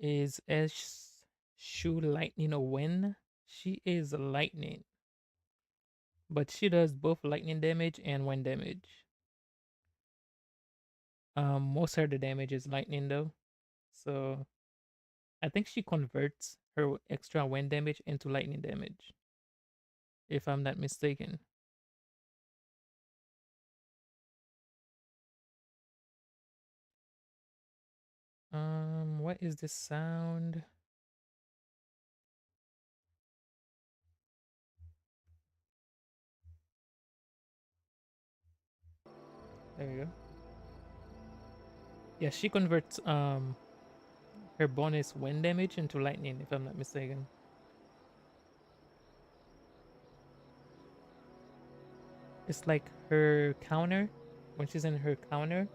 Is Shu lightning or wind? She is lightning, but she does both lightning damage and wind damage. Most of the damage is lightning though, so I think she converts her extra wind damage into lightning damage, if I'm not mistaken. What is this sound? There we go. Yeah, she converts her bonus wind damage into lightning, if I'm not mistaken. It's like her counter. When she's in her counter,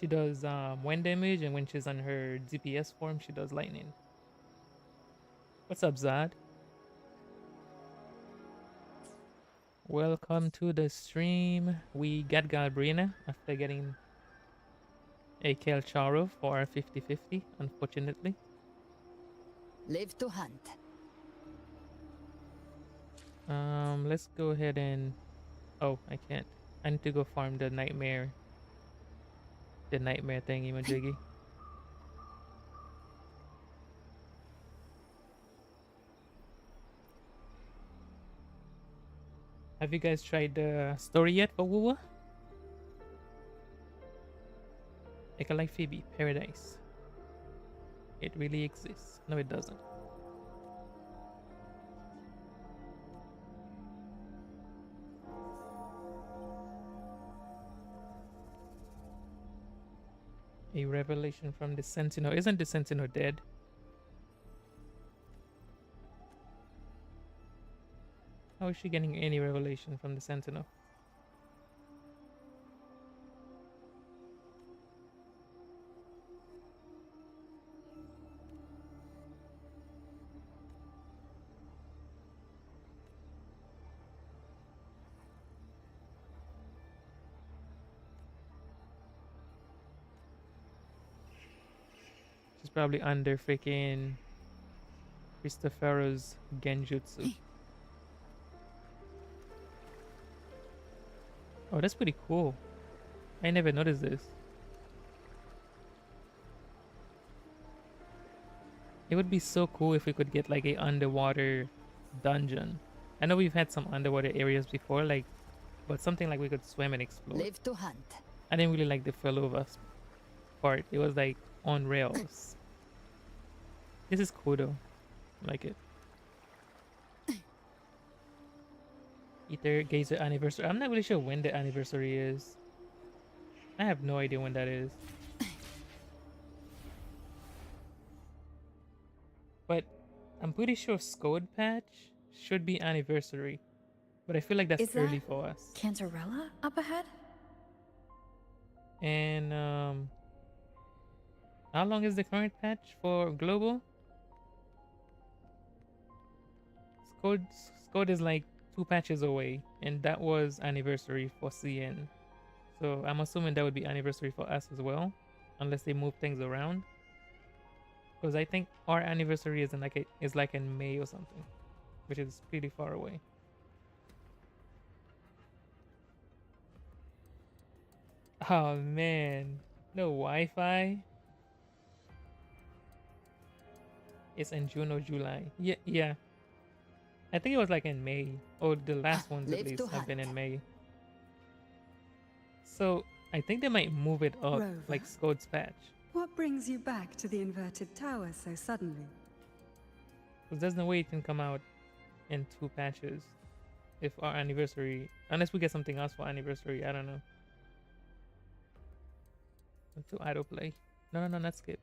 she does wind damage, and when she's on her DPS form, she does lightning. What's up, Zad? Welcome to the stream. We got Galbrena after getting a Kelcharo for our 50-50, unfortunately. Live to hunt. Let's go ahead and... Oh, I can't. I need to go farm the nightmare. The nightmare thingy majiggy. Have you guys tried the story yet for Wuwa? Like a like Phoebe, Paradise. It really exists. No, it doesn't. A revelation from the Sentinel. Isn't the Sentinel dead? How is she getting any revelation from the Sentinel? She's probably under freaking Christophero's Genjutsu. Oh, that's pretty cool. I never noticed this. It would be so cool if we could get like a underwater dungeon. I know we've had some underwater areas before, like, but something like we could swim and explore. Live to hunt. I didn't really like the Felova part. It was like on rails. This is cool though. I like it. Aether Gazer anniversary. I'm not really sure when the anniversary is. I have no idea when that is. But I'm pretty sure Scode patch should be anniversary. But I feel like that's Is early that for us. Cantarella up ahead? And how long is the current patch for global? Scode Scode is like 2 patches away, and that was anniversary for CN. So I'm assuming that would be anniversary for us as well, unless they move things around. Because I think our anniversary is like in May or something, which is pretty far away. Oh man, no Wi-Fi. It's in June or July. Yeah, yeah. I think it was like in May, or the last ones at Live least to have been hunt. in May. So I think they might move it up, Rover, like Scode's patch. what brings you back to the inverted tower so suddenly? Because there's no way it can come out in 2 patches if our anniversary, unless we get something else for anniversary. I don't know. To autoplay. No, not skip.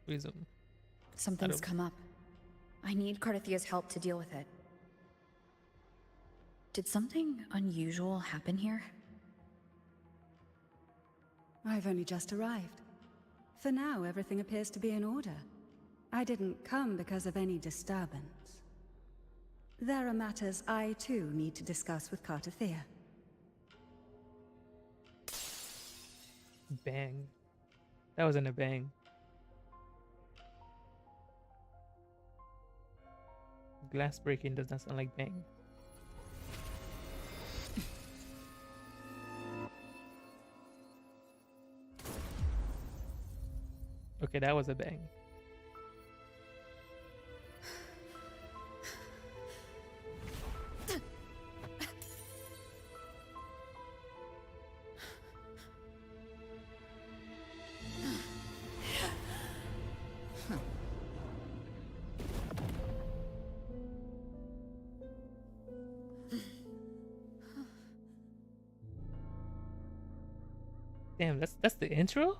Resume. Something's come up. I need Cardathia's help to deal with it. Did something unusual happen here? I've only just arrived. For now, everything appears to be in order. I didn't come because of any disturbance. There are matters I too need to discuss with Cardathia. Bang. That wasn't a bang. glass breaking does not sound like bang. Okay, that was a bang. Damn, that's the intro?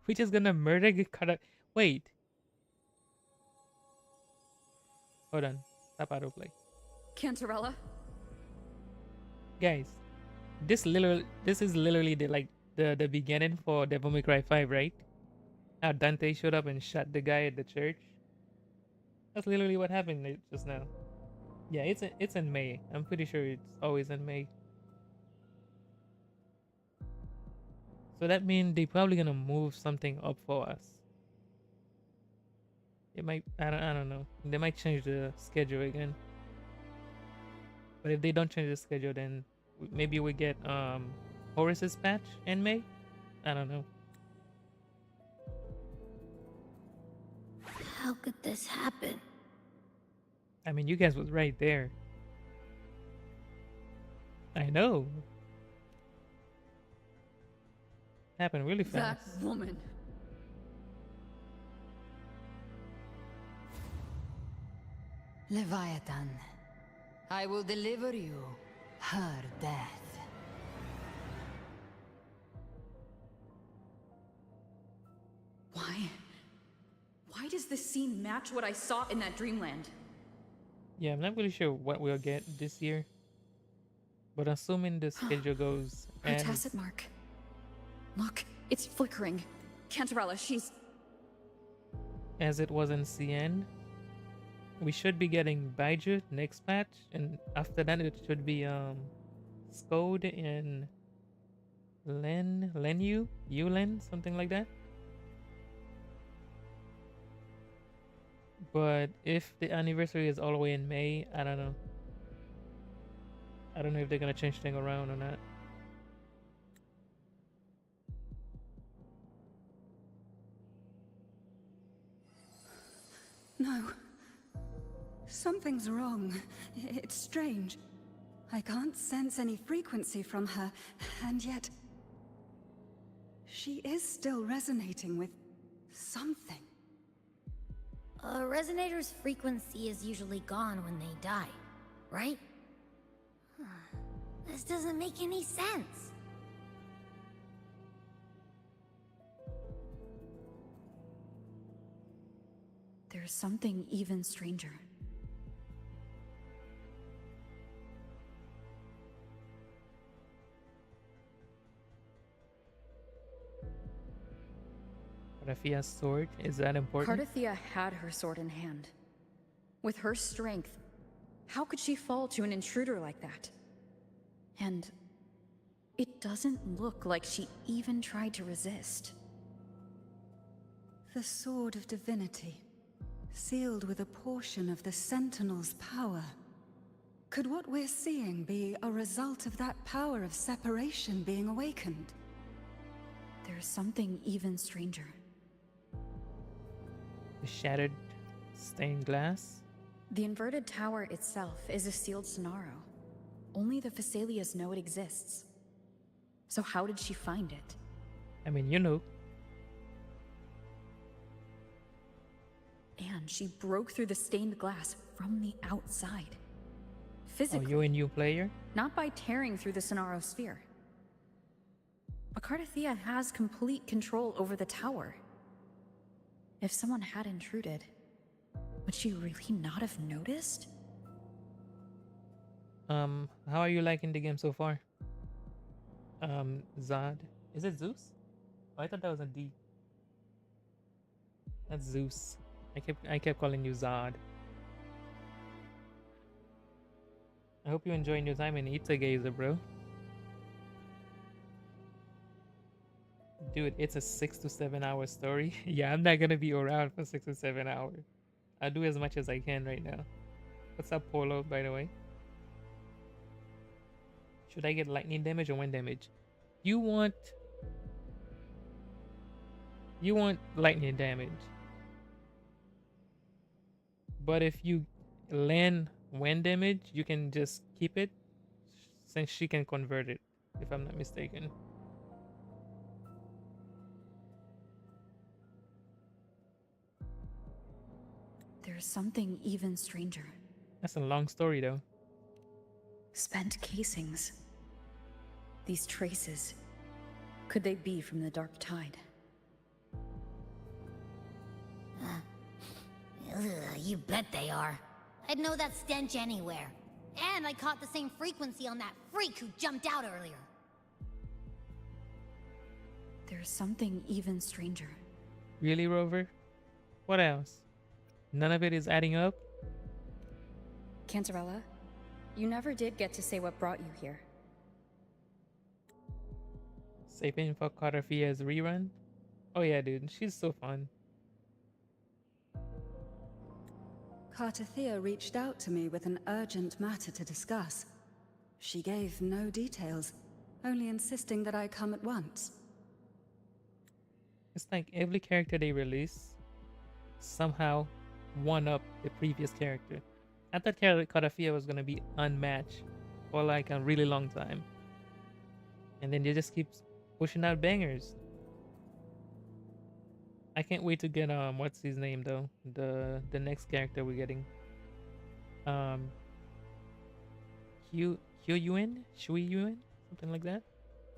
We just gonna murder get cut up. Wait. Hold on. Stop autoplay. Cantarella? Guys, this is literally the beginning for Devil May Cry 5, right? How Dante showed up and shot the guy at the church. That's literally what happened just now. Yeah, it's in May. I'm pretty sure it's always in May. So that means they probably gonna move something up for us. It might I don't know. They might change the schedule again. But if they don't change the schedule, then maybe we get Horus's patch in May. I don't know. How could this happen? I mean, you guys was right there. I know. Happened really fast. That woman. Leviathan, I will deliver you her death. Why does this scene match what I saw in that dreamland? Yeah, I'm not really sure what we'll get this year. But assuming the schedule goes Her and tacit mark. Look, it's flickering. Cantarella, she's... as it was in CN, we should be getting Baiju next patch, and after that it should be Skod and Ulen, something like that. But if the anniversary is all the way in May, I don't know. I don't know if they're gonna change things around or not. No. Something's wrong. It's strange. I can't sense any frequency from her, and yet... she is still resonating with something. A resonator's frequency is usually gone when they die, right? This doesn't make any sense. There's something even stranger. Rafia's sword, is that important? Cardathia had her sword in hand. With her strength, how could she fall to an intruder like that? And it doesn't look like she even tried to resist. The Sword of Divinity, sealed with a portion of the Sentinel's power. Could what we're seeing be a result of that power of separation being awakened? There's something even stranger. The shattered stained glass? The inverted tower itself is a sealed Sonaro. Only the Phasalias know it exists. So how did she find it? I mean, you know. And she broke through the stained glass from the outside. Oh, Physically, you a new player? not by tearing through the Sonaro sphere. But Cardathia has complete control over the tower. If someone had intruded, would she really not have noticed? How are you liking the game so far? Zod. Is it Zeus? Oh, I thought that was a D. That's Zeus. I kept calling you Zod. I hope you're enjoying your time in Aether Gazer, bro. Dude, it's a 6 to 7 hour story. Yeah, I'm not gonna be around for 6 to 7 hours. I'll do as much as I can right now. What's up, Polo, by the way? Should I get lightning damage or wind damage? You want lightning damage. But if you land wind damage, you can just keep it since she can convert it, if I'm not mistaken. There's something even stranger. That's a long story though. Spent casings. These traces. Could they be from the Dark Tide? Ugh, you bet they are. I'd know that stench anywhere. And I caught the same frequency on that freak who jumped out earlier. There's something even stranger. Really, Rover? What else? None of it is adding up? Cantarella, you never did get to say what brought you here. Sapien for Carterfia's rerun? Oh yeah, dude, she's so fun. Carterthea reached out to me with an urgent matter to discuss. She gave no details, only insisting that I come at once. It's like every character they release somehow one up the previous character. I thought Carterfia was gonna be unmatched for like a really long time. And then they just keep pushing out bangers. I can't wait to get what's his name though? The next character we're getting. Hugh Yuen? Shui Yuen? Something like that?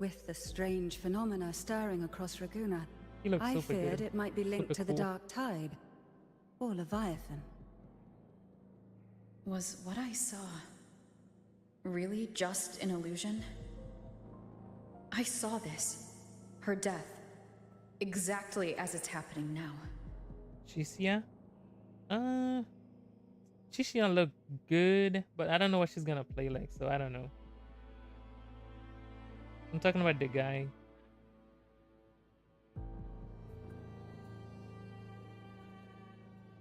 With the strange phenomena stirring across Raguna, He looks I super feared good. it might be linked Super to the cool. Dark Tide, or Leviathan. Was what I saw really just an illusion? I saw this. Her death. Exactly as it's happening now. Chisia? Chisia look good, but I don't know what she's gonna play like, so I don't know. I'm talking about the guy.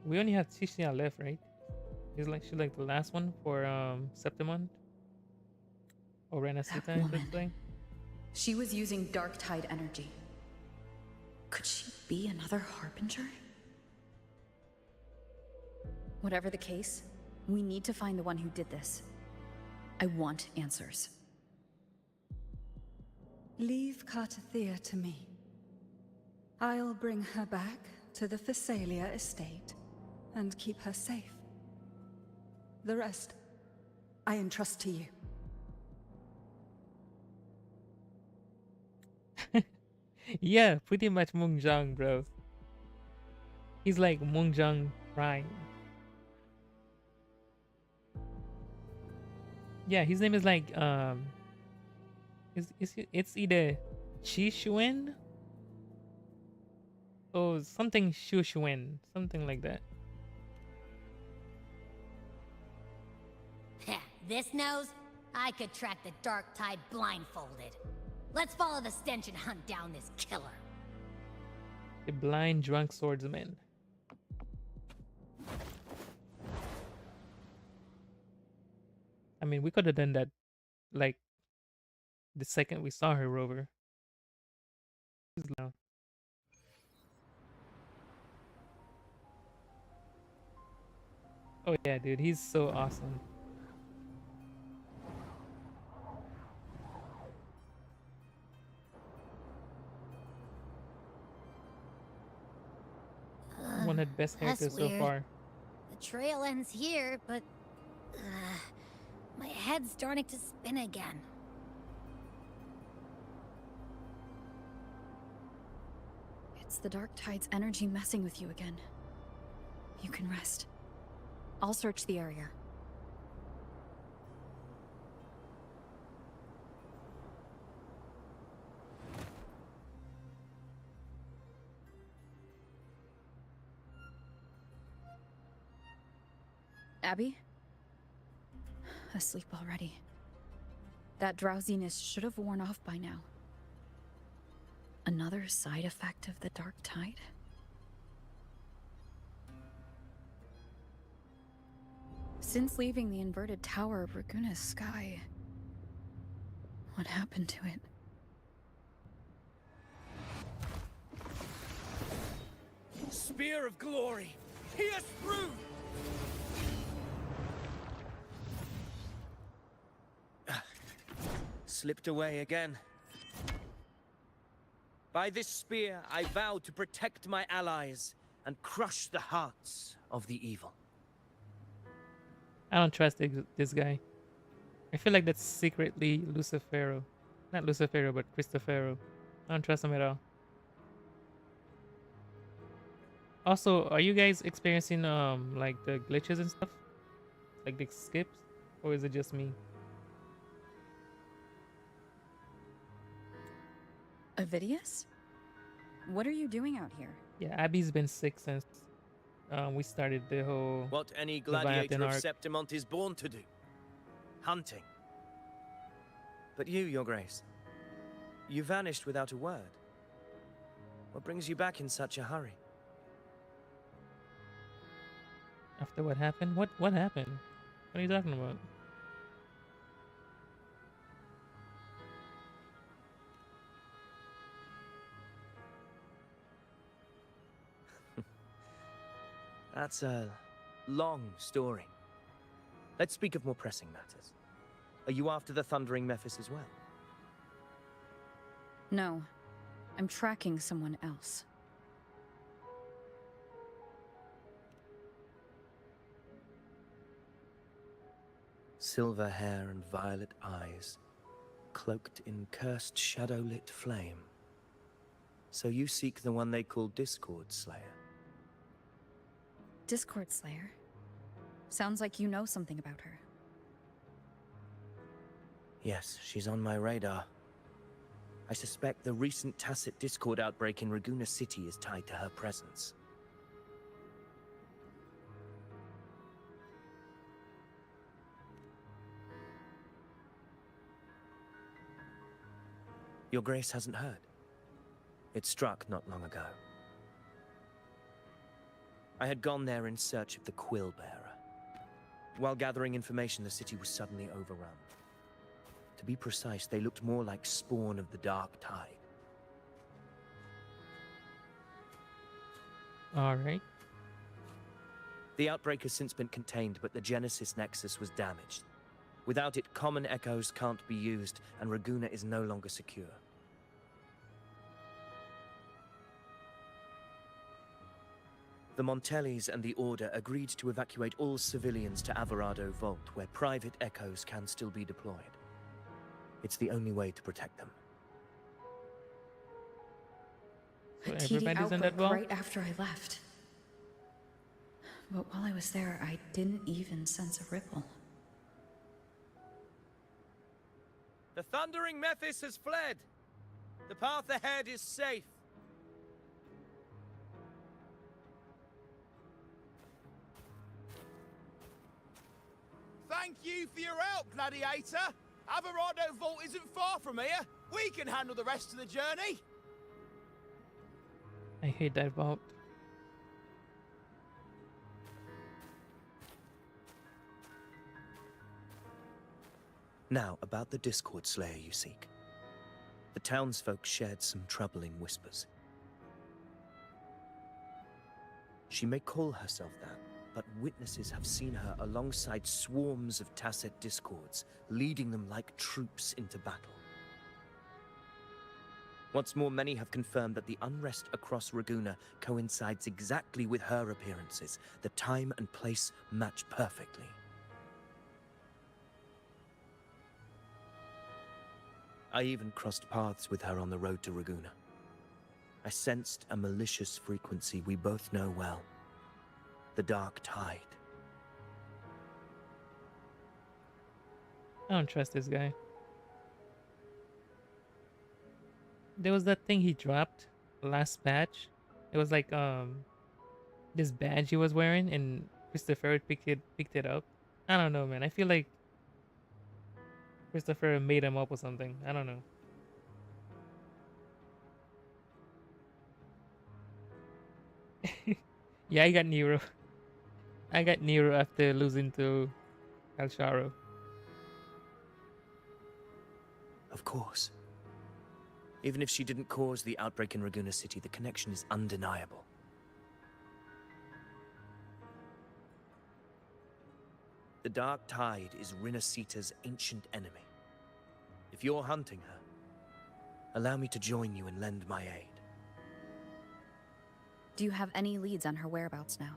We only have Chisia left, right? She's like the last one for Septimon. Or Renacita, I woman. should say. She was using Dark Tide energy. Could she be another Harbinger? Whatever the case, we need to find the one who did this. I want answers. Leave Carterthea to me. I'll bring her back to the Phasalia estate and keep her safe. The rest, I entrust to you. Yeah, pretty much Mungjang, bro. He's like Mungjang Prime. Yeah, his name is like it's either Chi Shuen or something Shu Shuen, something like that. Heh, this nose? I could track the Dark Tide blindfolded. Let's follow the stench and hunt down this killer. The blind drunk swordsman. I mean, we could have done that like the second we saw her, Rover. Now. Oh yeah, dude, he's so awesome. One of the best That's characters so weird. far. The trail ends here, but... my head's starting to spin again. It's the Dark Tide's energy messing with you again. You can rest. I'll search the area. Abby? Asleep already. That drowsiness should have worn off by now. Another side effect of the Dark Tide? Since leaving the inverted tower of Raguna's sky, what happened to it? Spear of glory! Pierce through! Slipped away again. By this spear, I vow to protect my allies and crush the hearts of the evil. I don't trust this guy. I feel like that's secretly Lucifero. Not Lucifero, but Christofero. I don't trust him at all. Also, are you guys experiencing like the glitches and stuff? Like the skips? Or is it just me? Avidius? What are you doing out here? Yeah, Abby's been sick since we started the whole What any Leviathan gladiator of arc. Septimont is born to do. Hunting. But you, Your Grace, you vanished without a word. What brings you back in such a hurry? After what happened? What happened? What are you talking about? That's a long story. Let's speak of more pressing matters. Are you after the Thundering Mephis as well? No, I'm tracking someone else. Silver hair and violet eyes, cloaked in cursed shadow-lit flame. So you seek the one they call Discord Slayer. Discord Slayer? Sounds like you know something about her. Yes, she's on my radar. I suspect the recent Tacit Discord outbreak in Raguna City is tied to her presence. Your Grace hasn't heard. It struck not long ago. I had gone there in search of the Quill Bearer. While gathering information, the city was suddenly overrun. To be precise, they looked more like spawn of the Dark Tide. Alright. The outbreak has since been contained, but the Genesis Nexus was damaged. Without it, common echoes can't be used, and Raguna is no longer secure. The Montellis and the Order agreed to evacuate all civilians to Averado Vault, where private echoes can still be deployed. It's the only way to protect them. So A TD everybody's in that outbreak vault? right after I left. But while I was there, I didn't even sense a ripple. The Thundering Mephis has fled. The path ahead is safe. Thank you for your help, Gladiator. Averado Vault isn't far from here. We can handle the rest of the journey. I hate that vault. Now, about the Discord Slayer you seek. The townsfolk shared some troubling whispers. She may call herself that, but witnesses have seen her alongside swarms of Tacet Discords, leading them like troops into battle. What's more, many have confirmed that the unrest across Raguna coincides exactly with her appearances. The time and place match perfectly. I even crossed paths with her on the road to Raguna. I sensed a malicious frequency we both know well. The Dark Tide. I don't trust this guy. There was that thing he dropped last patch. It was like this badge he was wearing, and Christopher picked it up. I don't know, man. I feel like Christopher made him up or something. I don't know. Yeah, I got Nero. I got Nero after losing to Alsharo. Of course. Even if she didn't cause the outbreak in Raguna City, the connection is undeniable. The Dark Tide is Rinasita's ancient enemy. If you're hunting her, allow me to join you and lend my aid. Do you have any leads on her whereabouts now?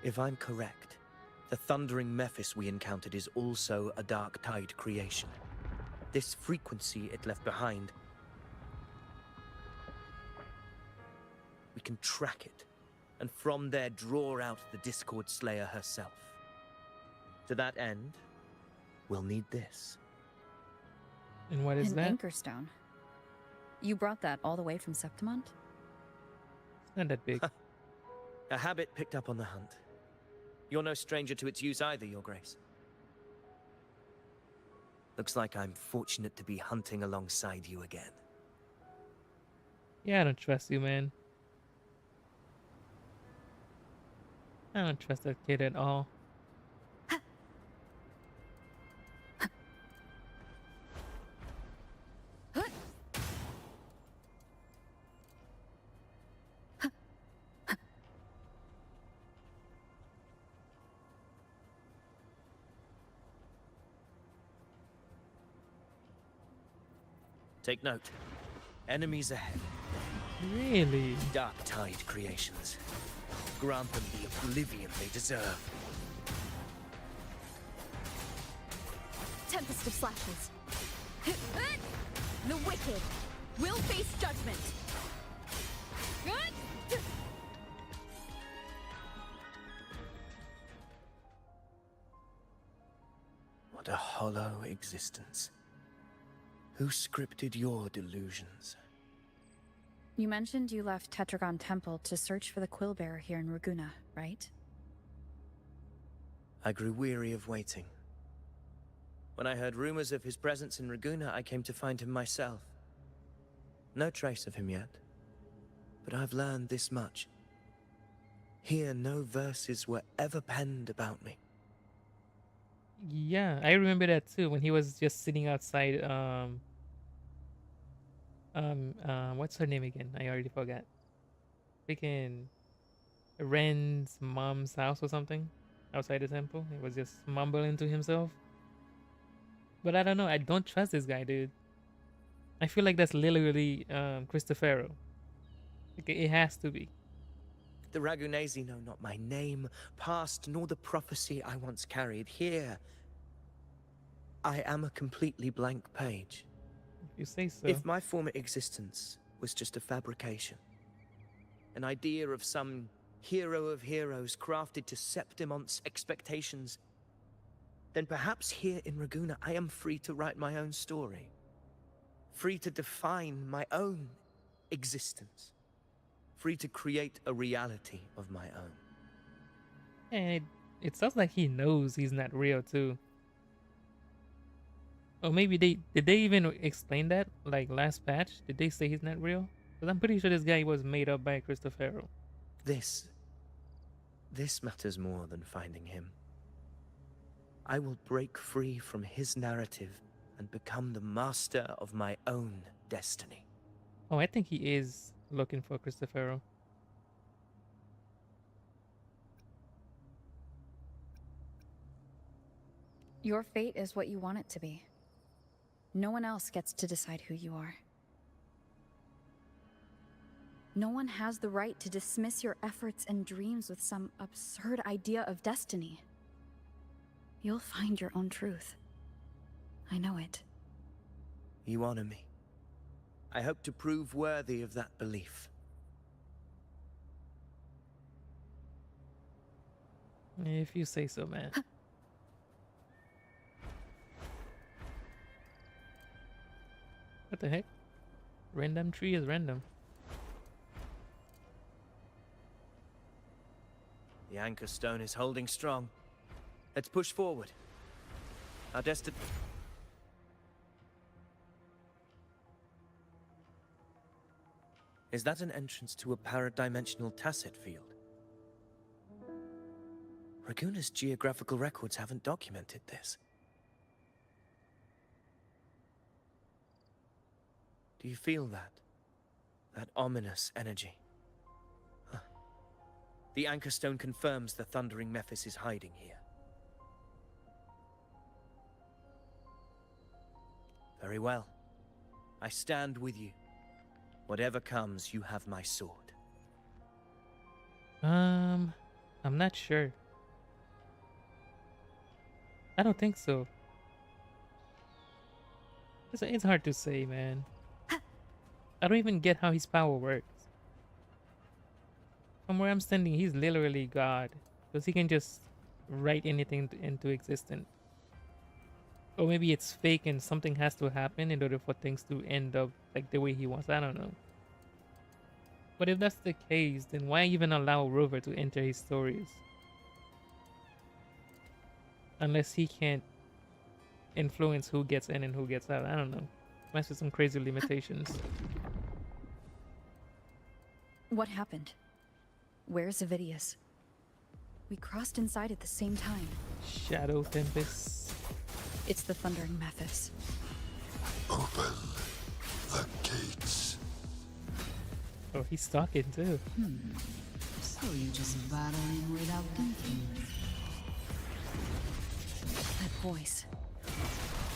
If I'm correct, the thundering Mephis we encountered is also a Dark Tide creation. This frequency it left behind, we can track it, and from there draw out the Discord Slayer herself. To that end, we'll need this. And what is An that? anchor stone. You brought that all the way from Septimont? It's not that big. A habit picked up on the hunt. You're no stranger to its use either, Your Grace. Looks like I'm fortunate to be hunting alongside you again. Yeah, I don't trust you, man. I don't trust that kid at all. Take note. Enemies ahead. Really? Dark Tide creations. Grant them the oblivion they deserve. Tempest of slashes. The wicked will face judgment. What a hollow existence. Who scripted your delusions? You mentioned you left Tetragon Temple to search for the Quill Bearer here in Raguna, right? I grew weary of waiting. When I heard rumors of his presence in Raguna, I came to find him myself. No trace of him yet, but I've learned this much. Here, no verses were ever penned about me. Yeah, I remember that too when he was just sitting outside what's her name again? I already forgot. Freaking Ren's mom's house or something outside the temple. He was just mumbling to himself. But I don't know. I don't trust this guy, dude. I feel like that's literally Cristofero. Like, it has to be. The Ragunesi know not my name, past, nor the prophecy I once carried. Here, I am a completely blank page. If you say so. If my former existence was just a fabrication, an idea of some hero of heroes crafted to Septimont's expectations, then perhaps here in Raguna I am free to write my own story. Free to define my own existence. Free to create a reality of my own. And it sounds like he knows he's not real too. Or maybe did they even explain that? Like last patch? Did they say he's not real? Because I'm pretty sure this guy was made up by Cristofero. This matters more than finding him. I will break free from his narrative and become the master of my own destiny. Oh, I think he is looking for Cristofero. Your fate is what you want it to be. No one else gets to decide who you are. No one has the right to dismiss your efforts and dreams with some absurd idea of destiny. You'll find your own truth. I know it. You honor me. I hope to prove worthy of that belief. If you say so, man. What the heck? Random tree is random. The anchor stone is holding strong. Let's push forward. Our destiny... Is that an entrance to a paradimensional tacet field? Raguna's geographical records haven't documented this. Do you feel that? That ominous energy? Huh. The Anchor Stone confirms the Thundering Mephis is hiding here. Very well. I stand with you. Whatever comes, you have my sword. I'm not sure. I don't think so. It's hard to say, man. I don't even get how his power works. From where I'm standing, he's literally God. Because he can just write anything into existence. Or maybe it's fake and something has to happen in order for things to end up like the way he wants. I don't know. But if that's the case, then why even allow Rover to enter his stories? Unless he can't influence who gets in and who gets out. I don't know. Must be some crazy limitations. What happened? Where's Avidius? We crossed inside at the same time. Shadow Tempest. It's the Thundering Mephis. Open the gates. Oh, he's talking too. So you just barrel in without thinking. That voice.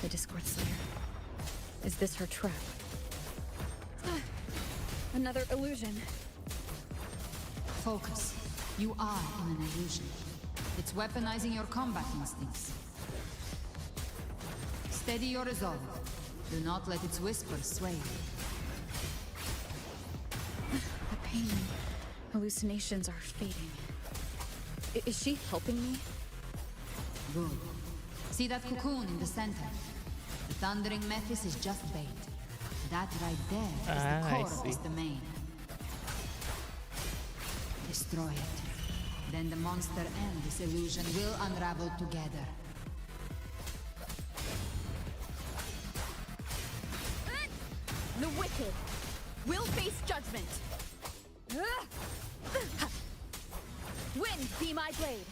The Discord Slayer. Is this her trap? Another illusion. Focus. You are in an illusion. It's weaponizing your combat instincts. Steady your resolve. Do not let its whispers sway you. The pain. Hallucinations are fading. Is she helping me? Good. See that cocoon in the center? The Thundering Mephis is just bait. That right there is the core of this domain. Destroy it. Then the monster and this illusion will unravel together. The wicked will face judgment. Wind be my blade.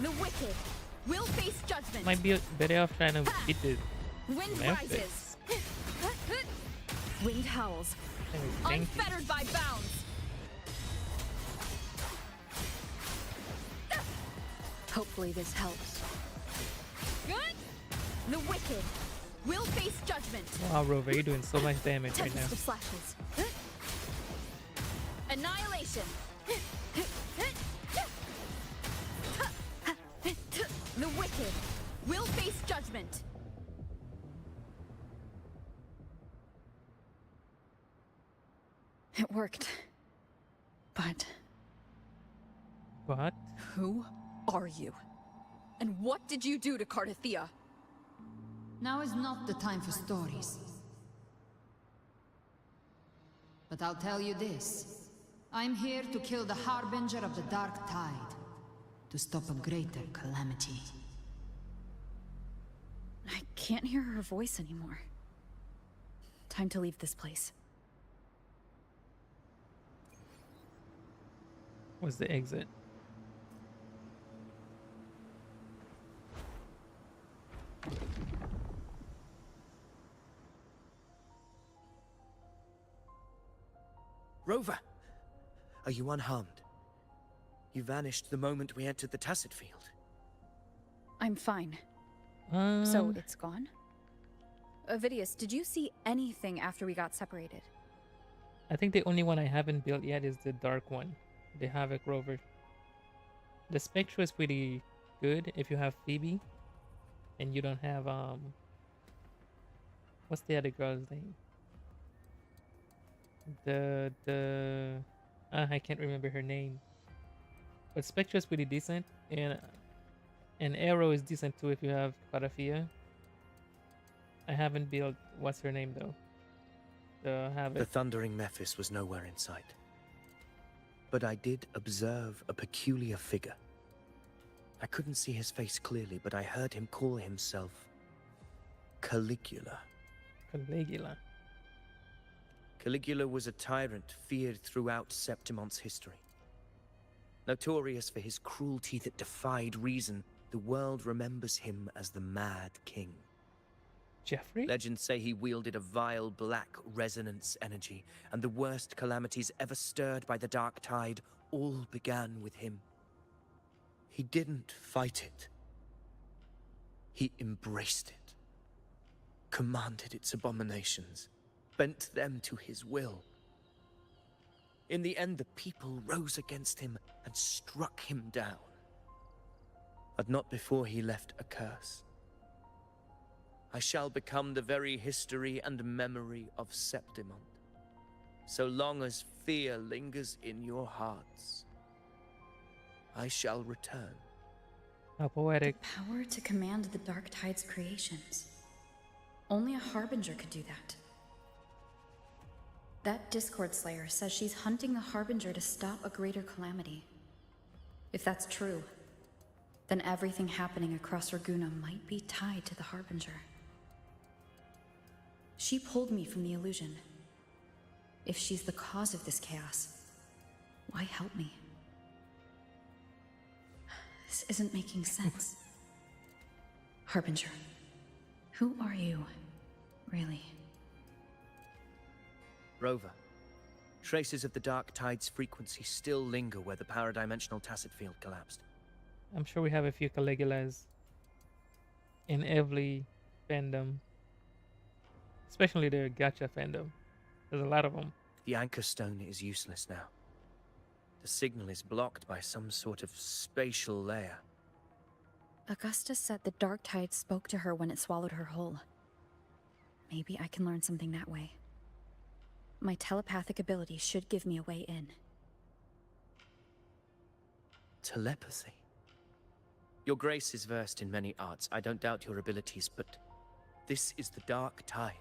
The wicked will face judgment. Might be better off trying to beat it. Wind Memphis. rises. Wind howls. Thank you. Unfettered by bounds. Hopefully this helps. Good. The wicked will face judgment. Wow, Rover, you're doing so much damage right now. Tempest of slashes. Annihilation. The wicked will face judgment. It worked. But What? who are you? And what did you do to Cardathia? Now is not the time for stories. But I'll tell you this. I'm here to kill the Harbinger of the Dark Tide. To stop a greater calamity. I can't hear her voice anymore. Time to leave this place. What's the exit? Rover! Are you unharmed? You vanished the moment we entered the Tacit Field. I'm fine. So it's gone? Avidius, did you see anything after we got separated? I think the only one I haven't built yet is the dark one, the Havoc Rover. The Spectra is pretty good if you have Phoebe, and you don't have what's the other girl's name? I can't remember her name. But Spectra is pretty decent, and Arrow is decent too if you have Cardathia. I haven't built what's her name though. The Havoc. The Thundering Mephis was nowhere in sight. But I did observe a peculiar figure. I couldn't see his face clearly, but I heard him call himself Caligula. Caligula. Caligula was a tyrant feared throughout Septimon's history. Notorious for his cruelty that defied reason, the world remembers him as the Mad King. Jeffrey? Legends say he wielded a vile black resonance energy, and the worst calamities ever stirred by the Dark Tide all began with him. He didn't fight it. He embraced it, commanded its abominations, bent them to his will. In the end, the people rose against him and struck him down. But not before he left a curse. I shall become the very history and memory of Septimon, so long as fear lingers in your hearts. I shall return. How poetic. The power to command the Dark Tide's creations. Only a Harbinger could do that. That Discord Slayer says she's hunting the Harbinger to stop a greater calamity. If that's true, then everything happening across Raguna might be tied to the Harbinger. She pulled me from the illusion. If she's the cause of this chaos, why help me? This isn't making sense. Harbinger, who are you, really? Rover, traces of the Dark Tide's frequency still linger where the paradimensional tacit field collapsed. I'm sure we have a few Caligulas in every fandom. Especially the gacha fandom. There's a lot of them. The Anchor Stone is useless now. The signal is blocked by some sort of spatial layer. Augusta said the Dark Tide spoke to her when it swallowed her whole. Maybe I can learn something that way. My telepathic ability should give me a way in. Telepathy? Your Grace is versed in many arts. I don't doubt your abilities, but this is the Dark Tide.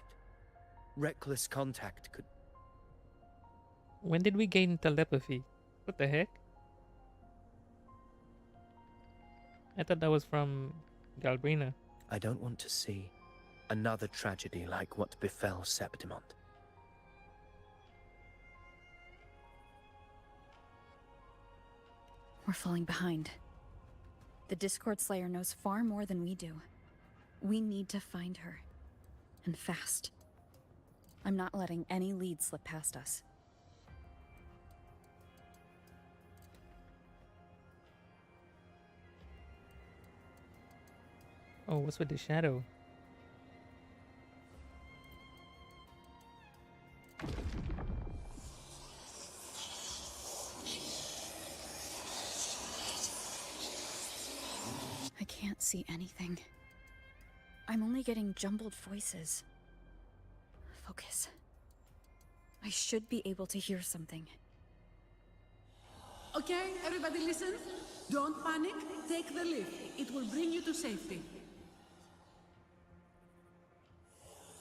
Reckless contact could... When did we gain telepathy? What the heck? I thought that was from Galbrena. I don't want to see another tragedy like what befell Septimon. We're falling behind. The Discord Slayer knows far more than we do. We need to find her. And fast. I'm not letting any lead slip past us. Oh, what's with the shadow? I can't see anything. I'm only getting jumbled voices. Focus. I should be able to hear something. Okay, everybody listen. Don't panic. Take the lift. It will bring you to safety.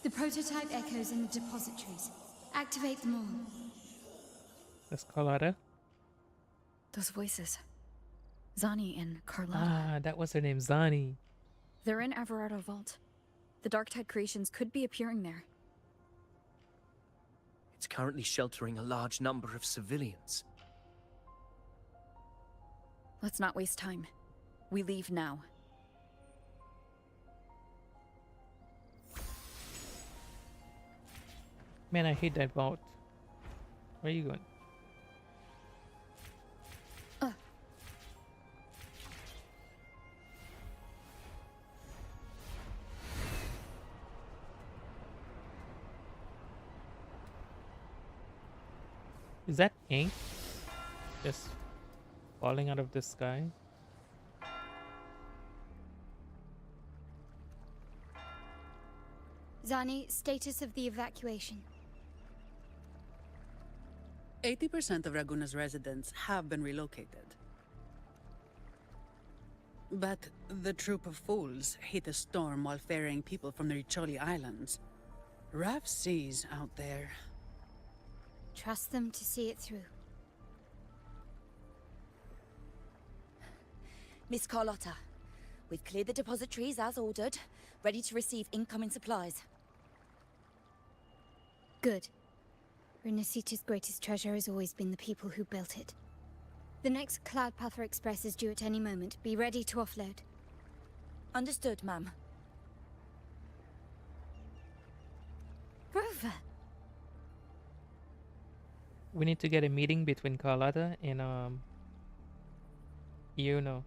The prototype echoes in the depositories. Activate them all. That's Carlotta. Those voices. Zani and Carlotta. Ah, that was her name, Zani. They're in Everardo Vault. The Dark Tide creations could be appearing there. It's currently sheltering a large number of civilians. Let's not waste time. We leave now. Man, I hate that vault. Where are you going? Is that ink just falling out of the sky? Zani, status of the evacuation. 80% of Raguna's residents have been relocated. But the troop of fools hit a storm while ferrying people from the Riccioli Islands. Rough seas out there. Trust them to see it through. Miss Carlotta, we've cleared the depositories as ordered, ready to receive incoming supplies. Good. Renacita's greatest treasure has always been the people who built it. The next Cloudpather Express is due at any moment. Be ready to offload. Understood, ma'am. Rover! We need to get a meeting between Carlotta and Yuno.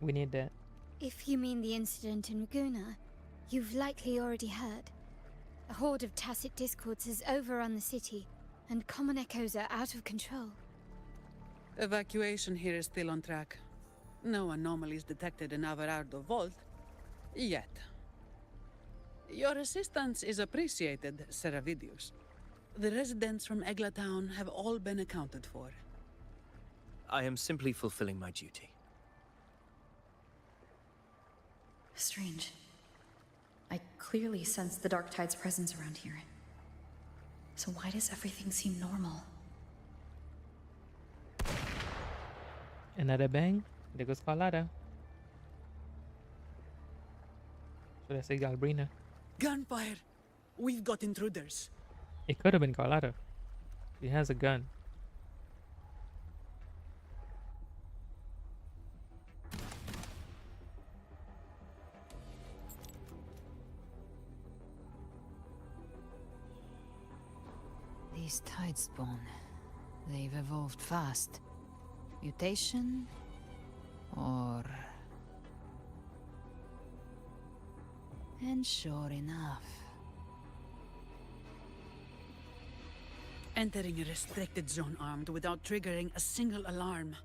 We need that. If you mean the incident in Raguna, you've likely already heard. A horde of tacit discords has overrun the city, and common echoes are out of control. Evacuation here is still on track. No anomalies detected in Averardo Vault. Yet. Your assistance is appreciated, Seravidius. The residents from Eglatown have all been accounted for. I am simply fulfilling my duty. Strange. I clearly sense the Dark Tide's presence around here. So why does everything seem normal? Another bang. There goes Carlotta. Should I say Galbrena? Gunfire! We've got intruders. It could have been Carlotta. She has a gun. These Tidespawn, they've evolved fast. Mutation? Or... And sure enough. Entering a restricted zone armed without triggering a single alarm.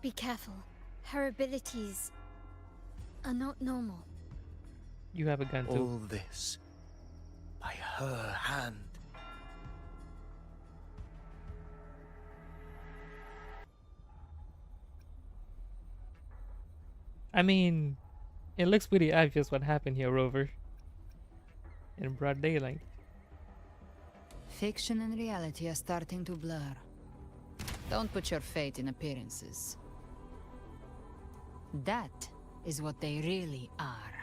Be careful. Her abilities are not normal. You have a gun too. All this by her hand. I mean, it looks pretty obvious what happened here, Rover. In broad daylight. Fiction and reality are starting to blur. Don't put your faith in appearances. That is what they really are.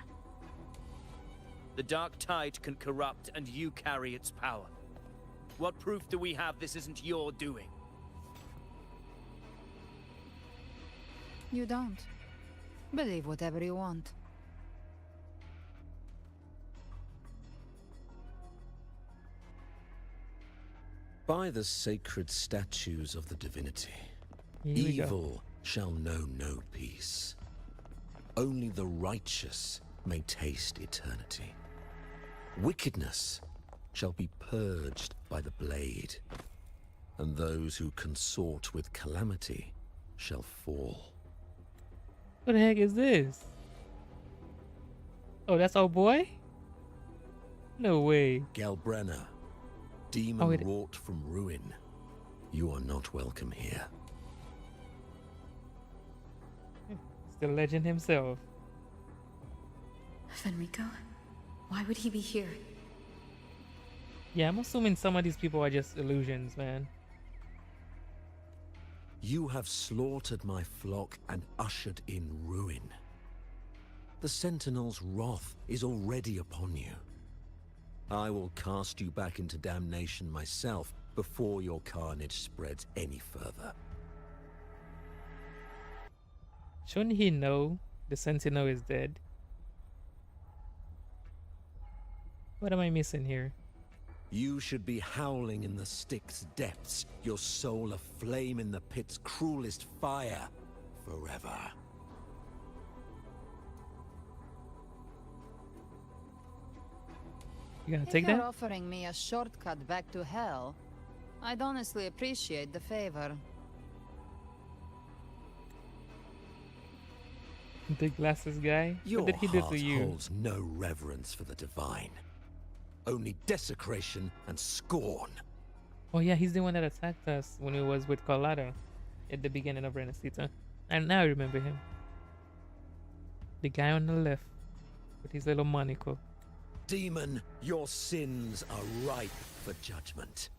The Dark Tide can corrupt, and you carry its power. What proof do we have this isn't your doing? You don't. Believe whatever you want. By the sacred statues of the divinity, Here we go. evil shall know no peace. Only the righteous may taste eternity. Wickedness shall be purged by the blade, and those who consort with calamity shall fall. What the heck is this? Oh, that's our boy? No way. Galbrena, demon wrought from ruin, you are not welcome here. It's the legend himself. Fenrico? Why would he be here? Yeah, I'm assuming some of these people are just illusions, man. You have slaughtered my flock and ushered in ruin. The Sentinel's wrath is already upon you. I will cast you back into damnation myself before your carnage spreads any further. Shouldn't he know the Sentinel is dead? What am I missing here? You should be howling in the Styx's depths, your soul aflame in the pit's cruelest fire, forever. You gonna If take you're that? offering me a shortcut back to hell, I'd honestly appreciate the favor. The glasses guy? Your What did he do heart to you? holds no reverence for the divine. Only desecration and scorn. Oh yeah, he's the one that attacked us when we was with Carlotta at the beginning of Renacita. And now I remember him. The guy on the left with his little monocle. Demon, your sins are ripe for judgment.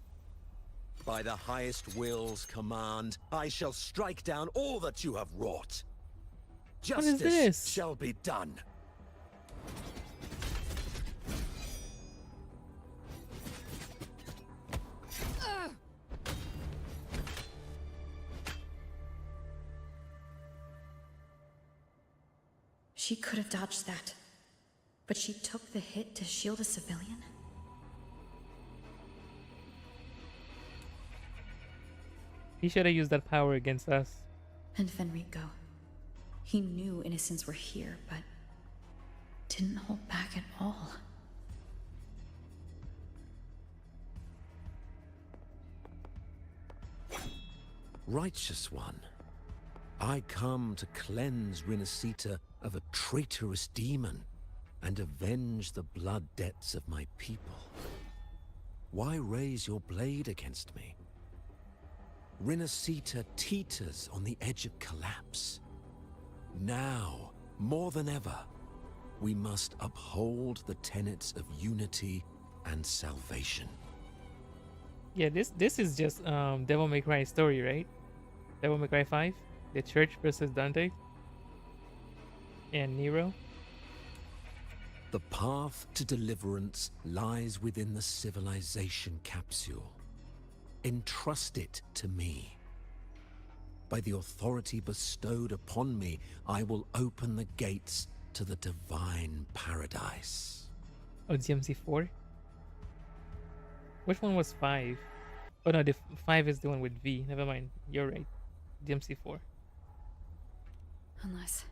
By the highest will's command, I shall strike down all that you have wrought. What is this? Justice shall be done. She could have dodged that. But she took the hit to shield a civilian? He should have used that power against us. And Fenrico. He knew innocents were here, but didn't hold back at all. Righteous one, I come to cleanse Rinascita of a traitorous demon and avenge the blood debts of my people. Why raise your blade against me? Rinascita teeters on the edge of collapse. Now, more than ever, we must uphold the tenets of unity and salvation. Yeah, this is just Devil May Cry story, right? Devil May Cry 5, the church versus Dante and Nero. The path to deliverance lies within the civilization capsule. Entrust it to me. By the authority bestowed upon me, I will open the gates to the divine paradise. Oh, DMC4? Which one was 5? Oh no, the 5 is the one with V. Never mind. You're right. DMC4. Unless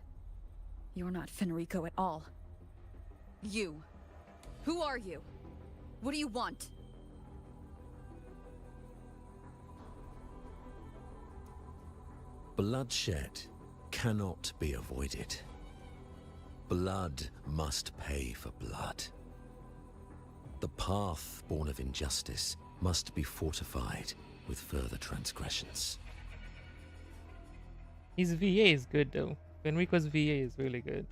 you're not Fenrico at all. You. Who are you? What do you want? Bloodshed cannot be avoided. Blood must pay for blood. The path born of injustice must be fortified with further transgressions. His VA is good though. Enrico's VA is really good.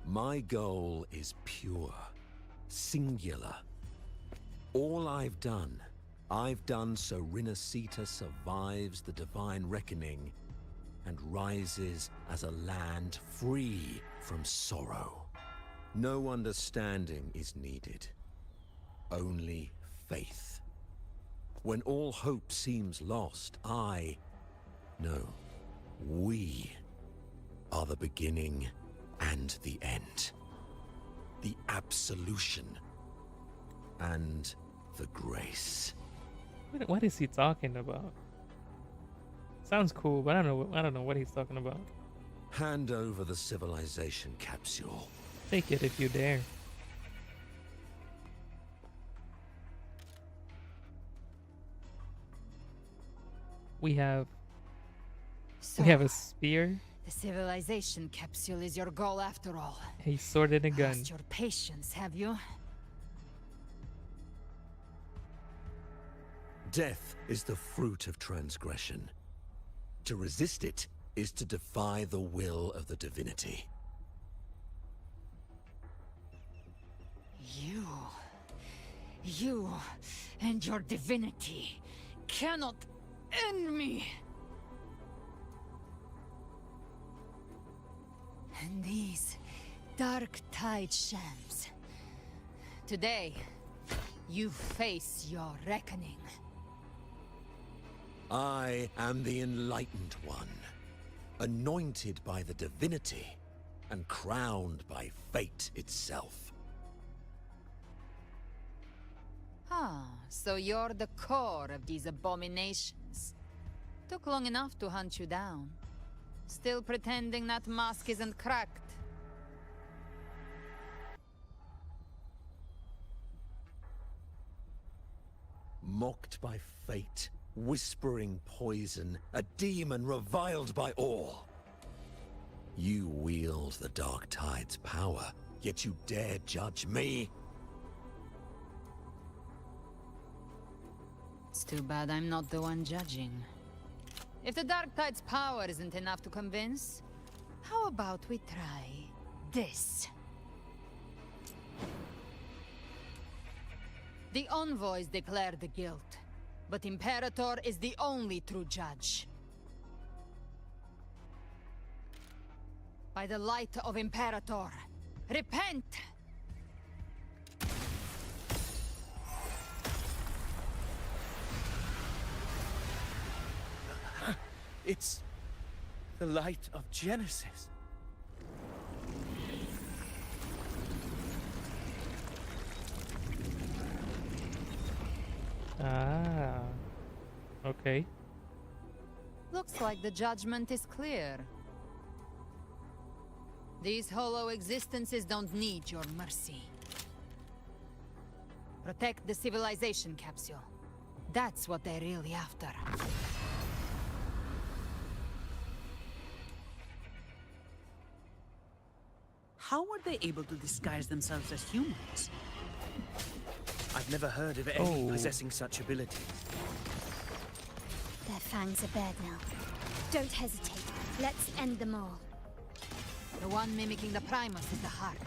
My goal is pure, singular. All I've done so Rinascita survives the divine reckoning and rises as a land free from sorrow. No understanding is needed, only faith. When all hope seems lost, we are the beginning and the end. The absolution and the grace. What is he talking about? Sounds cool, but I don't know what he's talking about. Hand over the civilization capsule. Take it if you dare. We have a spear, The civilization capsule is your goal after all. a sword, and a gun. Lost your patience, have you? Death is the fruit of transgression. To resist it is to defy the will of the divinity. You and your divinity cannot end me. And these dark tide shams. Today, you face your reckoning. I am the Enlightened One, anointed by the divinity and crowned by fate itself. Ah, so you're the core of these abominations. Took long enough to hunt you down. Still pretending that mask isn't cracked. Mocked by fate, whispering poison, a demon reviled by all. You wield the Dark Tide's power, yet you dare judge me? It's too bad I'm not the one judging. If the Dark Tide's power isn't enough to convince, how about we try this? The envoys declare the guilt, but Imperator is the only true judge. By the light of Imperator, repent! It's the light of Genesis. Ah. Okay. Looks like the judgment is clear. These hollow existences don't need your mercy. Protect the civilization capsule. That's what they're really after. How were they able to disguise themselves as humans? I've never heard of any possessing such abilities. Their fangs are bared now. Don't hesitate. Let's end them all. The one mimicking the Primus is the heart.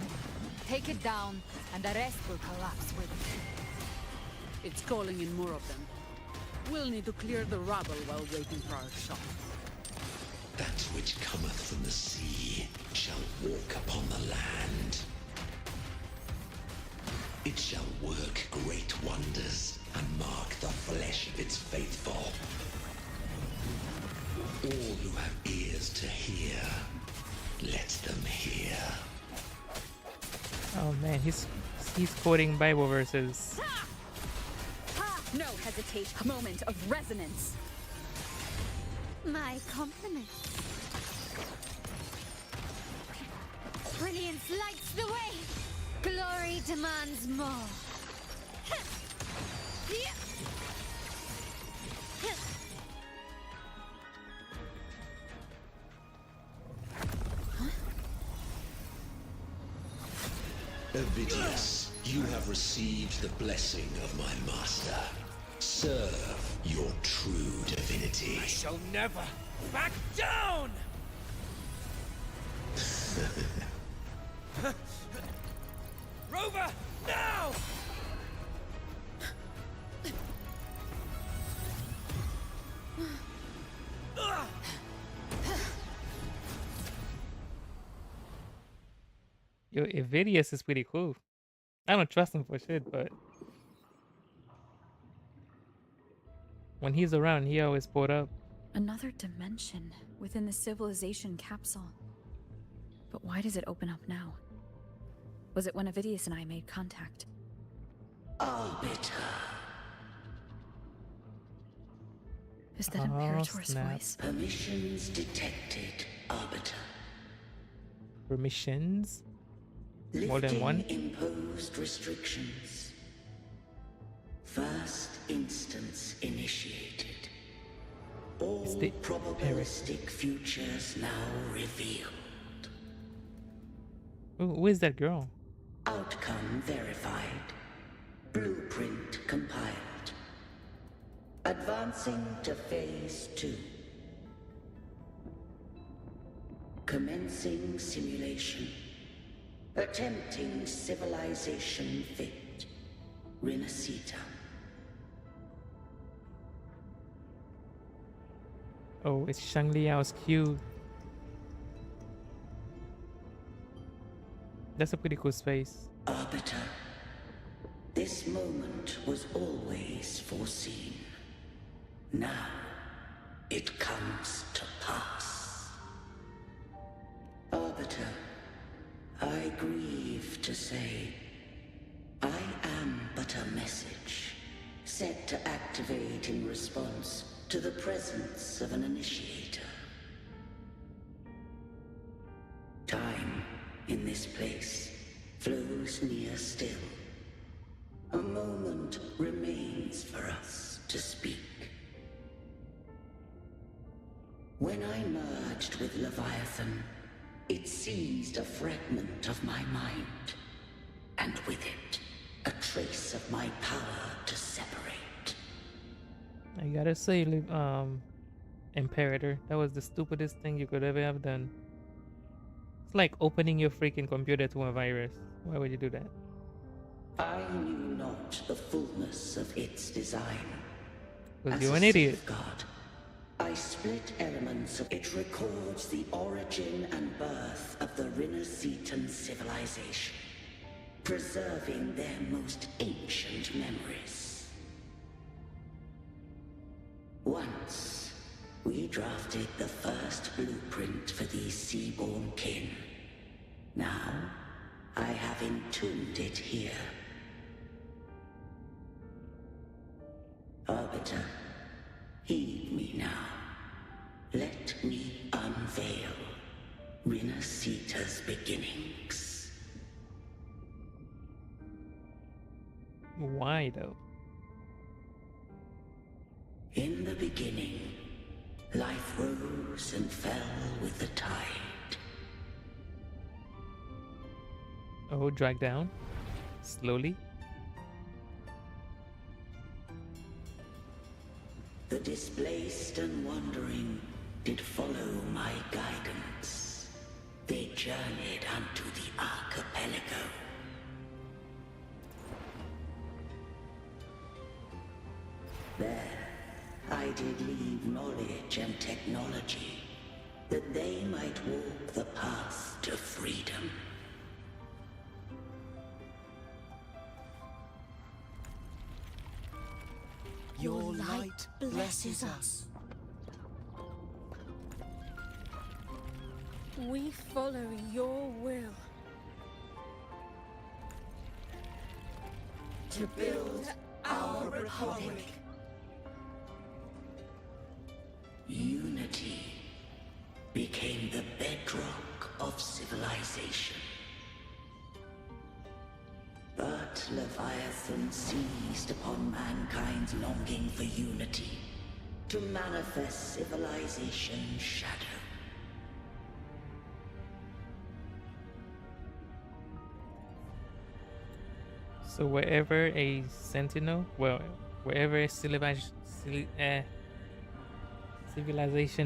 Take it down, and the rest will collapse with it. It's calling in more of them. We'll need to clear the rubble while waiting for our shot. That which cometh from the sea shall walk upon the land. It shall work great wonders and mark the flesh of its faithful. All who have ears to hear, let them hear. Oh man, he's quoting Bible verses. No hesitation. Moment of resonance. My compliments. Brilliance lights the way. Glory demands more. Ovidius, you have received the blessing of my master. Serve your true divinity. I shall never back down! Rover, now! Yo, Evidius is pretty cool. I don't trust him for shit, but when he's around, he always pulled up. Another dimension within the civilization capsule. But why does it open up now? Was it when Avidius and I made contact? Arbiter. Is that Imperator's snap. voice? Permissions detected, Arbiter. Permissions? More than Lifting one? imposed restrictions. First instance initiated. All It's the probabilistic futures now revealed. Who is that girl? Outcome verified. Blueprint compiled. Advancing to phase 2. Commencing simulation. Attempting civilization fit. Renacita. Oh, it's Shang Liao's cube. That's a pretty cool space. Arbiter. This moment was always foreseen. Now, it comes to pass. Arbiter, I grieve to say, I am but a message, set to activate in response to the presence of an initiator. Time, in this place, flows near still. A moment remains for us to speak. When I merged with Leviathan, it seized a fragment of my mind, and with it, a trace of my power to separate. I gotta say, Imperator, that was the stupidest thing you could ever have done. It's like opening your freaking computer to a virus. Why would you do that? I knew not the fullness of its design. Because As you're a an idiot. safeguard, I split elements of it. Records the origin and birth of the Renacetan civilization, preserving their most ancient memories. Once, we drafted the first blueprint for these seaborn kin. Now, I have entombed it here. Why though? In the beginning, life rose and fell with the tide. Oh, drag down slowly. The displaced and wandering did follow my guidance. They journeyed unto the archipelago. There, I did leave knowledge and technology, that they might walk the path to freedom. Your light blesses us. We follow your will. To build our republic. Unity became the bedrock of civilization. But Leviathan seized upon mankind's longing for unity to manifest civilization's shadow. So wherever a sentinel, well, wherever a civilization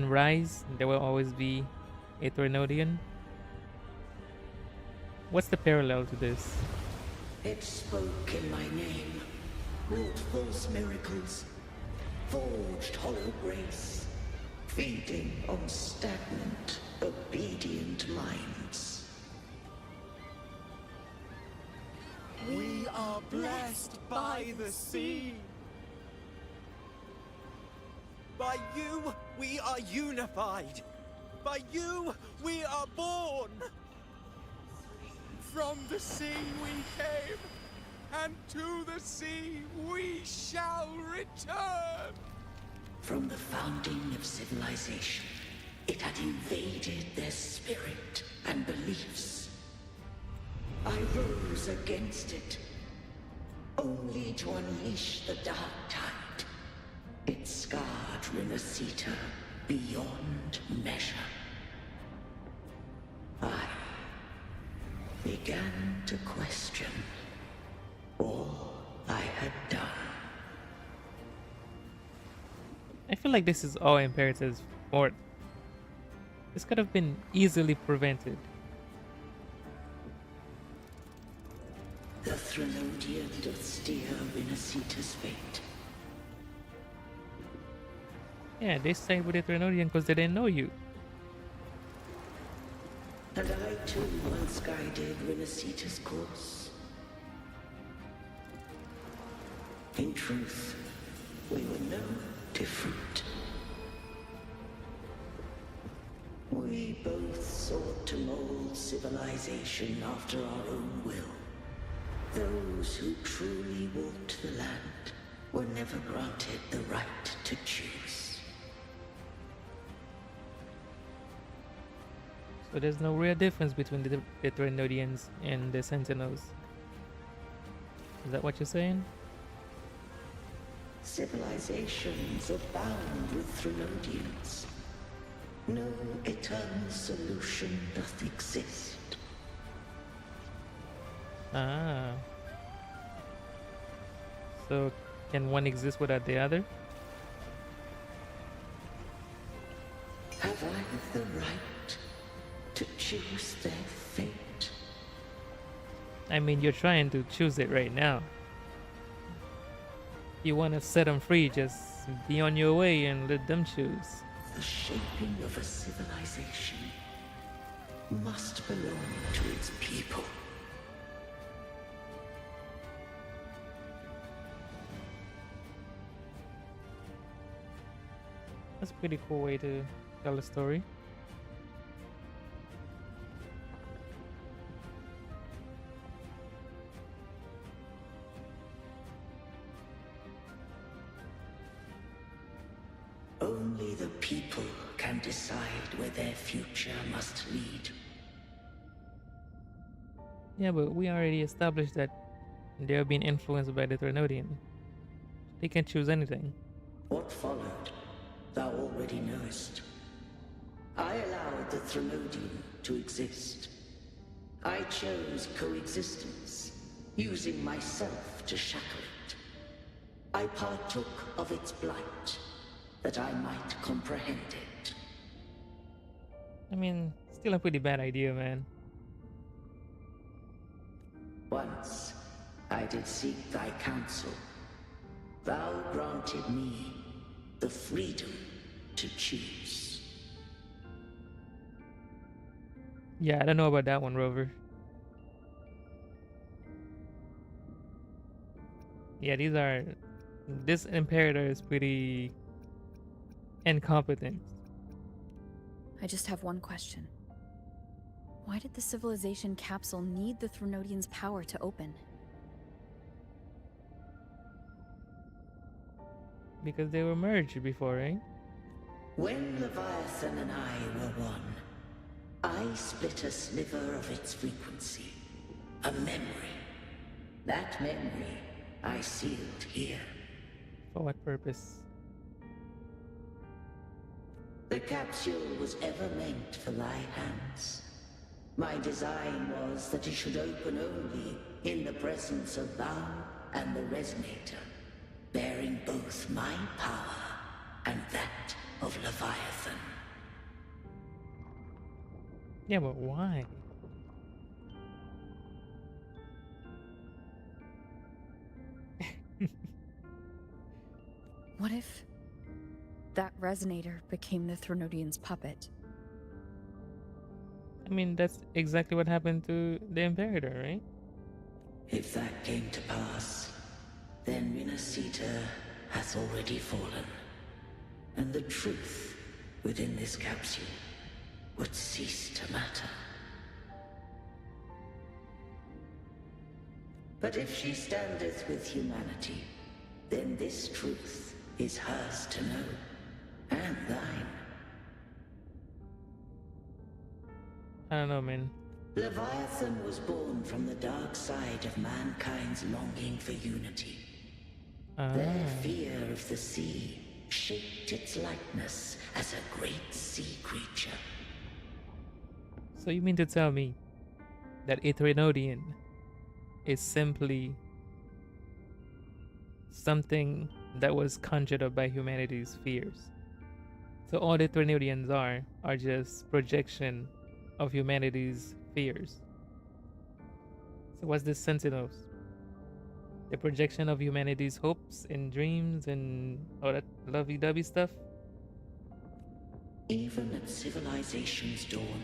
rise, there will always be a Threnodian. What's the parallel to this? It spoke in my name, wrought false miracles, forged hollow grace, feeding on stagnant, obedient minds. We are blessed by the sea. By you, we are unified. By you, we are born. From the sea we came, and to the sea we shall return. From the founding of civilization, it had invaded their spirit and beliefs. I rose against it, only to unleash the dark tide. It scarred Rinasita beyond measure. I began to question all I had done. I feel like this is all Imperator's fault. This could have been easily prevented. The Threnodian doth steer Rinasita's fate. Yeah, they stayed with the Threnodian because they didn't know you. And I too once guided Rinasita's course. In truth, we were no different. We both sought to mold civilization after our own will. Those who truly walked the land were never granted the right to choose. So there's no real difference between the Threnodians and the Sentinels. Is that what you're saying? Civilizations abound with Threnodians. No eternal solution doth exist. Ah. So can one exist without the other? Have I the right to choose their fate? I mean, you're trying to choose it right now. You want to set them free, just be on your way and let them choose. The shaping of a civilization must belong to its people. That's a pretty cool way to tell a story. Only the people can decide where their future must lead. Yeah, but we already established that They're being influenced by the Trinodian. They can choose anything. What followed, thou already knowest. I allowed the Trinodian to exist. I chose coexistence, using myself to shackle it. I partook of its blight, that I might comprehend it. I mean, still a pretty bad idea, man. Once, I did seek thy counsel. Thou granted me the freedom to choose. Yeah, I don't know about that one, Rover. Yeah, this Imperator is pretty incompetent. I just have one question. Why did the civilization capsule need the Thrunodian's power to open? Because they were merged before, right? When Leviathan and I were one, I split a sliver of its frequency. A memory. That memory I sealed here. For what purpose? The capsule was ever meant for thy hands. My design was that it should open only in the presence of thou and the Resonator, bearing both my power and that of Leviathan. Yeah, but why? What if that Resonator became the Thrunodian's puppet? I mean, that's exactly what happened to the Imperator, right? If that came to pass, then Rinasita hath already fallen, and the truth within this capsule would cease to matter. But if she standeth with humanity, then this truth is hers to know, and thine. I don't know, man. Leviathan was born from the dark side of mankind's longing for unity. Their fear of the sea shaped its likeness as a great sea creature. So you mean to tell me that a Trinodian is simply something that was conjured up by humanity's fears? So all the Trinodians are just projection of humanity's fears. So what's this Sentinels? The projection of humanity's hopes and dreams and all that lovey-dovey stuff? Even at civilization's dawn,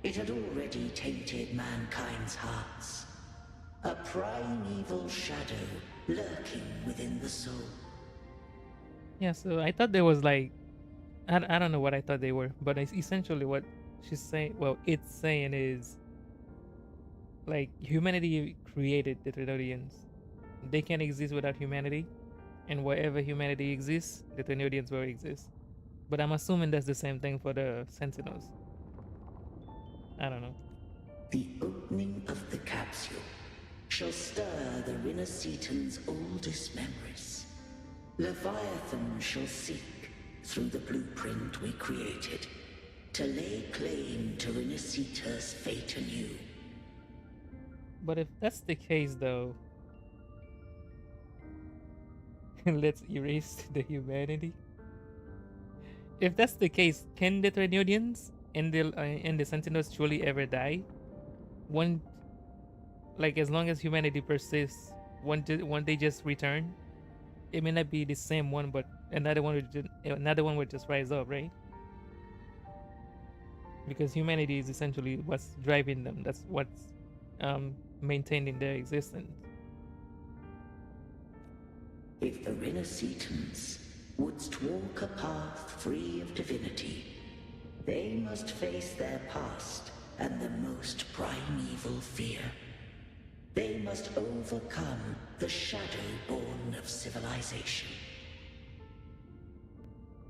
it had already tainted mankind's hearts. A primeval shadow lurking within the soul. Yeah, so I thought there was like, I don't know what I thought they were, but it's essentially what she's saying, well, it's saying is, like, humanity created the Trinodians. They can't exist without humanity, and wherever humanity exists, the Trinodians will exist. But I'm assuming that's the same thing for the Sentinels. I don't know. The opening of the capsule shall stir the Rinascitan's oldest memories. Leviathan shall seek, through the blueprint we created, to lay claim to Rinascita's fate anew. But if that's the case, though, let's erase the humanity. If that's the case, can the Trinodians and the Sentinels truly ever die? One, like, as long as humanity persists, won't they just return? It may not be the same one, but another one would just rise up, right? Because humanity is essentially what's driving them. That's what's maintaining their existence. If the Rinascitans wouldst walk a path free of divinity, they must face their past and the most primeval fear. They must overcome the shadow born of civilization.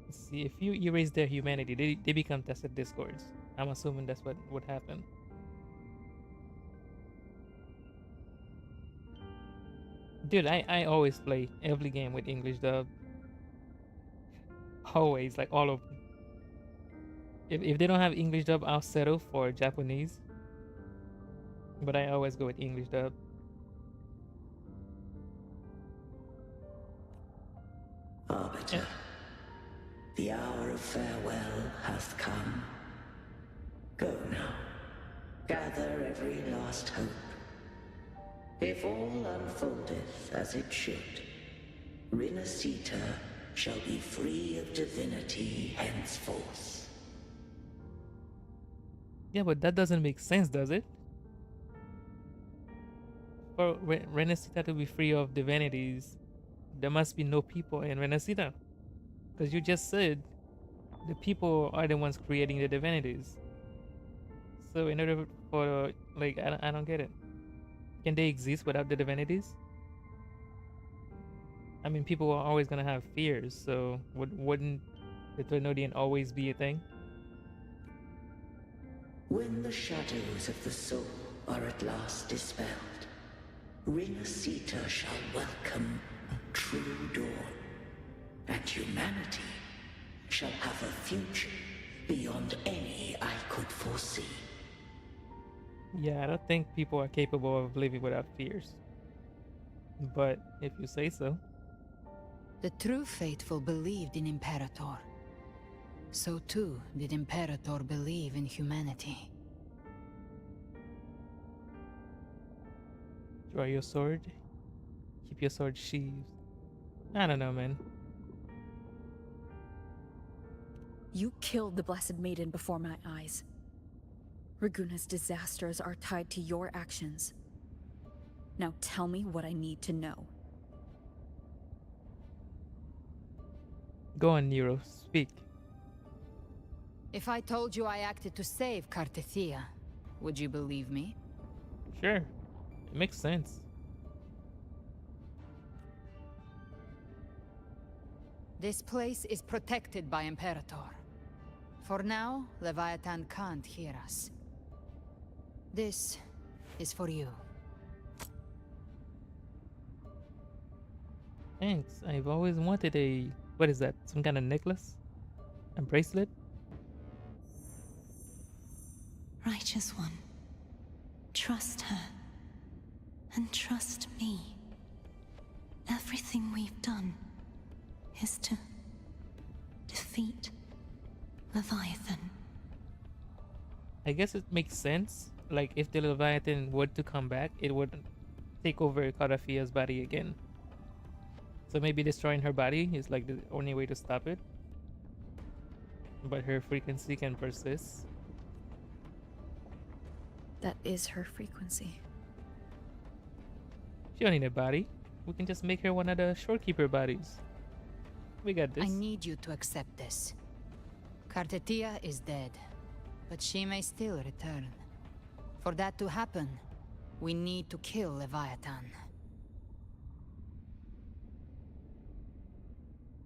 See, if you erase their humanity, they become tested discords. I'm assuming that's what would happen. Dude, I always play every game with English dub. Always, like all of them. If they don't have English dub, I'll settle for Japanese. But I always go with English dub. Arbiter, the hour of farewell hath come. Go now, gather every last hope. If all unfoldeth as it should, Rinasita shall be free of divinity henceforth. Yeah, but that doesn't make sense, does it? For Renacita to be free of divinities, there must be no people in Renacita. Because you just said the people are the ones creating the divinities. So in order for, like, I don't get it. Can they exist without the divinities? I mean, people are always gonna have fears, so wouldn't the Trinodian always be a thing? When the shadows of the soul are at last dispelled, Rinasita shall welcome a true dawn, and humanity shall have a future beyond any I could foresee. Yeah, I don't think people are capable of living without fears. But if you say so. The true faithful believed in Imperator. So too did Imperator believe in humanity. Draw your sword. Keep your sword sheathed. I don't know, man. You killed the Blessed Maiden before my eyes. Raguna's disasters are tied to your actions. Now tell me what I need to know. Go on, Nero. Speak. If I told you I acted to save Cartethia, would you believe me? Sure. It makes sense. This place is protected by Imperator. For now, Leviathan can't hear us. This is for you. Thanks. I've always wanted a... What is that? Some kind of necklace? A bracelet? Righteous One, trust her. And trust me. Everything we've done is to defeat Leviathan. I guess it makes sense. Like, if the Leviathan were to come back, it would take over Carafia's body again. So maybe destroying her body is like the only way to stop it. But her frequency can persist. That is her frequency. She don't need a body. We can just make her one of the shorekeeper bodies. We got this. I need you to accept this. Cartethia is dead, but she may still return. For that to happen, we need to kill Leviathan.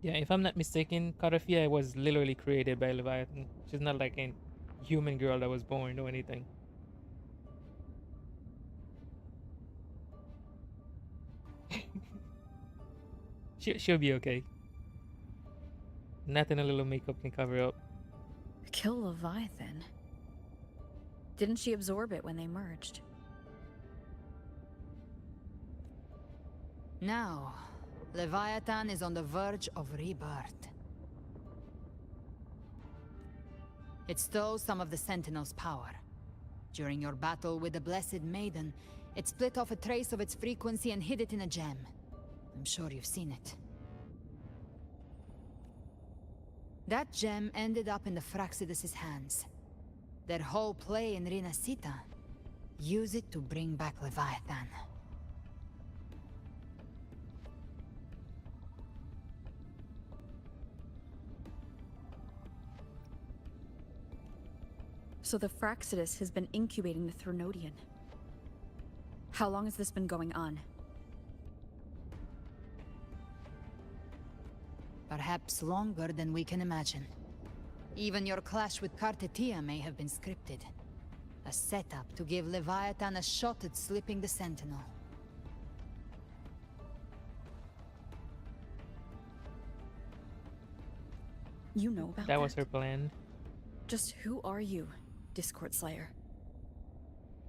Yeah, if I'm not mistaken, Carafia was literally created by Leviathan. She's not like a human girl that was born or anything. She'll be okay. Nothing a little makeup can cover up. Kill Leviathan? Didn't she absorb it when they merged? Now, Leviathan is on the verge of rebirth. It stole some of the Sentinel's power. During your battle with the Blessed Maiden, it split off a trace of its frequency and hid it in a gem. I'm sure you've seen it. That gem ended up in the Fraxidus' hands. Their whole play in Rinasita, use it to bring back Leviathan. So the Fraxidus has been incubating the Thrunodian. How long has this been going on? Perhaps longer than we can imagine. Even your clash with Cartethia may have been scripted. A setup to give Leviathan a shot at slipping the Sentinel. You know about That was her plan. Just who are you, Discord Slayer?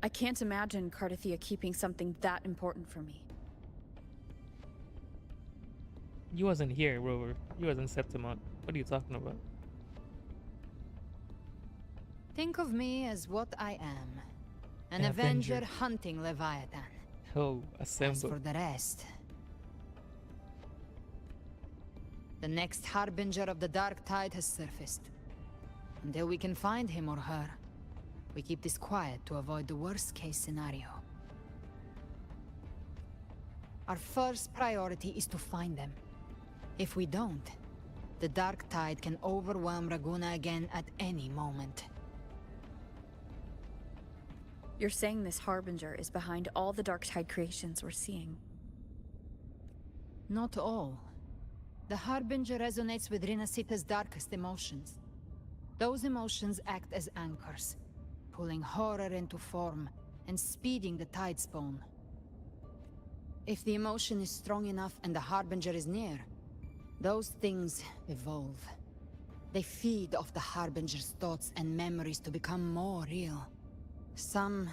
I can't imagine Cardathia keeping something that important from me. You wasn't here, Rover. You was in Septimont. What are you talking about? Think of me as what I am. An An avenger avenger. hunting Leviathan. Oh, As assemble. for the rest... The next harbinger of the dark tide has surfaced. Until we can find him or her, we keep this quiet to avoid the worst case scenario. Our first priority is to find them. If we don't, the dark tide can overwhelm Raguna again at any moment. You're saying this Harbinger is behind all the dark tide creations we're seeing. Not all. The Harbinger resonates with Rinasita's darkest emotions. Those emotions act as anchors, pulling horror into form and speeding the tide spawn. If the emotion is strong enough and the Harbinger is near, those things evolve. They feed off the Harbinger's thoughts and memories to become more real. Some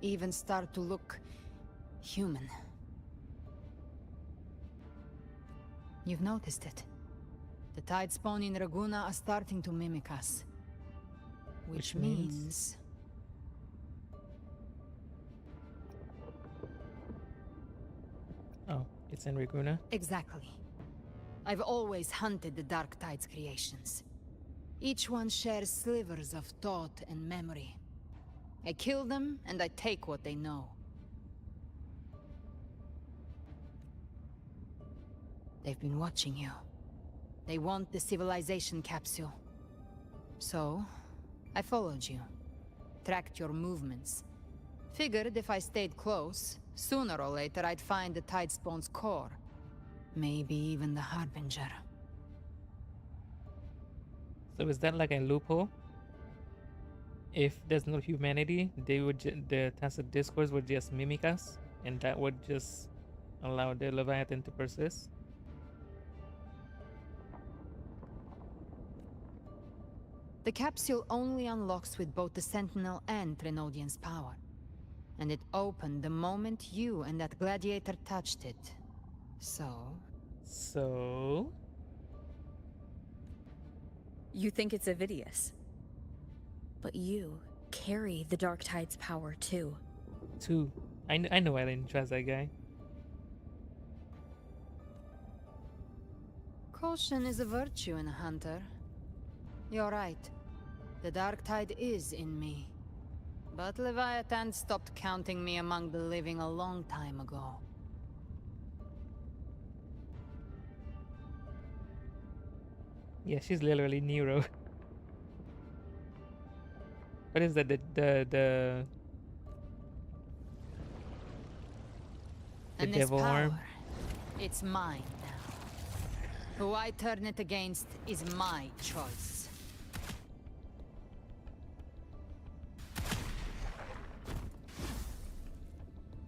even start to look human. You've noticed it. The tide spawn in Raguna are starting to mimic us. Which means... Oh, it's in Raguna? Exactly. I've always hunted the Dark Tide's creations. Each one shares slivers of thought and memory. I kill them, and I take what they know. They've been watching you. They want the civilization capsule. So, I followed you. Tracked your movements. Figured if I stayed close, sooner or later I'd find the Tidespawn's core. Maybe even the Harbinger. So is that like a loophole? If there's no humanity, they would the tacit discourse would just mimic us, and that would just allow the Leviathan to persist. The capsule only unlocks with both the Sentinel and Trinodian's power. And it opened the moment you and that gladiator touched it. So? You think it's Avidius. But you carry the Dark Tide's power too. I know I didn't trust that guy. Caution is a virtue in a hunter. You're right. The Dark Tide is in me. But Leviathan stopped counting me among the living a long time ago. Yeah, she's literally Nero. What is that? The And this devil power, arm? it's mine now. Who I turn it against is my choice.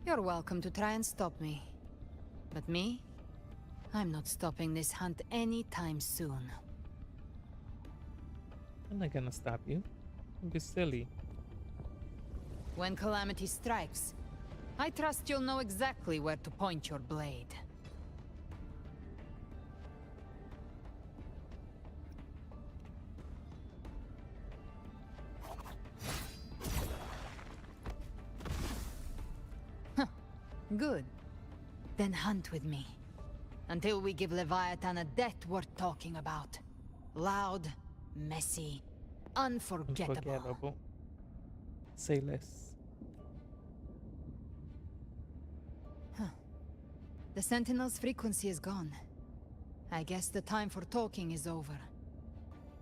You're welcome to try and stop me. But me? I'm not stopping this hunt anytime soon. I'm not gonna stop you. Don't be silly. When calamity strikes, I trust you'll know exactly where to point your blade. Huh. Good. Then hunt with me. Until we give Leviathan a death worth talking about. Loud, messy, unforgettable. Say less. The Sentinel's frequency is gone. I guess the time for talking is over.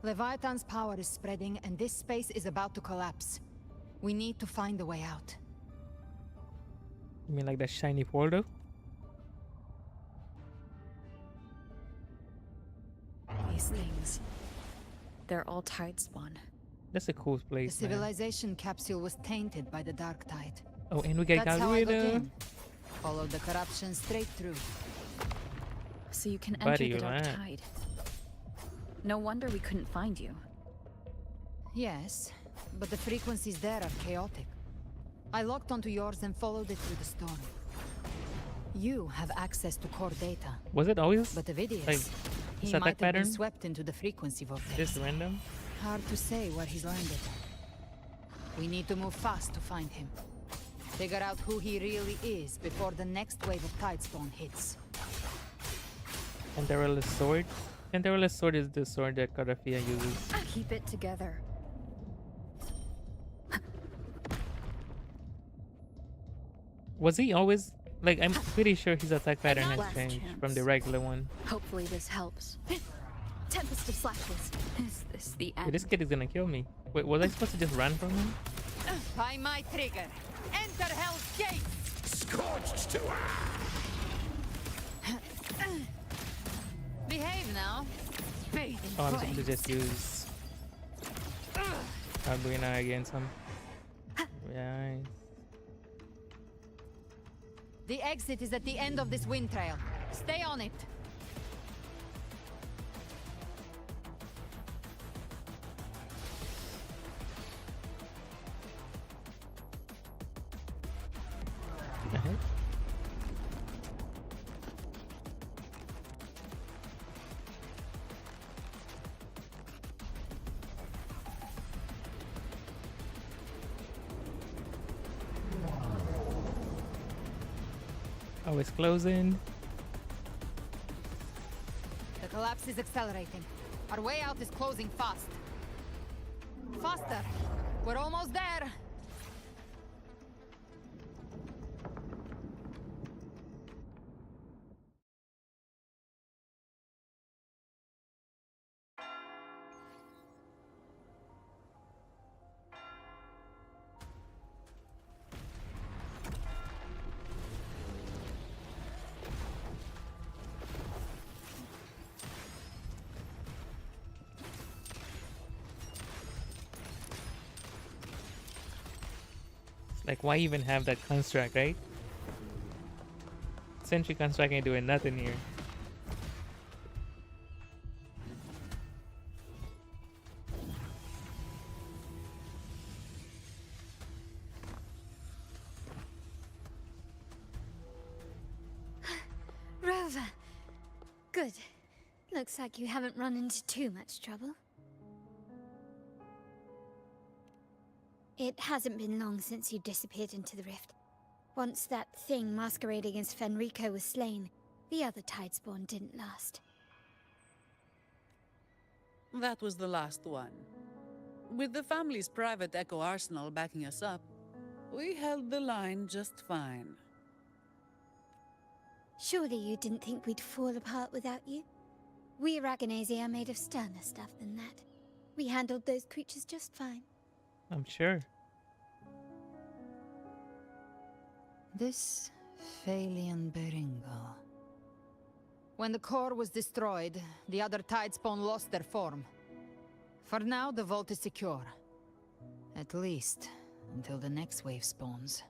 Leviathan's power is spreading, and this space is about to collapse. We need to find a way out. You mean like that shiny portal? These things. They're all tide spawn. That's a cool The place, man. civilization capsule was tainted by the Dark Tide. Oh, and we got That's how I got Galbrena. in. Followed the corruption straight through. So you can enter Buddy, the Dark right. Tide. No wonder we couldn't find you. Yes, but the frequencies there are chaotic. I locked onto yours and followed it through the storm. You have access to core data. Was it always But Ovidius, like he attack might have pattern? been swept into the frequency vortex. Just random? Hard to say where he's landed. We need to move fast to find him. Figure out who he really is before the next wave of Tidespawn hits. Canderella's sword? Canderella's sword is the sword that Karafia uses. Keep it together. Was he always like? I'm pretty sure his attack pattern has Last changed chance. from the regular one. Hopefully this helps. Tempest of Slashes. Is this the Wait, end? this kid is gonna kill me. Wait, was I supposed to just run from him? By my trigger, enter Hell's Gate! Scorched to Behave now. Bathe in Oh, I'm supposed to flames. just use Galbrena against him. Right. The exit is at the end of this wind trail. Stay on it. Oh, it's closing. The collapse is accelerating. Our way out is closing fast. Faster. We're almost there. Like, why even have that construct, right? Sentry construct ain't doing nothing here. Rover. Good. Looks like you haven't run into too much trouble. It hasn't been long since you disappeared into the rift. Once that thing masquerading as Fenrico was slain, the other Tidespawn didn't last. That was the last one. With the family's private Echo Arsenal backing us up, we held the line just fine. Surely you didn't think we'd fall apart without you? We Raganesi are made of sterner stuff than that. We handled those creatures just fine. I'm sure. This Phalian Beringal. When the core was destroyed, the other Tidespawn lost their form. For now, the vault is secure. At least, until the next wave spawns.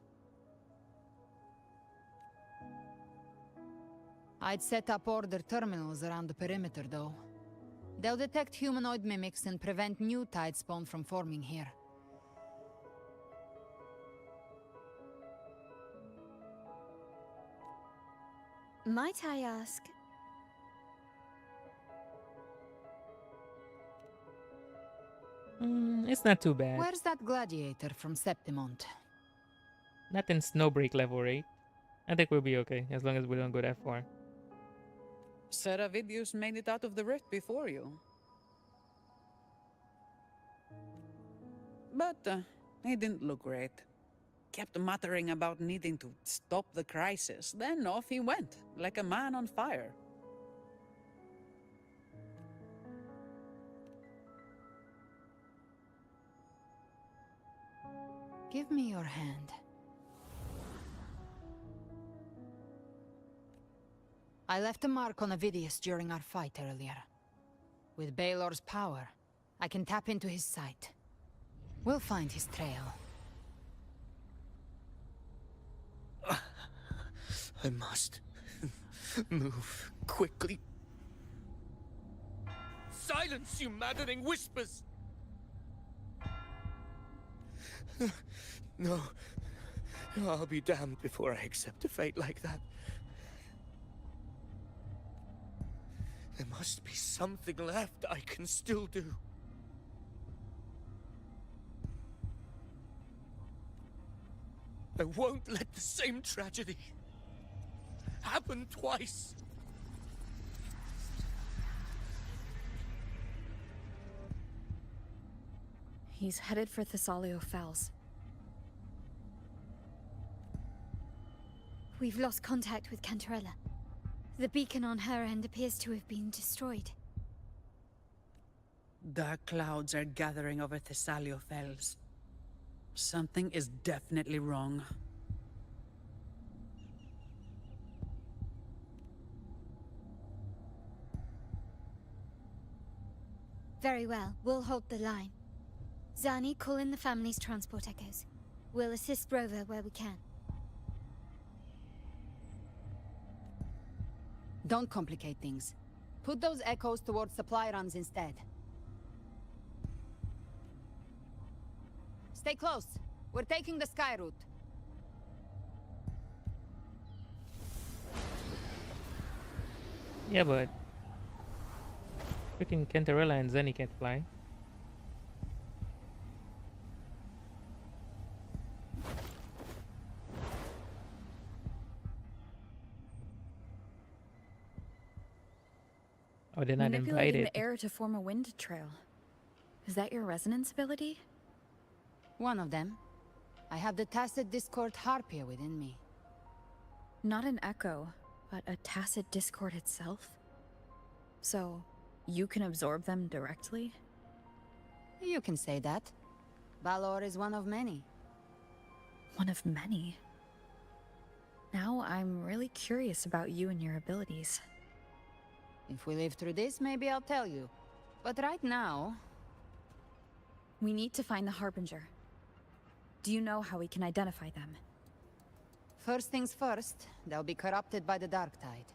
I'd set up order terminals around the perimeter, though. They'll detect humanoid mimics and prevent new Tidespawn from forming here. Might I ask? It's not too bad. Where's that gladiator from Septimont? Not in Snowbreak level, right? I think we'll be okay as long as we don't go that far. Seravidius made it out of the rift before you. But he didn't look great. Kept muttering about needing to stop the crisis. Then off he went, like a man on fire. Give me your hand. I left a mark on Ovidius during our fight earlier. With Baelor's power, I can tap into his sight. We'll find his trail. I must move quickly. Son Silence, you maddening whispers! No. I'll be damned before I accept a fate like that. There must be something left I can still do. I won't let the same tragedy happen twice. He's headed for Thessalio Fells. We've lost contact with Cantarella. The beacon on her end appears to have been destroyed. Dark clouds are gathering over Thessalio Fells. Something is definitely wrong. Very well, we'll hold the line. Zani, call in the family's transport echoes. We'll assist Rover where we can. Don't complicate things. Put those echoes towards supply runs instead. Stay close. We're taking the sky route. Yeah, but freaking Cantarella and Zenny can't fly. Oh, they're not Manipulating invited. the air to form a wind trail. Is that your resonance ability? One of them. I have the Tacit Discord Harpia within me. Not an echo, but a tacit discord itself? So, you can absorb them directly? You can say that. Balor is one of many. One of many? Now I'm really curious about you and your abilities. If we live through this, maybe I'll tell you. But right now... We need to find the Harbinger. Do you know how we can identify them? First things first, they'll be corrupted by the Dark Tide.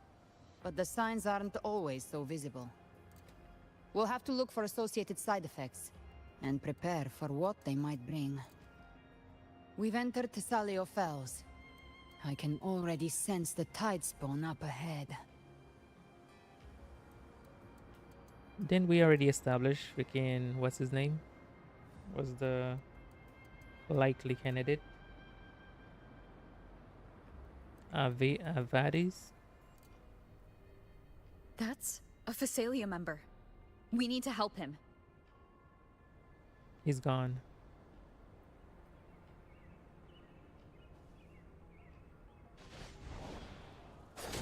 But the signs aren't always so visible. We'll have to look for associated side effects, and prepare for what they might bring. We've entered Thessalio Fells. I can already sense the tide spawn up ahead. Didn't we already establish freaking what's his name? Was the likely candidate? Avadis? That's a Phasalia member. We need to help him. He's gone.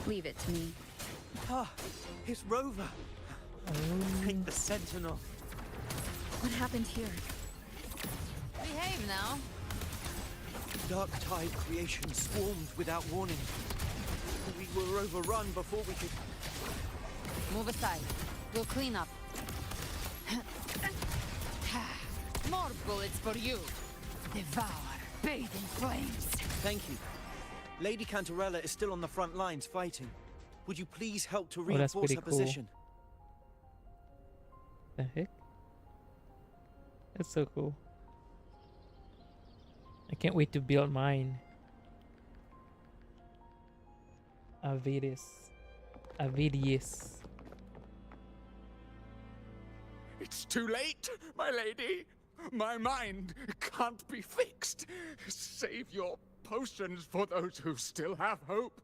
Leave it to me. Ah, it's Rover. Take the Sentinel. What happened here? Behave now. Dark Tide creation swarmed without warning. We were overrun before we could... Move aside. We'll clean up. More bullets for you. Devour. Bathe in flames. Thank you. Lady Cantarella is still on the front lines fighting. Would you please help to Oh, that's reinforce pretty her cool. position? The heck? That's so cool. I can't wait to build mine. Avidius. It's too late, my lady. My mind can't be fixed. Save your potions for those who still have hope.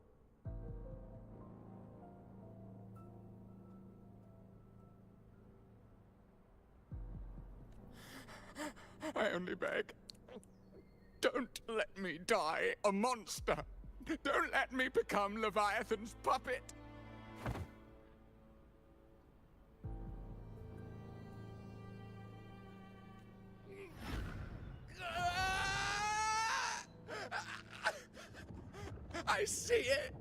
I only beg. Don't let me die a monster. Don't let me become Leviathan's puppet. I see it.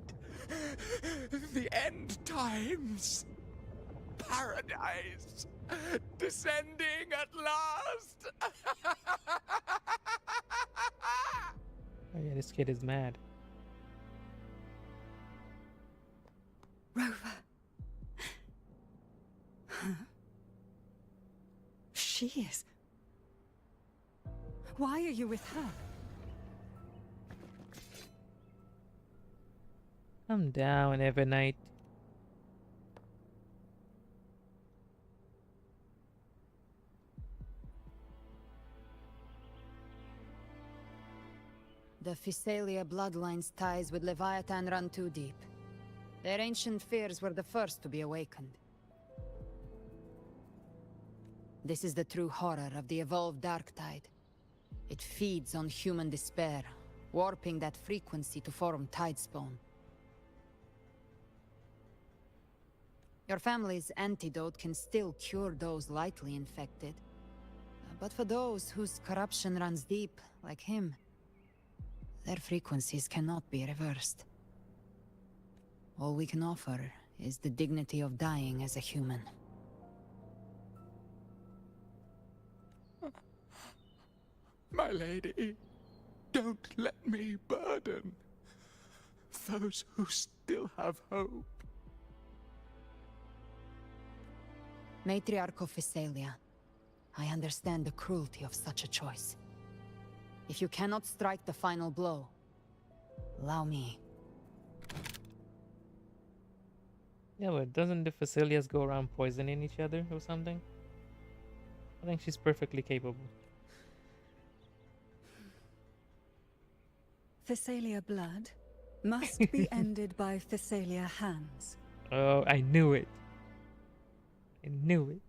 The end times. Paradise. Descending at last. Oh yeah, this kid is mad. Rover. she is. Why are you with her? Come down, Evernight. The Physalia bloodline's ties with Leviathan run too deep. Their ancient fears were the first to be awakened. This is the true horror of the evolved dark tide. It feeds on human despair, warping that frequency to form tidespawn. Your family's antidote can still cure those lightly infected. But for those whose corruption runs deep, like him, their frequencies cannot be reversed. All we can offer is the dignity of dying as a human. My lady, don't let me burden those who still have hope. Matriarch of Physalia, I understand the cruelty of such a choice. If you cannot strike the final blow, allow me. Yeah, but doesn't the Physalias go around poisoning each other or something? I think she's perfectly capable. Physalia blood must be ended by Physalia hands. Oh, I knew it. I knew it.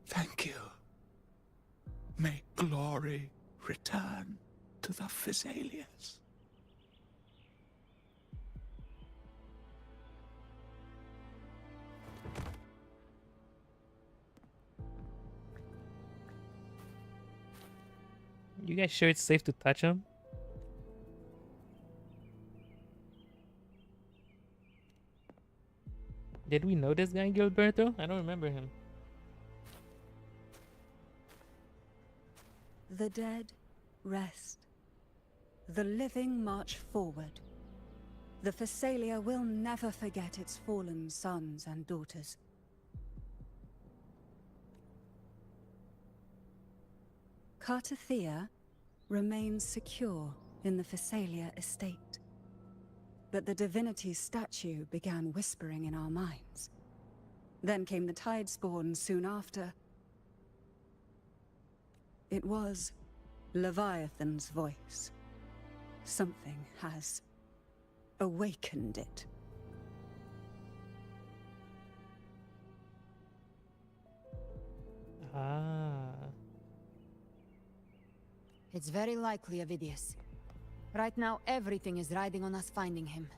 Thank you. May glory return to the Physalias. You guys sure it's safe to touch him? Did we know this guy, Gilberto? I don't remember him. The dead rest. The living march forward. The Physalia will never forget its fallen sons and daughters. Cartathea remains secure in the Physalia estate. But the divinity's statue began whispering in our minds. Then came the Tidespawn soon after. It was Leviathan's voice. Something has awakened it. Ah. It's very likely, Avidius. Right now, everything is riding on us finding him.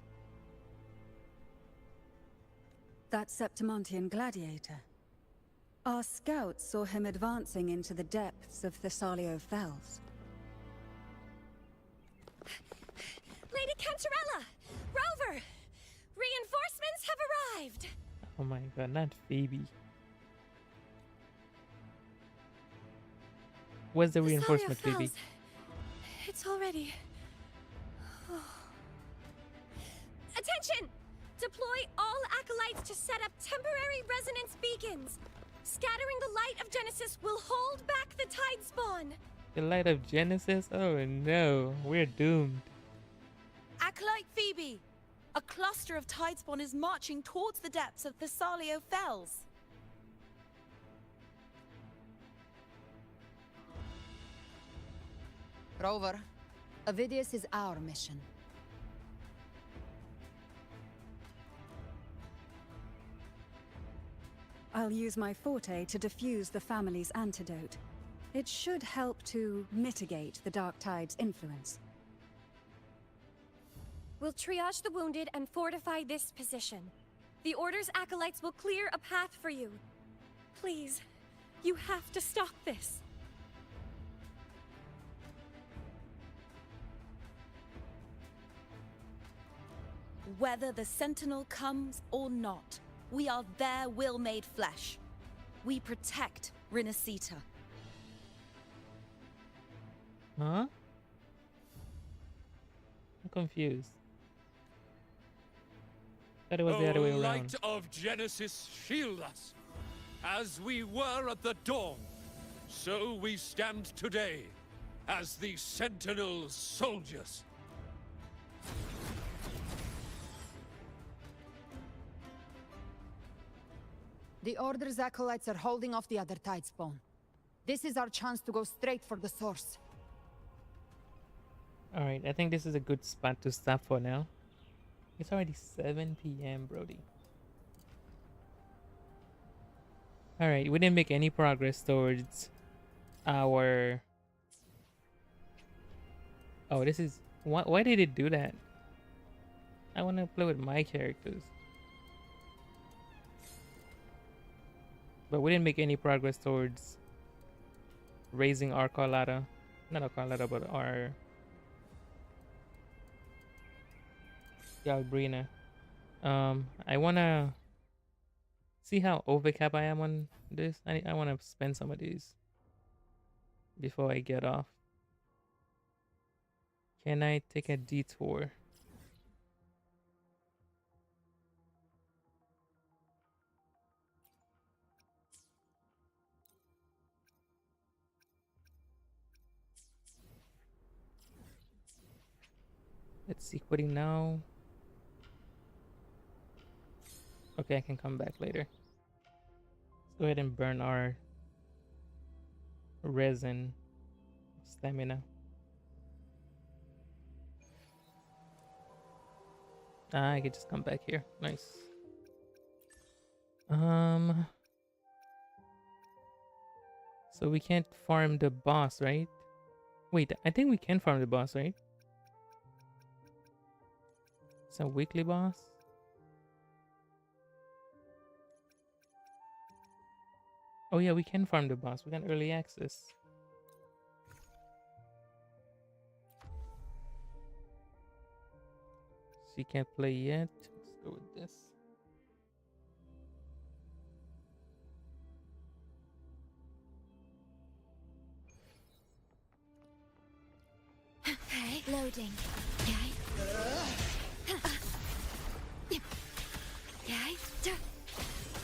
That Septimontian gladiator. Our scouts saw him advancing into the depths of Thessalio Fells. Lady Cantarella! Rover! Reinforcements have arrived! Oh my god, not Phoebe. Where's the reinforcement, Phoebe? It's already... Attention! Deploy all acolytes to set up temporary resonance beacons. Scattering the light of Genesis will hold back the Tidespawn. The light of Genesis? Oh no, we're doomed. Acolyte Phoebe! A cluster of Tidespawn is marching towards the depths of Thessalio Fells. Rover, Avidius is our mission. I'll use my forte to defuse the family's antidote. It should help to mitigate the Dark Tide's influence. We'll triage the wounded and fortify this position. The Order's acolytes will clear a path for you. Please, you have to stop this. Whether the Sentinel comes or not, we are their will made flesh. We protect Rinasita. Huh? I'm confused. Thought it was the other way around. Light of Genesis, shield us. As we were at the dawn, so we stand today, as the Sentinel soldiers. The Order's acolytes are holding off the other Tidespawn. This is our chance to go straight for the source. Alright, I think this is a good spot to stop for now. It's already 7 p.m., Brody. Alright, we didn't make any progress towards our... Oh, this is... Why did it do that? I want to play with my characters. But we didn't make any progress towards raising our Carlotta. Not our Carlotta, but our Galbrena. I wanna see how overcap I am on this. I wanna spend some of these before I get off. Can I take a detour? Let's see, quitting now. Okay, I can come back later. Let's go ahead and burn our resin stamina. Ah, I can just come back here. Nice. So we can't farm the boss, right? Wait, I think we can farm the boss, right? It's a weekly boss. Oh yeah, we can farm the boss. We got early access. She can't play yet. Let's go with this. Okay, loading. Okay.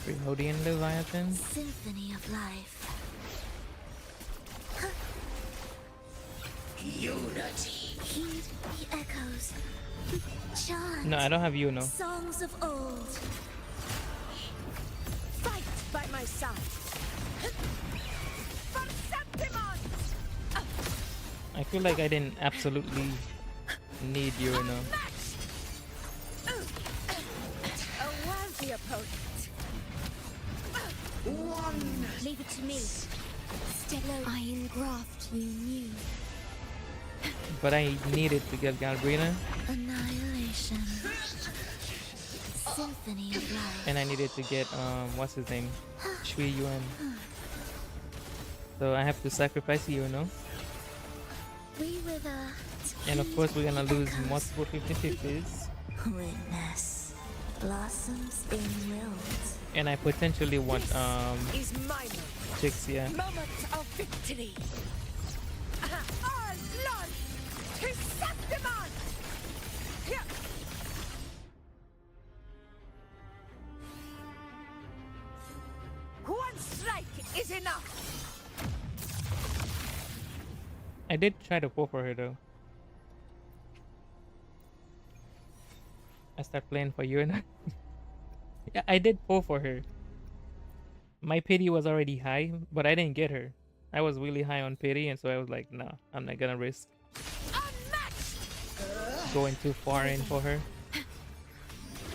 Reloading Leviathan. Symphony of life. Unity. Heed the echoes. Chant. No, I don't have you, no. Songs of old. Fight by my side. For Septimon! I feel like I didn't absolutely need you, you know. A worthy opponent. One. Leave it to me. Stellar iron graft you knew. But I needed to get Galbrena. Annihilation. Symphony of life. And I needed to get what's his name? Shui Yuan. So I have to sacrifice you, you know. We wither. And of course we're gonna lose multiple 50-50s. Witness. Blossoms in wilt. And I potentially want Is my chicks, yeah. moment of victory. All glory to Septimon! Here. One strike is enough. I did try to pull for her though. I start playing for you and yeah, I did pull for her. My pity was already high, but I didn't get her. I was really high on pity, and so I was like, nah, I'm not gonna risk going too far in for her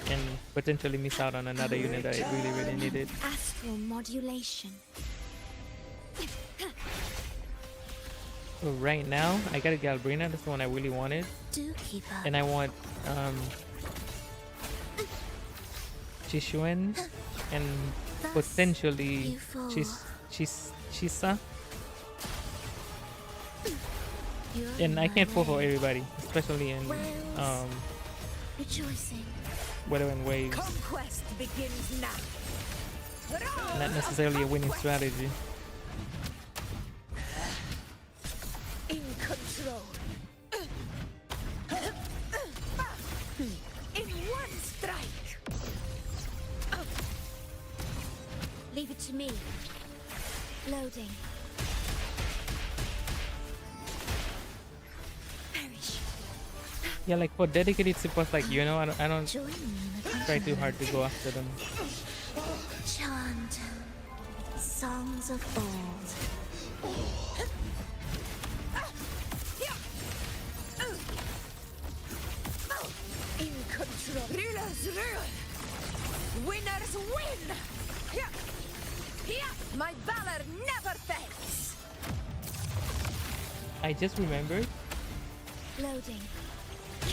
and potentially miss out on another unit that I really, really needed. Astral modulation. So right now, I got a Galbrena. That's the one I really wanted. Do keep up. And I want Chishuan and potentially Chisa. And I can't pull for everybody, especially in rejoicing. Weather and Waves. Conquest begins now. Not necessarily a winning strategy. In control. Leave it to me. Loading. Perish. Yeah, like for dedicated supports like you know, I don't Join me in a try too hard to go after them. chant songs of old. In control. Rulers rule. Winners win. Here. Here. My valor never fades. I just remembered Loading.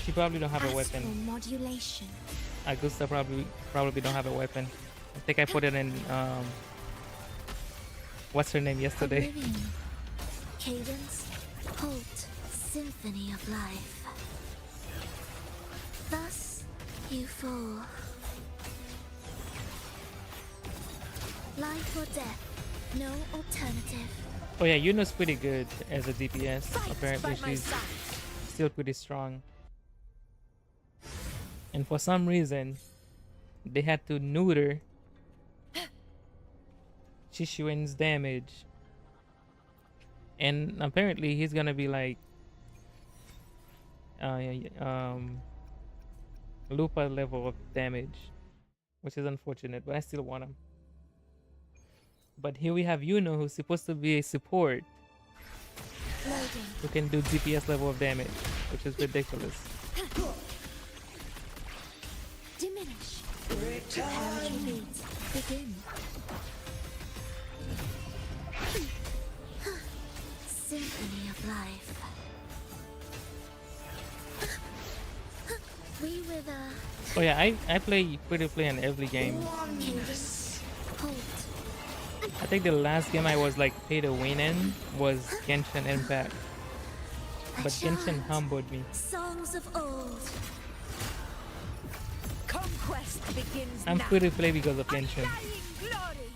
she probably don't have a Astral weapon. modulation. Augusta probably don't have a weapon. I think I put it in what's her name yesterday. Oblivion. Cadence, halt, symphony of life. Thus you fall. Life or death, no alternative. Oh yeah, Yuno's pretty good as a DPS. Apparently by my she's side. still pretty strong. And for some reason, they had to neuter Chishuen's damage. And apparently he's gonna be like Lupa level of damage, which is unfortunate, but I still want him. But here we have Yuno, who's supposed to be a support, Loading. who can do DPS level of damage, which is ridiculous. Diminish. Preparatory beats. Begin. Symphony of life. We wither. Oh yeah, I play free to play in every game. Cadence, halt. I think the last game I was like pay to win in was Genshin Impact. But Genshin humbled me. Songs of old. Conquest begins I'm now. free to play because of Genshin. Undying glory.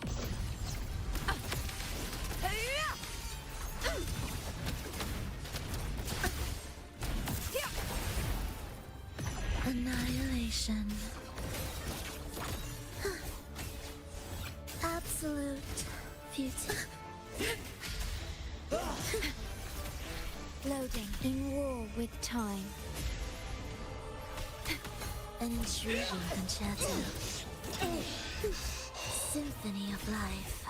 Annihilation. Absolute futility. Loading. In war with time. An intriguing concerto. Symphony of life.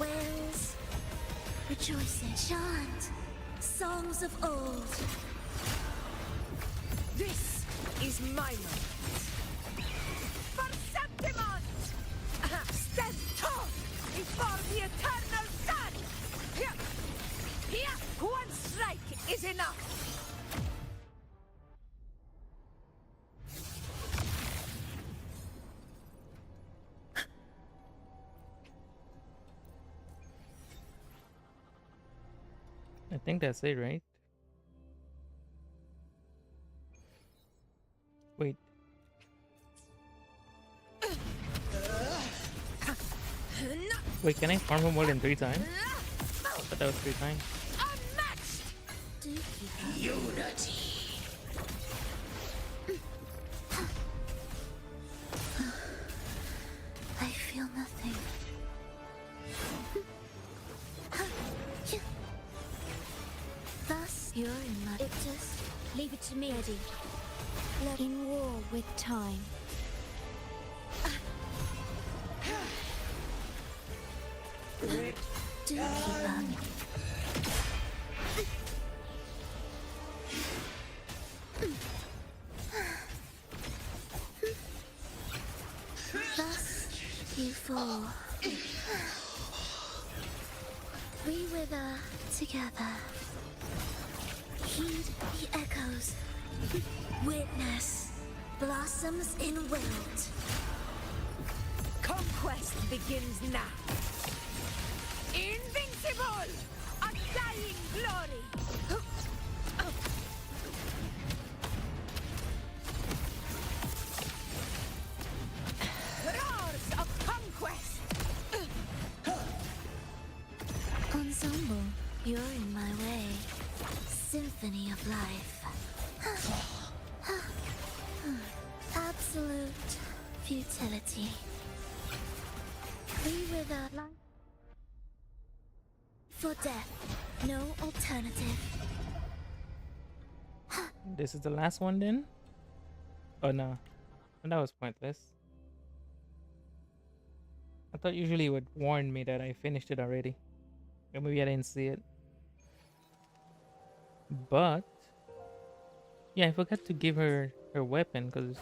Wails. Rejoicing. Chant. Songs of old. This is my moment. For Septimont! Stand tall before the eternal sun! Here! Here! One strike is enough! I think that's it, right? Wait. Wait, can I farm him more than 3 times? I thought that was 3 times. Unity. I feel nothing. Thus, you're in my... It just... Leave it to me, Eddie. In war with time. Do keep up. Thus you fall. We wither together. Heed the echoes. Witness blossoms in wilt. Conquest begins now. Invincible! Undying glory! Roars of conquest! Ensemble, you're in my way. Symphony of life. Absolute futility. for death. No alternative. This is the last one then? Oh no. That was pointless. I thought usually it would warn me that I finished it already. Or maybe I didn't see it. But yeah, I forgot to give her her weapon because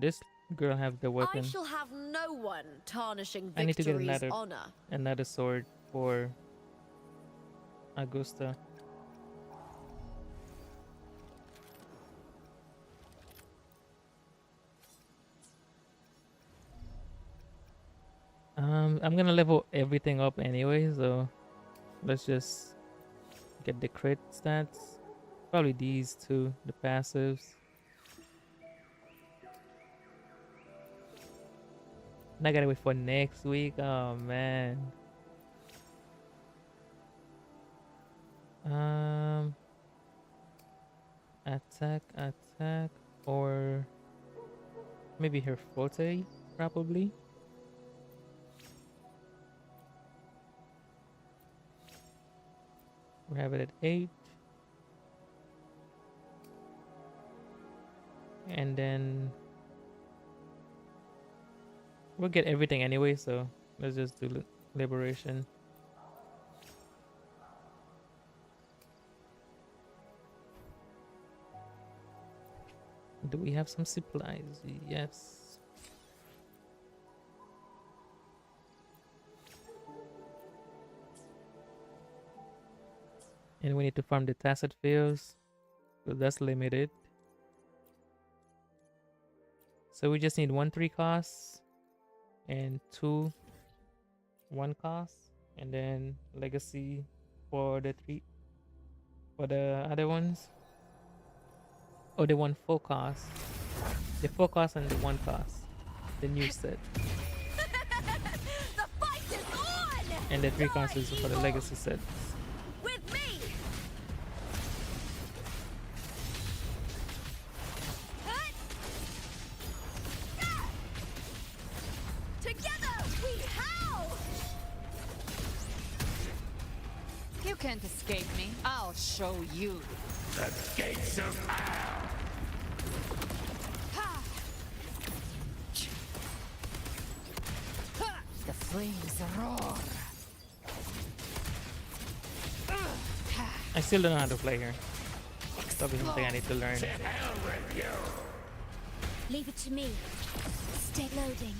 this girl have the weapon. I shall have no one tarnishing I need to get Victory's honor. another sword for Augusta. I'm gonna level everything up anyway, so let's just get the crit stats. Probably these two, the passives. And I gotta wait for next week. Oh man. Attack, or maybe her forte, probably. We have it at 8. And then we'll get everything anyway, so let's just do liberation. Do we have some supplies? Yes. And we need to farm the tacit fields, so that's limited. So we just need 1 3 costs and 2 1 cost, and then legacy for the other ones. Oh, the 1 full cost, the 4 cost and the 1 cost, the new set. The fight is on! And the 3 costs is for the legacy set. With me! Together we howl! You can't escape me. I'll show you. The gates of hell! The flames roar. I still don't know how to play here. Probably something I need to learn. Leave it to me. Stay loading.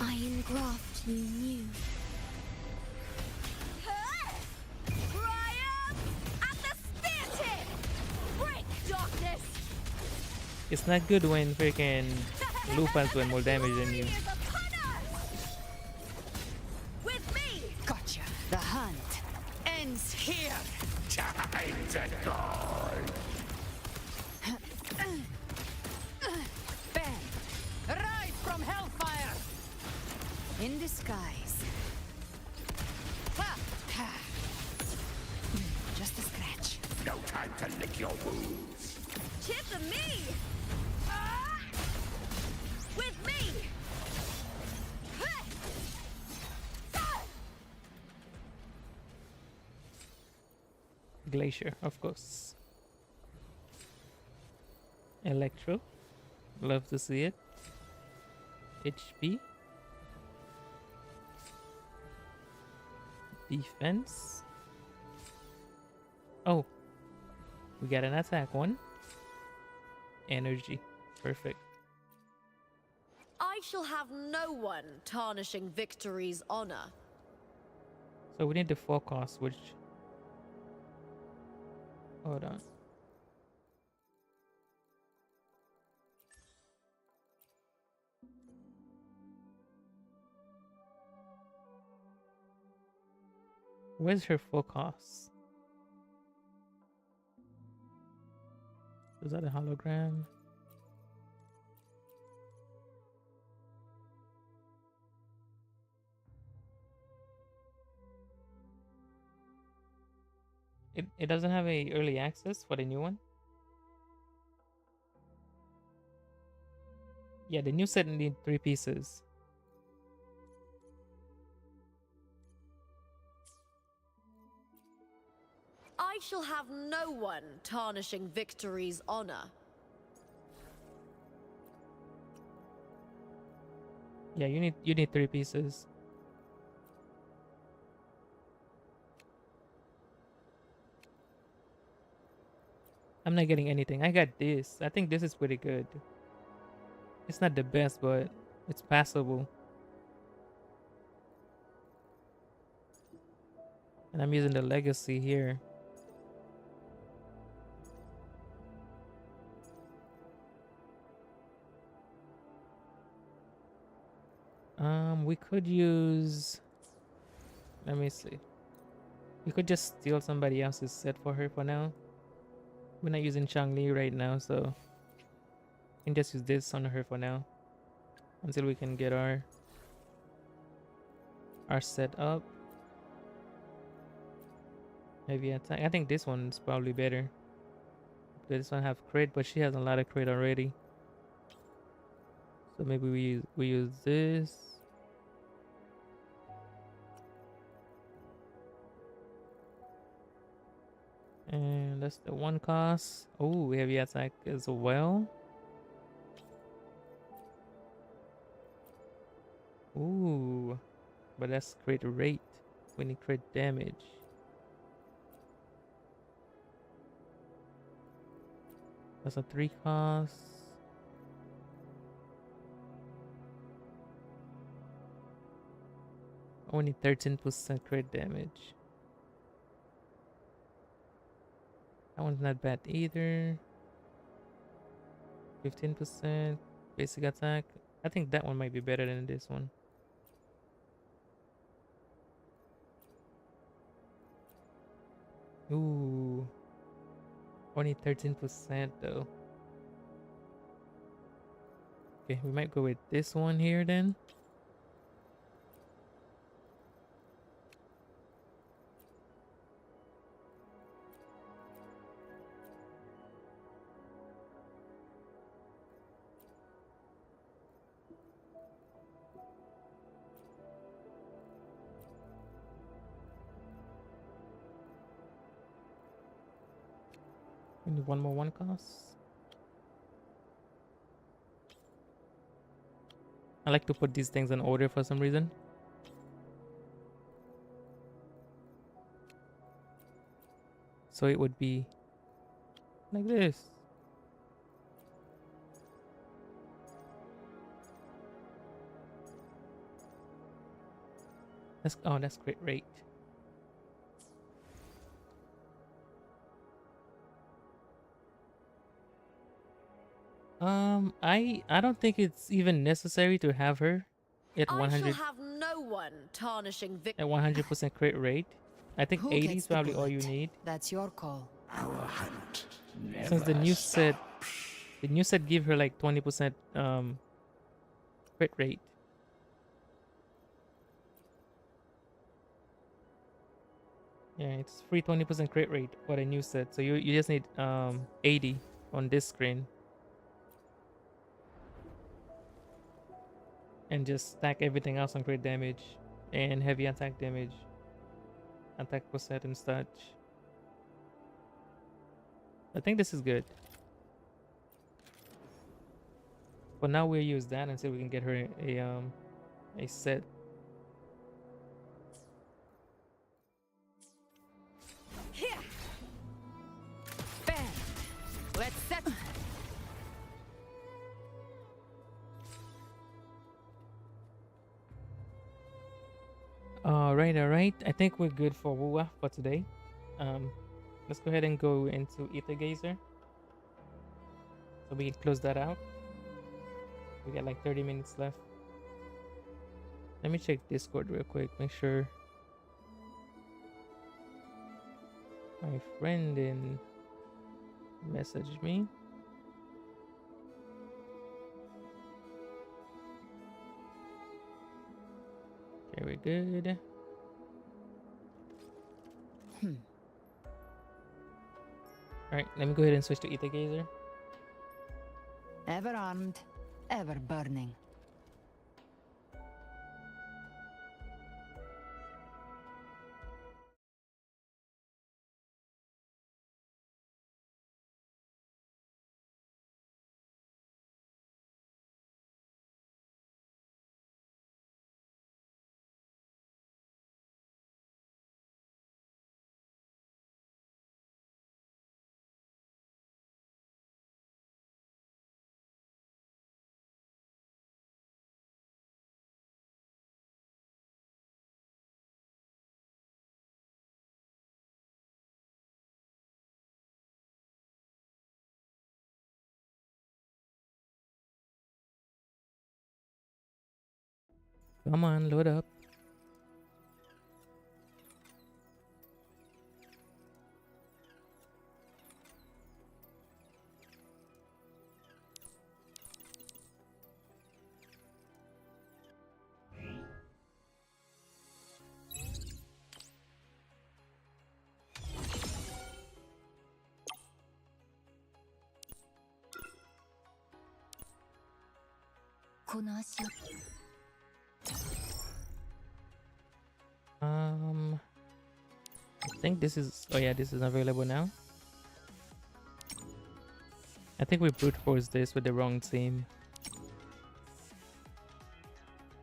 Iron graft new. Triumph at the spear tip! Break darkness! It's not good when freaking Lupa's doing more damage than you. With me! Gotcha. The hunt ends here. Time to go! Ben, rise from hellfire! In disguise. Ha! Ha! Just a scratch. No time to lick your wounds. Tip of me! With me! Glacier, of course. Electro. Love to see it. HP. Defense. Oh. We got an attack one. Energy. Perfect. I shall have no one tarnishing Victory's honor. So we need the 4 cost, which... Hold on. Where's her 4 cost? Is that a hologram? It doesn't have a early access for the new one? Yeah, the new set need 3 pieces. shall have no one tarnishing Victory's honor. Yeah, you need 3 pieces. I'm not getting anything. I got this. I think this is pretty good. It's not the best, but it's passable. And I'm using the legacy here. We could use, let me see. We could just steal somebody else's set for her for now. We're not using Changli right now, so we can just use this on her for now until we can get our set up. Heavy attack. I think this one's probably better. This one have crit, but she has a lot of crit already. So maybe we use this. And that's the 1 cost. Oh, heavy attack as well. Ooh, but that's crit rate. We need crit damage. That's a 3 cost. Only 13% crit damage. That one's not bad either. 15% basic attack. I think that one might be better than this one. Ooh. Only 13% though. Okay, we might go with this one here then. We need one more 1 cost. I like to put these things in order for some reason. So it would be like this. That's crit rate. I don't think it's even necessary to have her at 100. I shall have no one tarnishing At 100% crit rate. I think Who 80 gets is the probably all you bullet? need. That's your call. Our hunt Since the new set give her like 20% crit rate. Yeah, it's free 20% crit rate for the new set. So you just need 80 on this screen. And just stack everything else on crit damage and heavy attack damage, attack percent and such. I think this is good. For now, we'll use that until we can get her a set. Here. Bam. Let's set. All right. I think we're good for Wuwa for today. Let's go ahead and go into Aether Gazer. So we can close that out. We got like 30 minutes left. Let me check Discord real quick. Make sure my friend didn't message me. Okay, we're good. Alright, let me go ahead and switch to Aether Gazer. Ever armed, ever burning. Come on, load up. I think this is, oh yeah, this is available now. I think we brute forced this with the wrong team.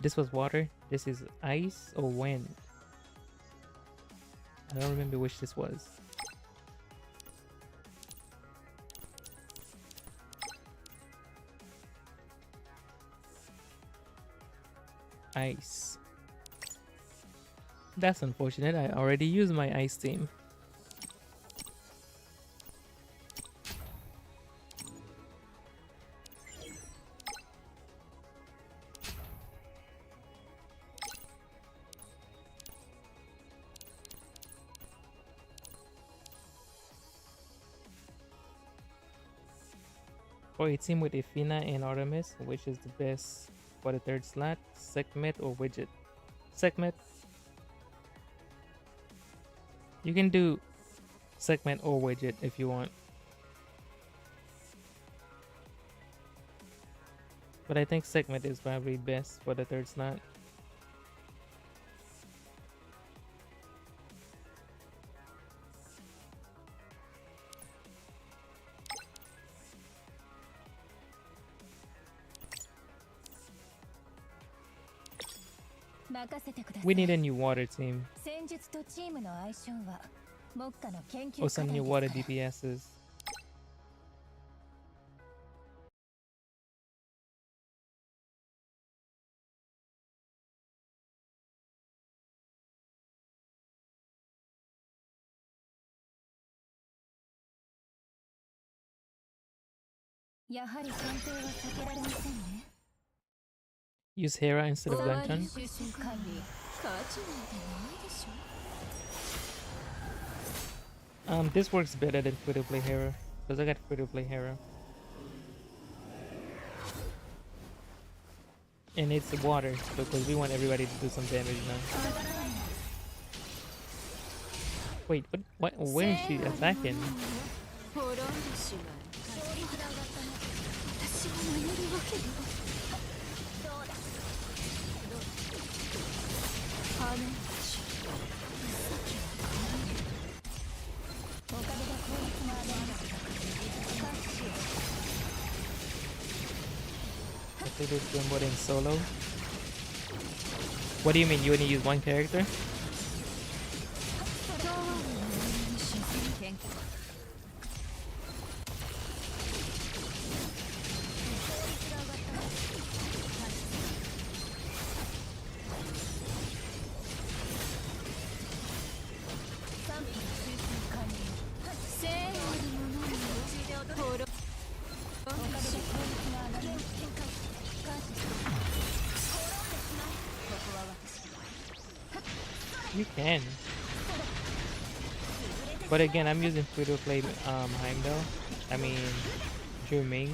This was water. This is ice or wind. I don't remember which this was. Ice. That's unfortunate. I already used my ice team. For a team with Athena and Artemis, which is the best for the third slot? Sekhmet or Widget? Sekhmet. You can do Sekhmet or Widget if you want. But I think Sekhmet is probably best for the third slot. We need a new water team. Or some new water DPSs. Use Hera instead of Gunton. This works better than free-to-play Hera, because I got free-to-play Hera. And it's water, because we want everybody to do some damage now. Wait, what? Where is she attacking? I think this game more in solo. What do you mean? You only use one character? You can. But again, I'm using free-to-play Heimdall. I mean, Zhu Ming.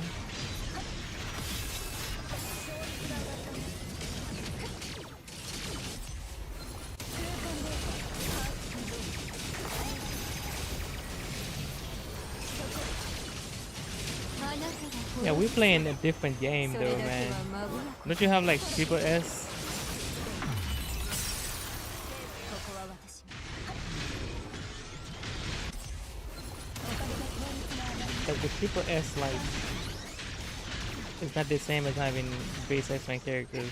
Yeah, we're playing a different game though, man. Don't you have like triple S? Like the triple S, like, it's not the same as having base X-Men characters.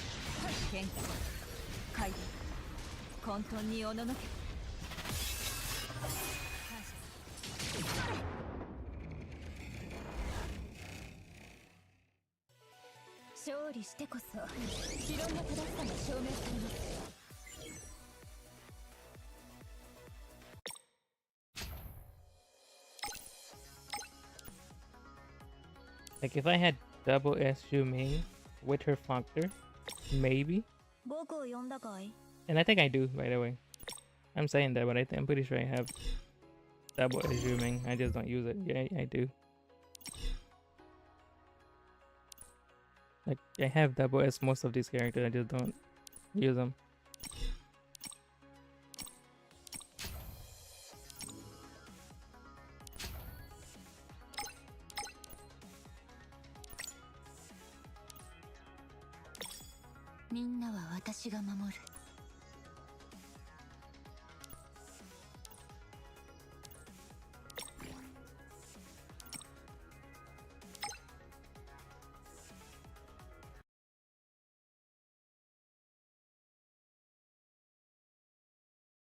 Like if I had double S Zhu Ming with her factor, maybe. And I think I do, by the way. I'm saying that, but I'm pretty sure I have double as Zhuming. I just don't use it. Yeah, I do. Like, I have double as most of these characters. I just don't use them.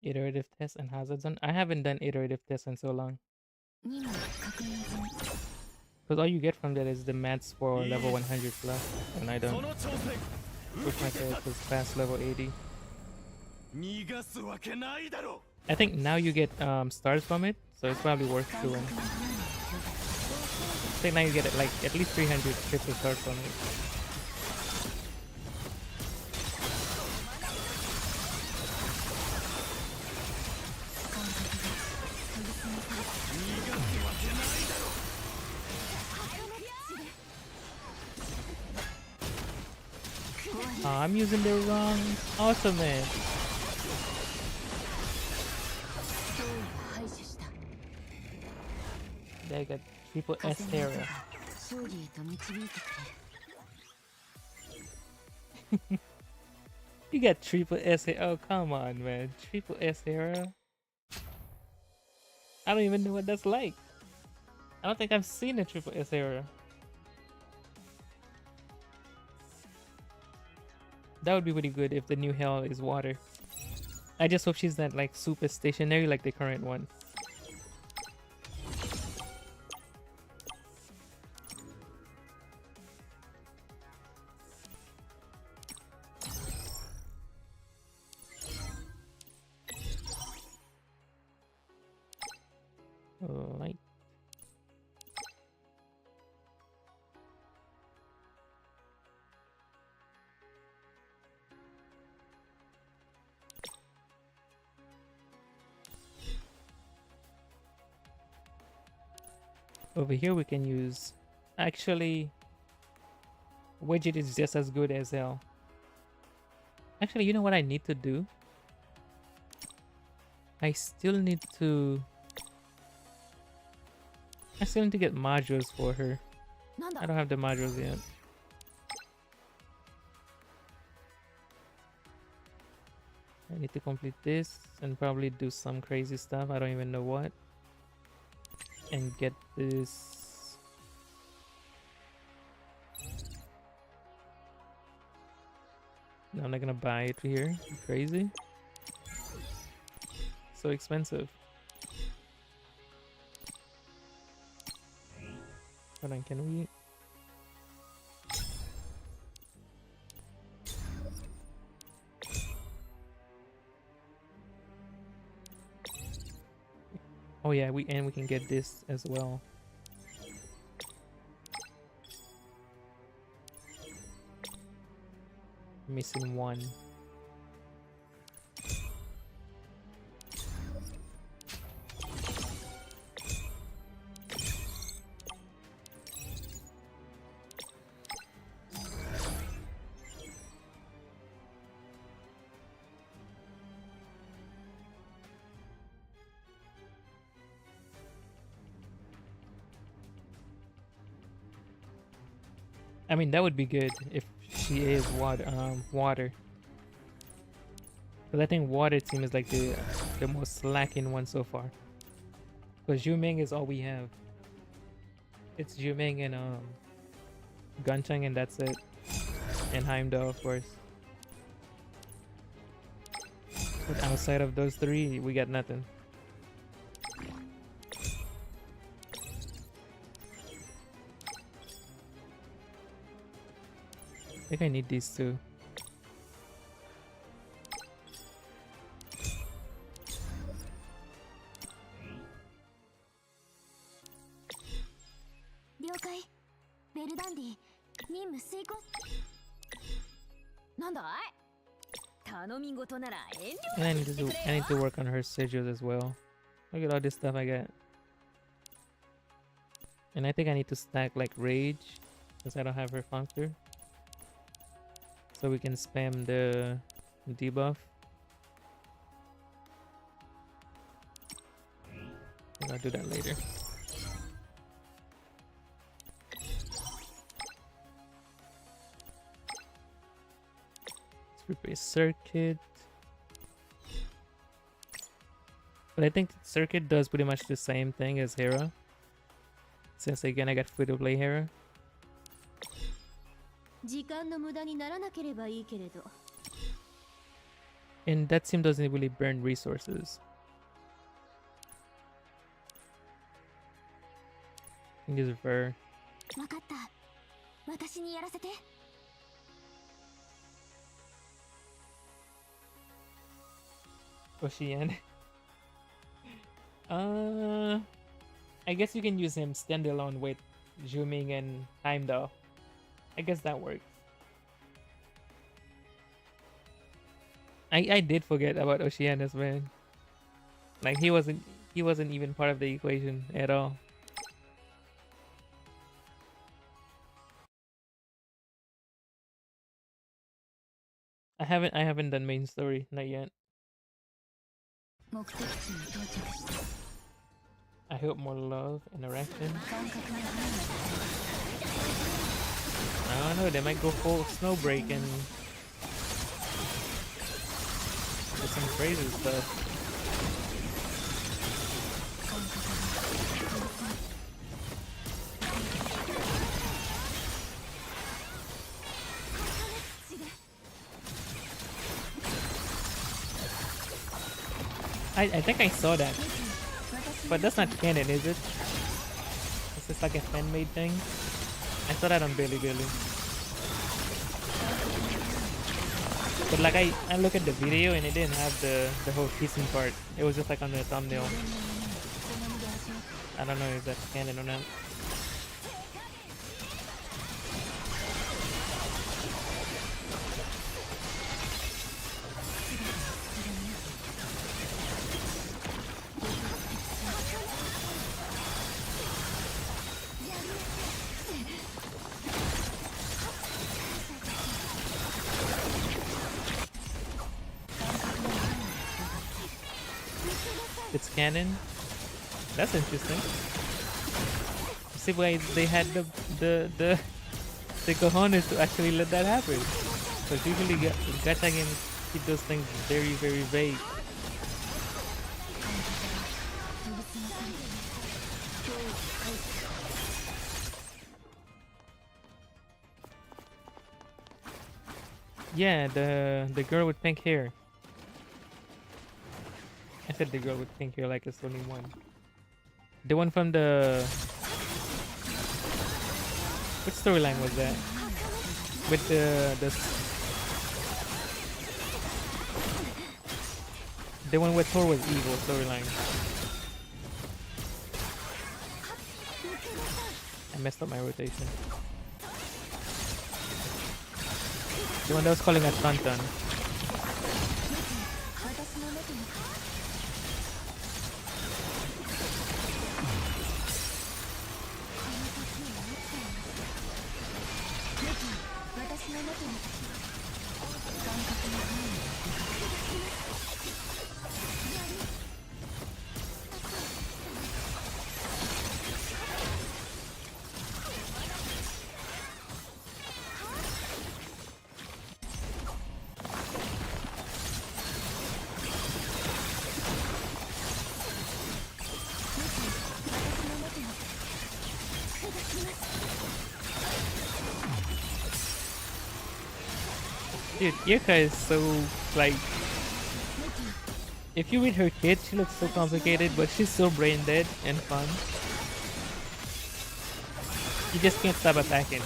Iterative tests and hazard zone. I haven't done iterative tests in so long. Because all you get from that is the mats for level 100 plus, and I don't push my characters past level 80. I think now you get stars from it, so it's probably worth doing. I think now you get like at least 300 triple stars from it. I'm using the wrong ultimate. They got triple S hero. You got triple S hero. Oh, come on, man. Triple S hero. I don't even know what that's like. I don't think I've seen a triple S hero. That would be pretty good if the new hell is water. I just hope she's not like super stationary like the current one. Light. Over here we can use, actually, widget is just as good as hell. Actually, you know what I need to do? I still need to get modules for her. I don't have the modules yet. I need to complete this and probably do some crazy stuff. I don't even know what. And get this. No, I'm not gonna buy it here. You crazy? So expensive. Hold on, can we? Oh yeah, we can get this as well. Missing one. I mean, that would be good if she is water. But I think water team is like the most lacking one so far. Because Zhuming is all we have. It's Zhuming and Gunchang, and that's it. And Heimdall, of course. But outside of those three, we got nothing. I think I need these two. And I need to work on her sigils as well. Look at all this stuff I got. And I think I need to stack like rage, because I don't have her functor. So we can spam the debuff. I'll do that later. Let's replace circuit. But I think circuit does pretty much the same thing as Hera. Since again I got free to play Hera. And that sim doesn't really burn resources. I think this is Ver. Ocean. I guess you can use him standalone with Juming and Heimdall. I guess that works. I did forget about Oceanus, man. Like he wasn't even part of the equation at all. I haven't done main story, not yet. I hope more love, interaction. I don't know, they might go full Snowbreak and do some crazy stuff. I think I saw that. But that's not canon, is it? It's just like a fan-made thing. I saw that on Billy Billy. But like I look at the video and it didn't have the whole kissing part. It was just like on the thumbnail. I don't know if that's canon or not. It's canon. That's interesting. See why they had the cojones to actually let that happen. Because usually gacha games keep those things very vague. Yeah, the girl with pink hair. I said the girl with pink hair like it's only one. The one from the... Which storyline was that? With the one where Thor was evil storyline. I messed up my rotation. The one that was calling a Tauntaun. Dude, Yuka is so, like... If you read her kit, she looks so complicated, but she's so brain dead and fun. You just can't stop attacking.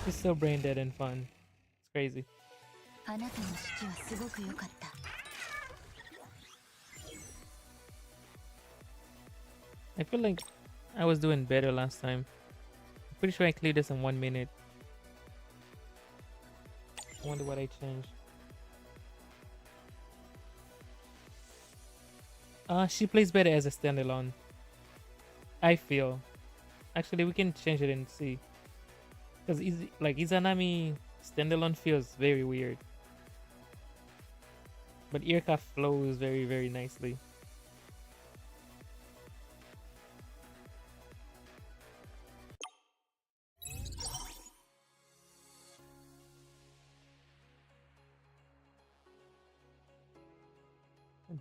She's so brain dead and fun. It's crazy. I feel like I was doing better last time. Pretty sure I cleared this in 1 minute. I wonder what I changed. She plays better as a standalone. I feel. Actually, we can change it and see. Because like Izanami standalone feels very weird. But Irka flows very, very nicely.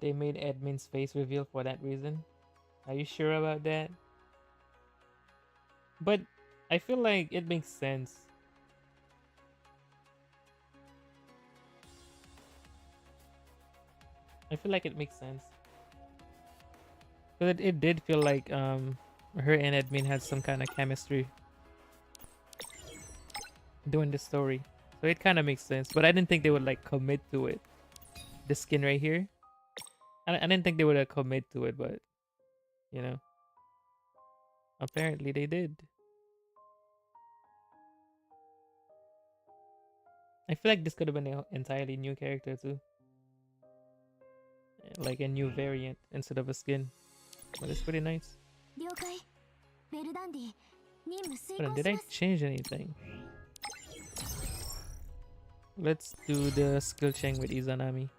They made admin's face reveal for that reason. Are you sure about that? But I feel like it makes sense. I feel like it makes sense. But it did feel like her and admin had some kind of chemistry doing the story. So it kind of makes sense. But I didn't think they would like commit to it. The skin right here. I didn't think they would commit to it, but you know. Apparently they did. I feel like this could have been an entirely new character too. Like a new variant instead of a skin. But it's pretty nice. Hold on, did I change anything? Let's do the skill chain with Izanami.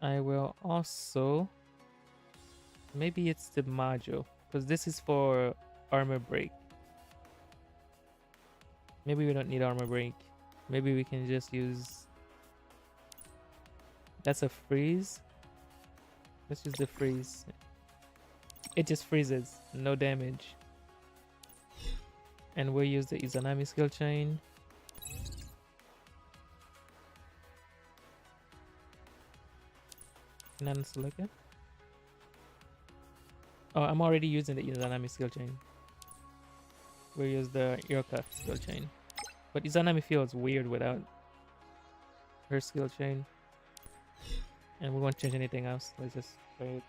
I will also... Maybe it's the module. Because this is for armor break. Maybe we don't need armor break. Maybe we can just use... That's a freeze. Let's use the freeze. It just freezes. No damage. And we'll use the Izanami skill chain. Non-select it. Oh, I'm already using the Izanami skill chain. We'll use the Irka skill chain. But Izanami feels weird without her skill chain. And we won't change anything else. Let's just play it.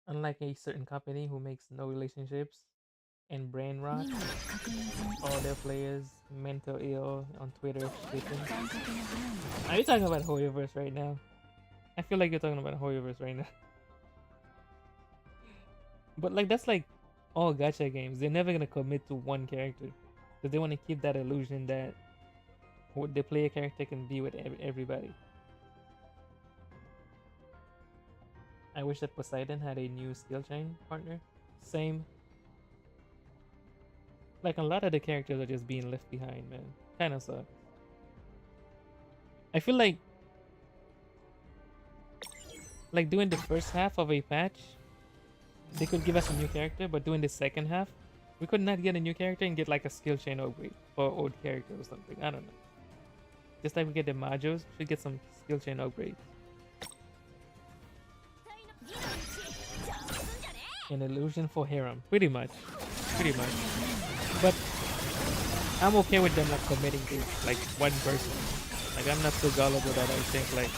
Unlike a certain company who makes no relationships and brain rot all their players mental ill on Twitter shitting. Are you talking about Hoyoverse right now? I feel like you're talking about Hoyoverse right now. But like that's like all gacha games. They're never gonna commit to one character because they want to keep that illusion that the player character can be with everybody. I wish that Poseidon had a new skill chain partner. Same. Like a lot of the characters are just being left behind, man. Kind of sucks. I feel like doing the first half of a patch, they could give us a new character, but doing the second half, we could not get a new character and get like a skill chain upgrade for old character or something. I don't know. Just like we get the modules, we should get some skill chain upgrades. An illusion for harem, pretty much. But I'm okay with them like committing to like one person. Like I'm not so gullible that I think like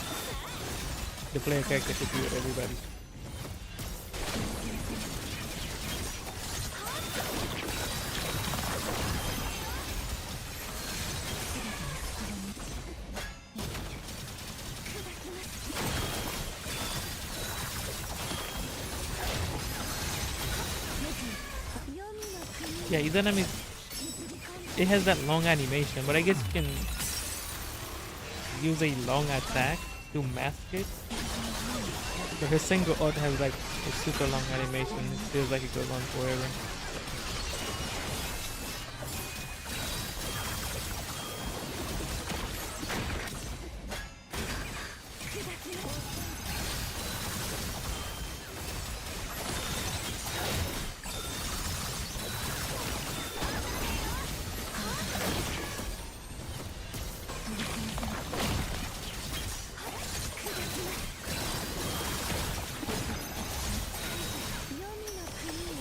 the player character should be with everybody. Yeah, Izanami, it has that long animation, but I guess you can use a long attack to mask it. But her single ult has like a super long animation. It feels like it goes on forever.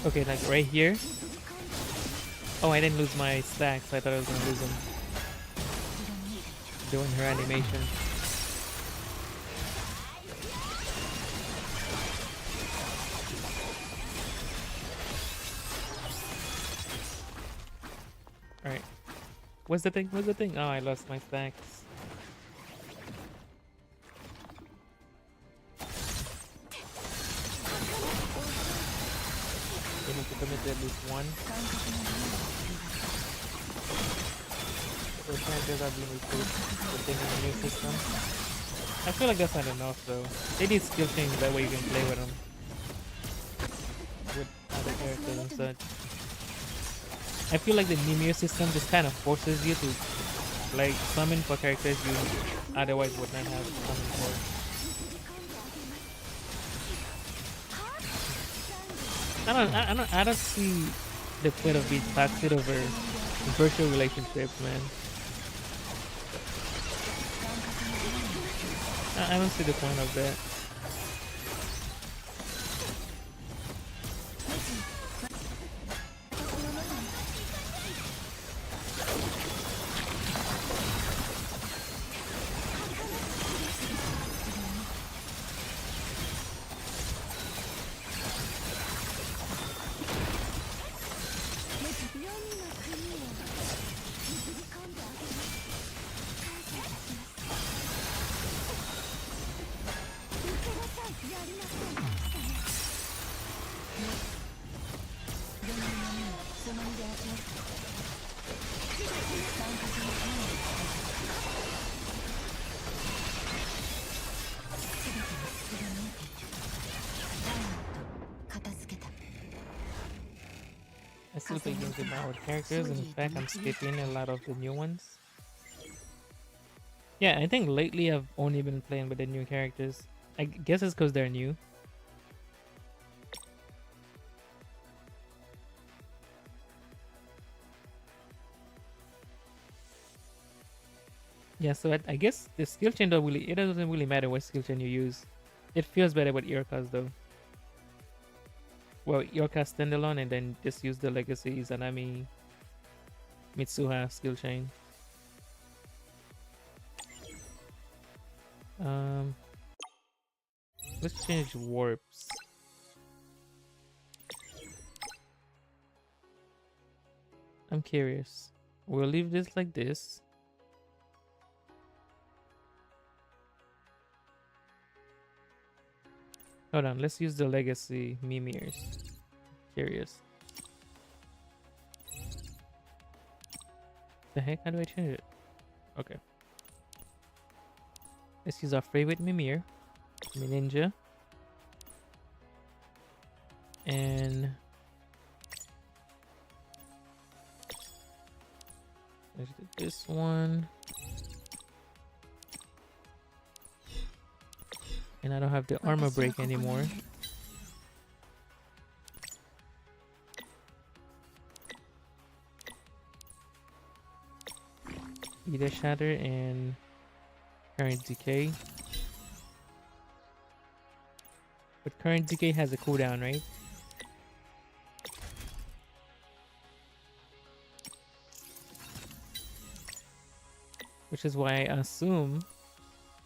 Okay, like right here. Oh, I didn't lose my stacks. I thought I was gonna lose them. Doing her animation. Where's the thing? Where's the thing? Oh, I lost my stacks. We need to commit to at least one. So characters are being recruited within the new system. I feel like that's not enough though. They need skill change, that way you can play with them. With other characters and such. I feel like the Mimir system just kind of forces you to like summon for characters you otherwise would not have summon for. I don't see the point of being toxic over virtual relationships, man. I don't see the point of that. I still play games with my old characters, and in fact I'm skipping a lot of the new ones. Yeah, I think lately I've only been playing with the new characters. I guess it's because they're new. Yeah, so I guess the skill chain it doesn't really matter what skill chain you use. It feels better with Irka's though. Well, Irka standalone, and then just use the Legacy Izanami Mitsuha skill chain. Let's change warps. I'm curious. We'll leave this like this. Hold on, let's use the Legacy Mimirs. Curious. The heck? How do I change it? Okay. Let's use our favorite Mimir, Ninja. And let's do this one. And I don't have the armor break anymore. Either Shatter and Current Decay. But Current Decay has a cooldown, right? Which is why I assume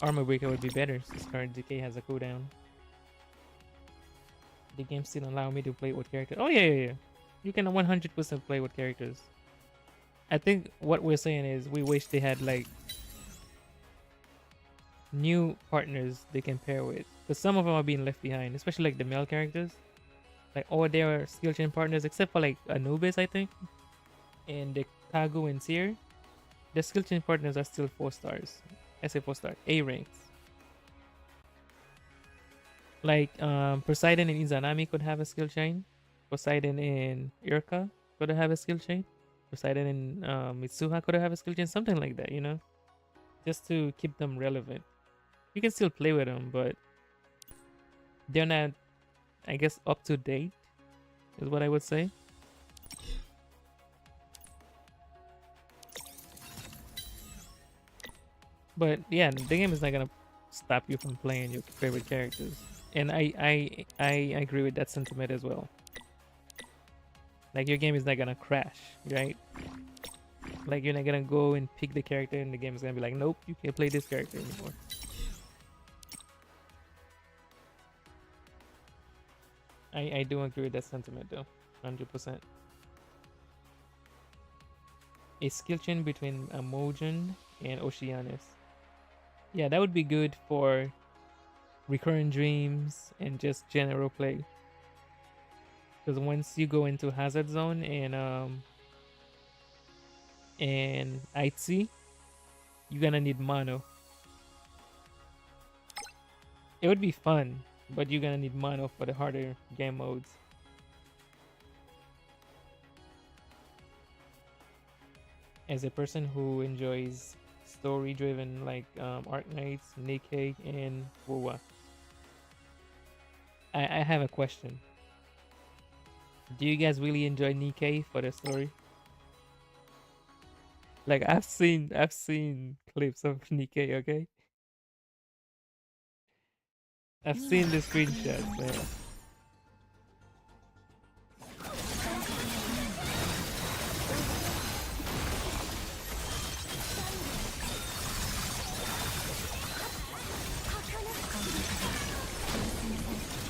Armor Breaker would be better since Current Decay has a cooldown. The game still allow me to play with characters. Oh yeah. You can 100% play with characters. I think what we're saying is we wish they had like new partners they can pair with. Because some of them are being left behind, especially like the male characters. Like all their skill chain partners, except for like Anubis, I think. And the Kagu and Seer. The skill chain partners are still 4 stars. I say 4 stars, A ranks. Like Poseidon and Izanami could have a skill chain. Poseidon and Irka could have a skill chain. Poseidon and Mitsuha could have a skill chain, something like that, you know, just to keep them relevant. You can still play with them, but they're not, I guess, up to date, is what I would say. But yeah, the game is not gonna stop you from playing your favorite characters, and I agree with that sentiment as well. Like your game is not gonna crash, right? Like you're not gonna go and pick the character and the game is gonna be like, nope, you can't play this character anymore. I do agree with that sentiment though, 100%. A skill chain between Amojin and Oceanus. Yeah, that would be good for recurring dreams and just general play. Because once you go into Hazard Zone and IT, you're gonna need mono. It would be fun, but you're gonna need mono for the harder game modes. As a person who enjoys story-driven like Arknights, Nikkei, and Wuwa, I have a question. Do you guys really enjoy Nikkei for the story? Like I've seen clips of Nikkei, okay? I've seen the screenshots, man.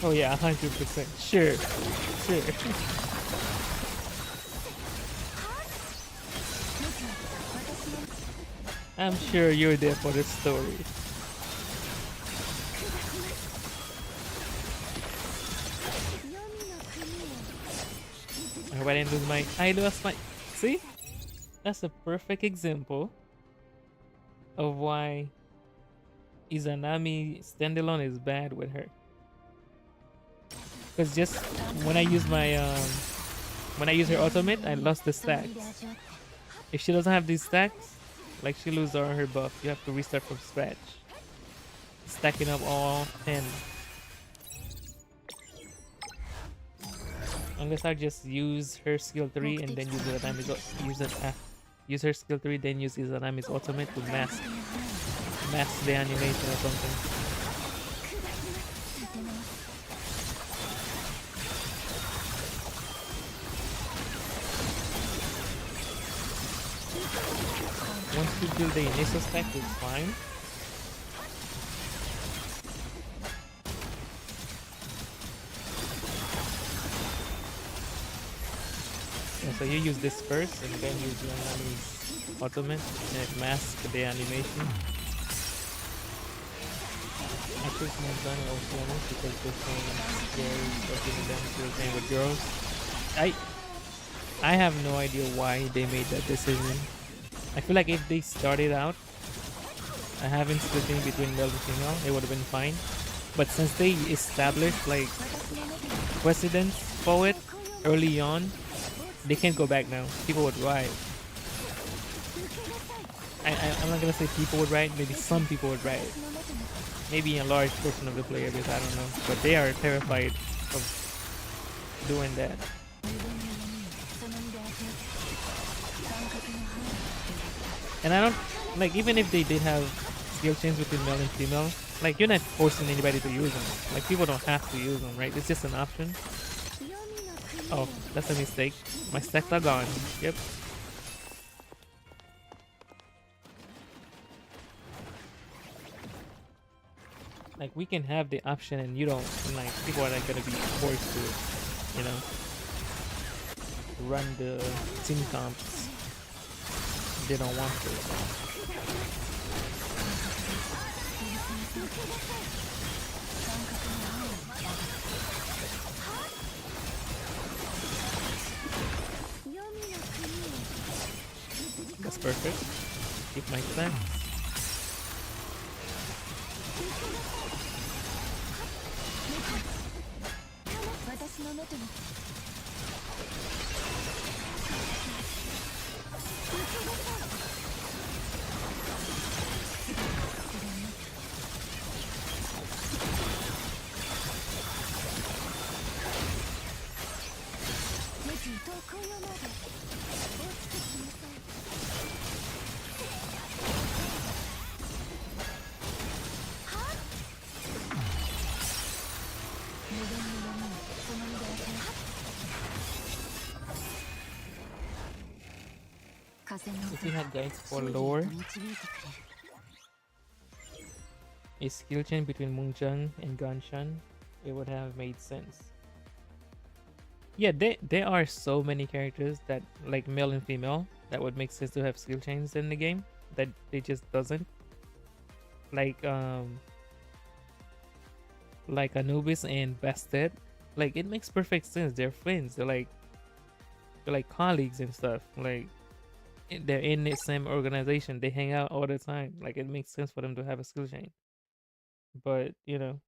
Oh yeah, 100%. Sure. I'm sure you're there for the story. I went into my I lost my see? That's a perfect example of why Izanami standalone is bad with her. Because just when I use my when I use her ultimate, I lost the stacks. If she doesn't have these stacks, like she loses all her buff, you have to restart from scratch. Stacking up all 10. Unless I just use her skill 3 and then use use her skill 3, then use Izanami's ultimate to mask the animation or something. Once you build the initial stack, it's fine. Yeah, so you use this first and then use your enemy's ultimate and it masks the animation. I choose my gun also because this one is scary, especially them still playing with girls. I have no idea why they made that decision. I feel like if they started out having splitting between male and female, it would have been fine. But since they established like precedents for it early on, they can't go back now. People would riot. I'm not gonna say people would riot, maybe some people would riot. Maybe a large portion of the player base, I don't know. But they are terrified of doing that. And I don't like, even if they did have skill chains between male and female, like you're not forcing anybody to use them. Like people don't have to use them, right? It's just an option. Oh, that's a mistake. My stacks are gone. Yep. Like we can have the option and you don't, and like people are not gonna be forced to, you know, run the team comps. They don't want to. That's perfect. Keep my plan. If we had guys for lore, a skill chain between Moongjang and Ganshan, it would have made sense. Yeah, there are so many characters that like male and female that would make sense to have skill chains in the game that they just doesn't. Like Anubis and Bastet. Like it makes perfect sense. They're friends. They're like colleagues and stuff. Like they're in the same organization. They hang out all the time. Like it makes sense for them to have a skill chain. But you know,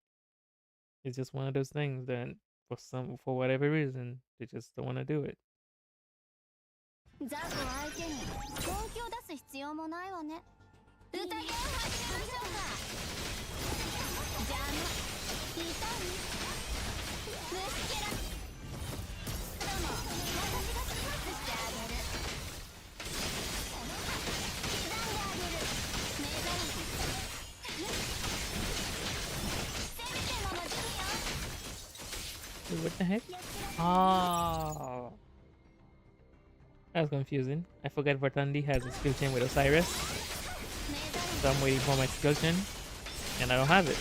it's just one of those things that for whatever reason they just don't want to do it. ザコ相手に本気を出す必要もないわね。歌いを始めましょうか。邪魔、痛い、虫けら。どうも、私が始末してあげる。刻んであげる。目覚まし。せめてもの準備よ。 Wait, what the heck? Oh. That was confusing. I forgot Vartandi has a skill chain with Osiris. So I'm waiting for my skill chain. And I don't have it.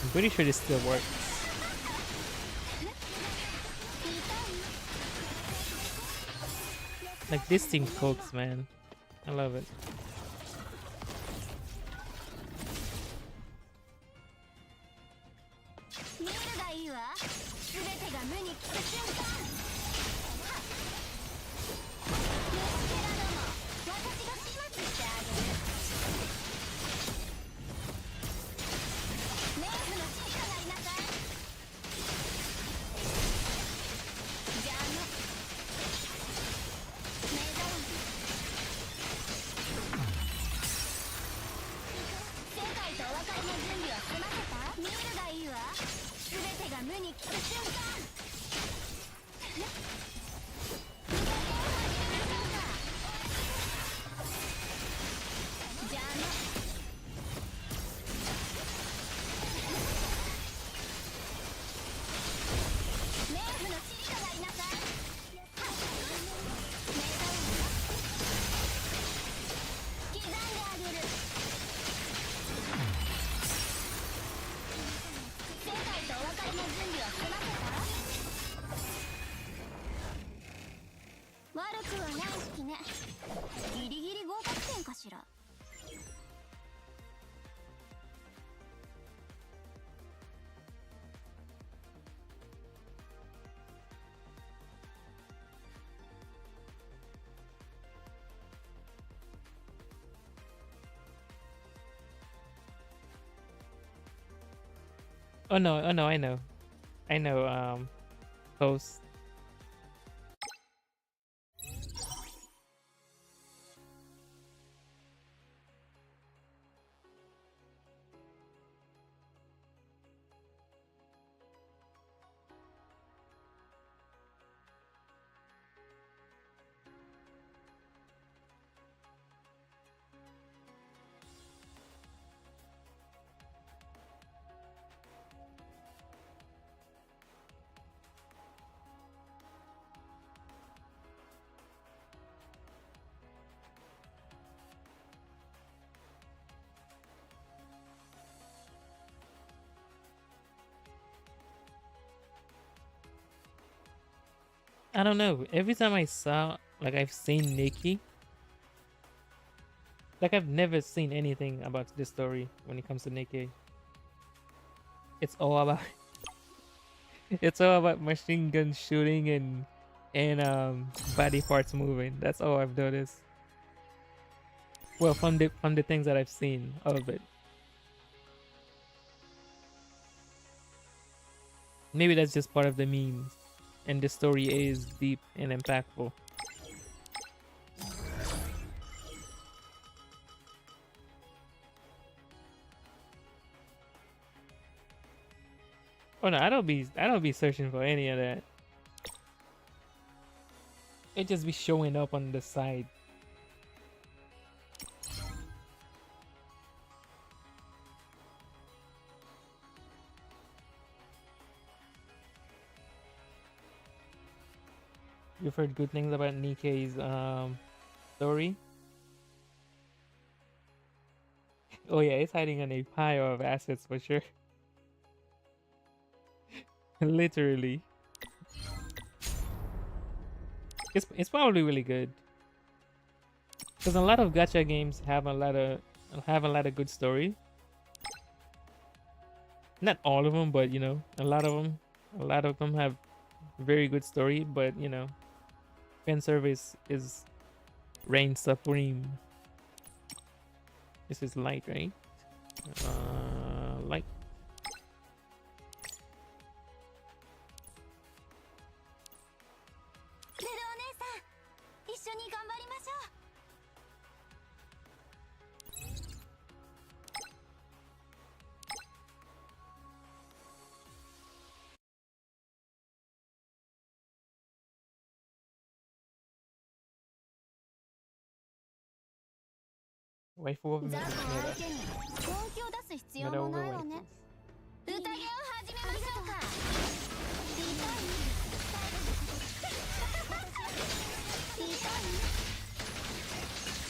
I'm pretty sure this still works. Like this thing cooks, man. I love it. Oh no, I know. Post. I don't know. Every time I saw, like, I've seen Nikki, like, I've never seen anything about this story when it comes to Nikki. It's all about, it's all about machine gun shooting and body parts moving. That's all I've noticed. Well, from the things that I've seen of it. Maybe that's just part of the memes. And the story is deep and impactful. Oh no, I don't be searching for any of that. It just be showing up on the side. You've heard good things about Nikkei's story. Oh yeah, it's hiding on a pile of assets for sure. Literally. It's probably really good. Because a lot of gacha games have a lot of good story. Not all of them, but you know, a lot of them have very good story, but you know, fan service is reign supreme. This is light, right? Light. ルルお姉さん、一緒に頑張りましょう。Waifu of ザコ Meta. 相手に本気を出す必要 Meta も over ないわ waifus. ね。宴を始めましょうか。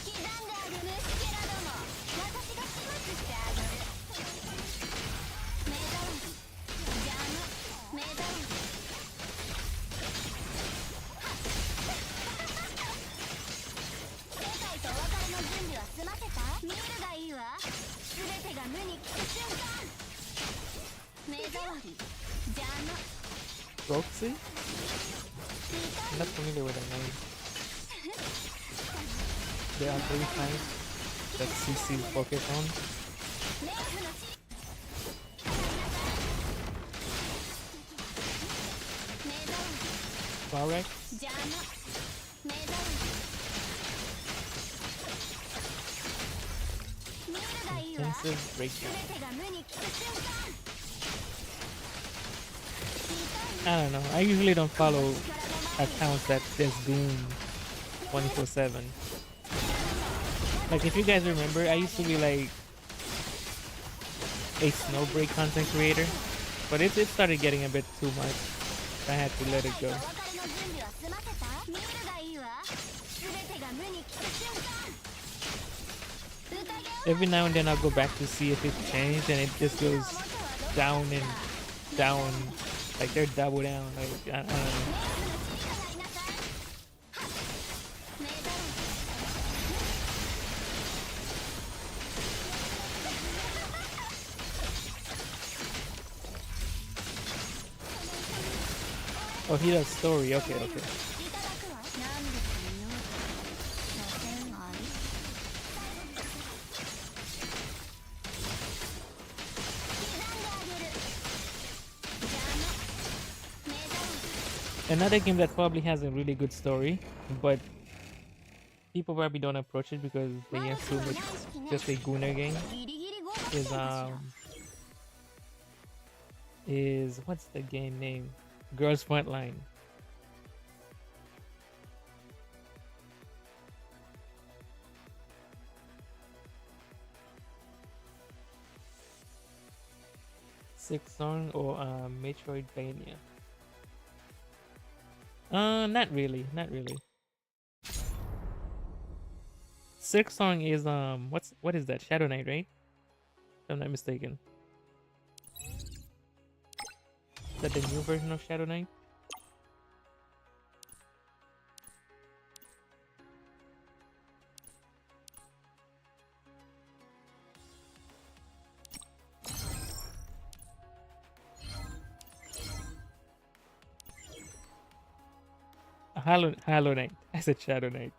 刻んである虫けらども、私が始末してあげる。目障り、邪魔、目障り。世界とお別れの準備は済ませた？見るがいいわ。全てが無に帰す瞬間。目障り、邪魔。 Roxy? I'm not familiar with that name. There are 3 times that CC focus on. Correct? Intensive breakdown. I don't know. I usually don't follow accounts that just doom 24/7. Like if you guys remember, I used to be like a snowbreak content creator, but it started getting a bit too much. I had to let it go. Every now and then I'll go back to see if it changed, and it just goes down and down. Like they're double down. Like I don't know. Oh, he does story. Okay, okay. Another game that probably has a really good story, but people probably don't approach it because they assume it's just a Gunner game. Is what's the game name? Girls Frontline. Six Song or Metroidvania. Not really, not really. Six Song is what is that? Shadow Knight, right? If I'm not mistaken. Is that the new version of Shadow Knight? Hollow Knight. I said Shadow Knight.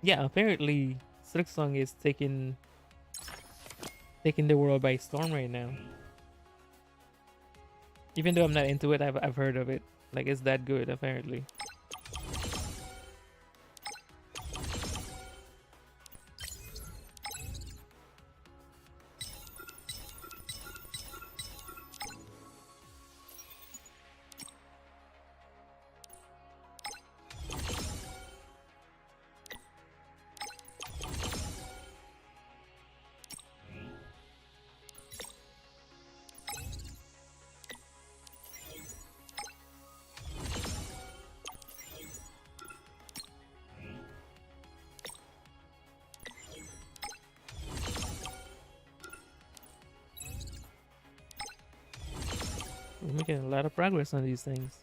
Yeah, apparently Silksong is taking the world by storm right now. Even though I'm not into it, I've heard of it. Like it's that good apparently. Making a lot of progress on these things.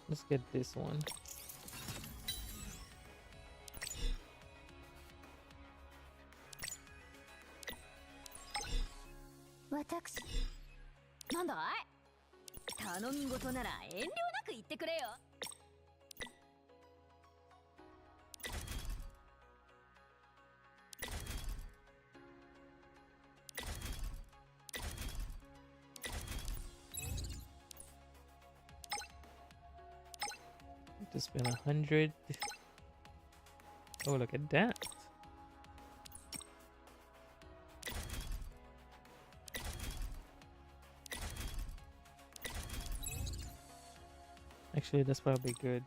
Let's get this one. To spend 100. Oh, look at that. Actually, that's probably good.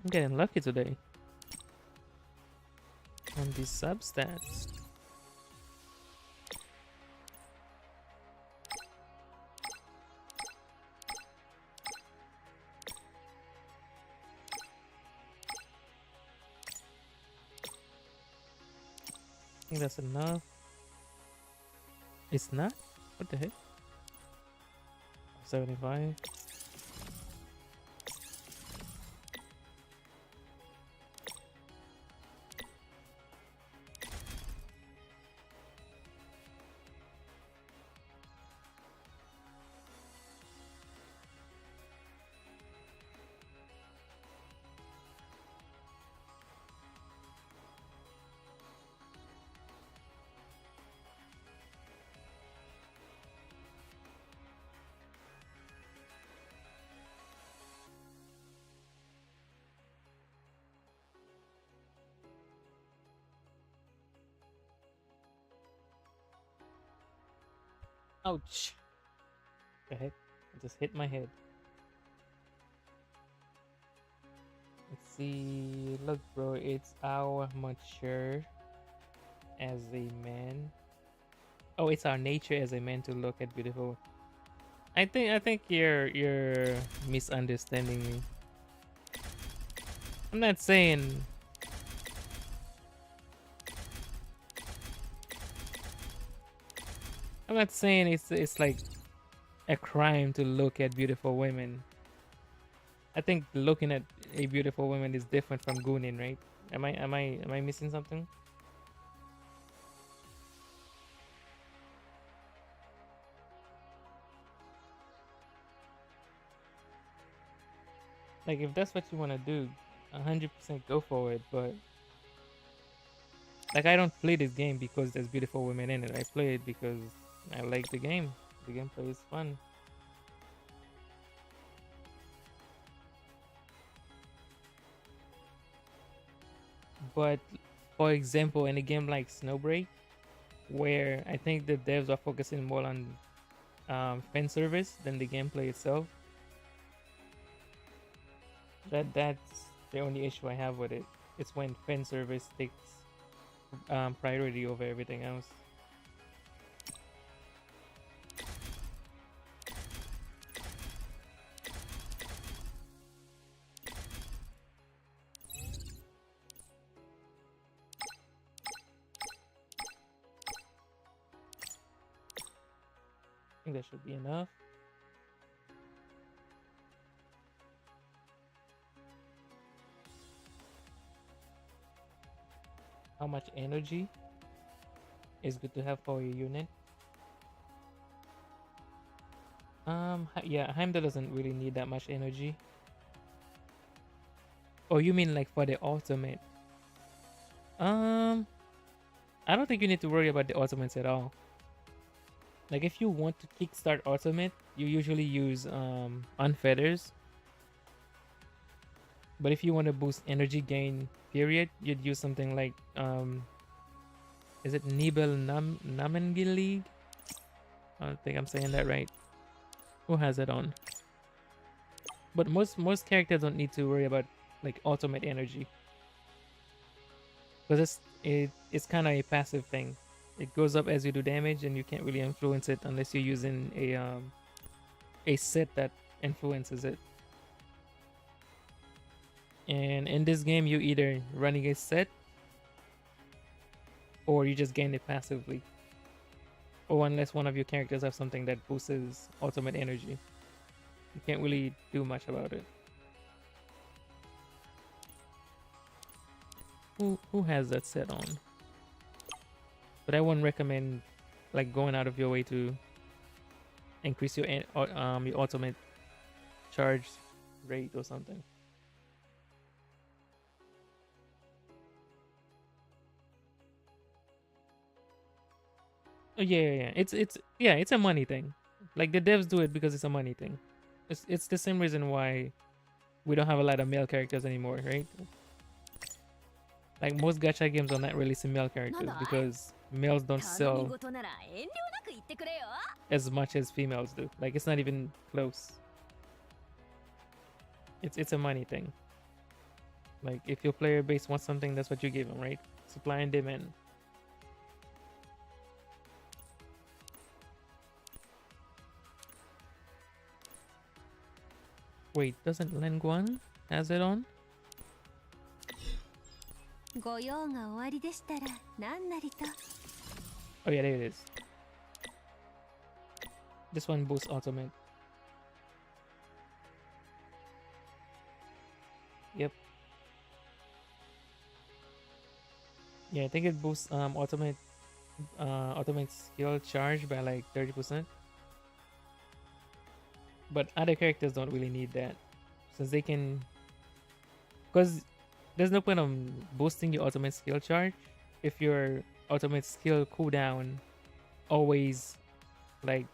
I'm getting lucky today on these substats. I think that's enough. It's not? What the heck? 75. Ouch. The heck? I just hit my head. Let's see. Look, bro, it's our mature as a man. Oh, it's our nature as a man to look at beautiful. I think you're misunderstanding me. I'm not saying it's like a crime to look at beautiful women. I think looking at a beautiful woman is different from gooning, right? Am I missing something? Like, if that's what you want to do, 100% go for it. But like, I don't play this game because there's beautiful women in it. I play it because I like the game. The gameplay is fun. But for example, in a game like Snowbreak, where I think the devs are focusing more on fan service than the gameplay itself, that's the only issue I have with it. It's when fan service takes priority over everything else. I think that should be enough. How much energy is good to have for a unit? Yeah, Heimdall doesn't really need that much energy. Oh, you mean like for the ultimate? I don't think you need to worry about the ultimates at all. Like, if you want to kickstart ultimate, you usually use unfeathers. But if you want to boost energy gain, period, you'd use something like is it Nibel Namengil? I don't think I'm saying that right. Who has it on? But most characters don't need to worry about like ultimate energy, because it's kind of a passive thing. It goes up as you do damage, and you can't really influence it unless you're using a set that influences it. And in this game, you either running a set or you just gain it passively. Or unless one of your characters have something that boosts ultimate energy. You can't really do much about it. Who has that set on? But I wouldn't recommend like going out of your way to increase your your ultimate charge rate or something. Oh, yeah. It's a money thing. Like the devs do it because it's a money thing. It's the same reason why we don't have a lot of male characters anymore, right? Like most gacha games are not releasing male characters because males don't sell as much as females do. Like it's not even close. It's a money thing. Like if your player base wants something, that's what you give them, right? Supply and demand. Wait, doesn't Lenguan has it on? ご用が終わりでしたら何なりと。 Oh yeah, there it is. This one boosts ultimate. Yep. Yeah, I think it boosts ultimate skill charge by like 30%. But other characters don't really need that, since they can, because there's no point on boosting your ultimate skill charge if your ultimate skill cooldown always, like,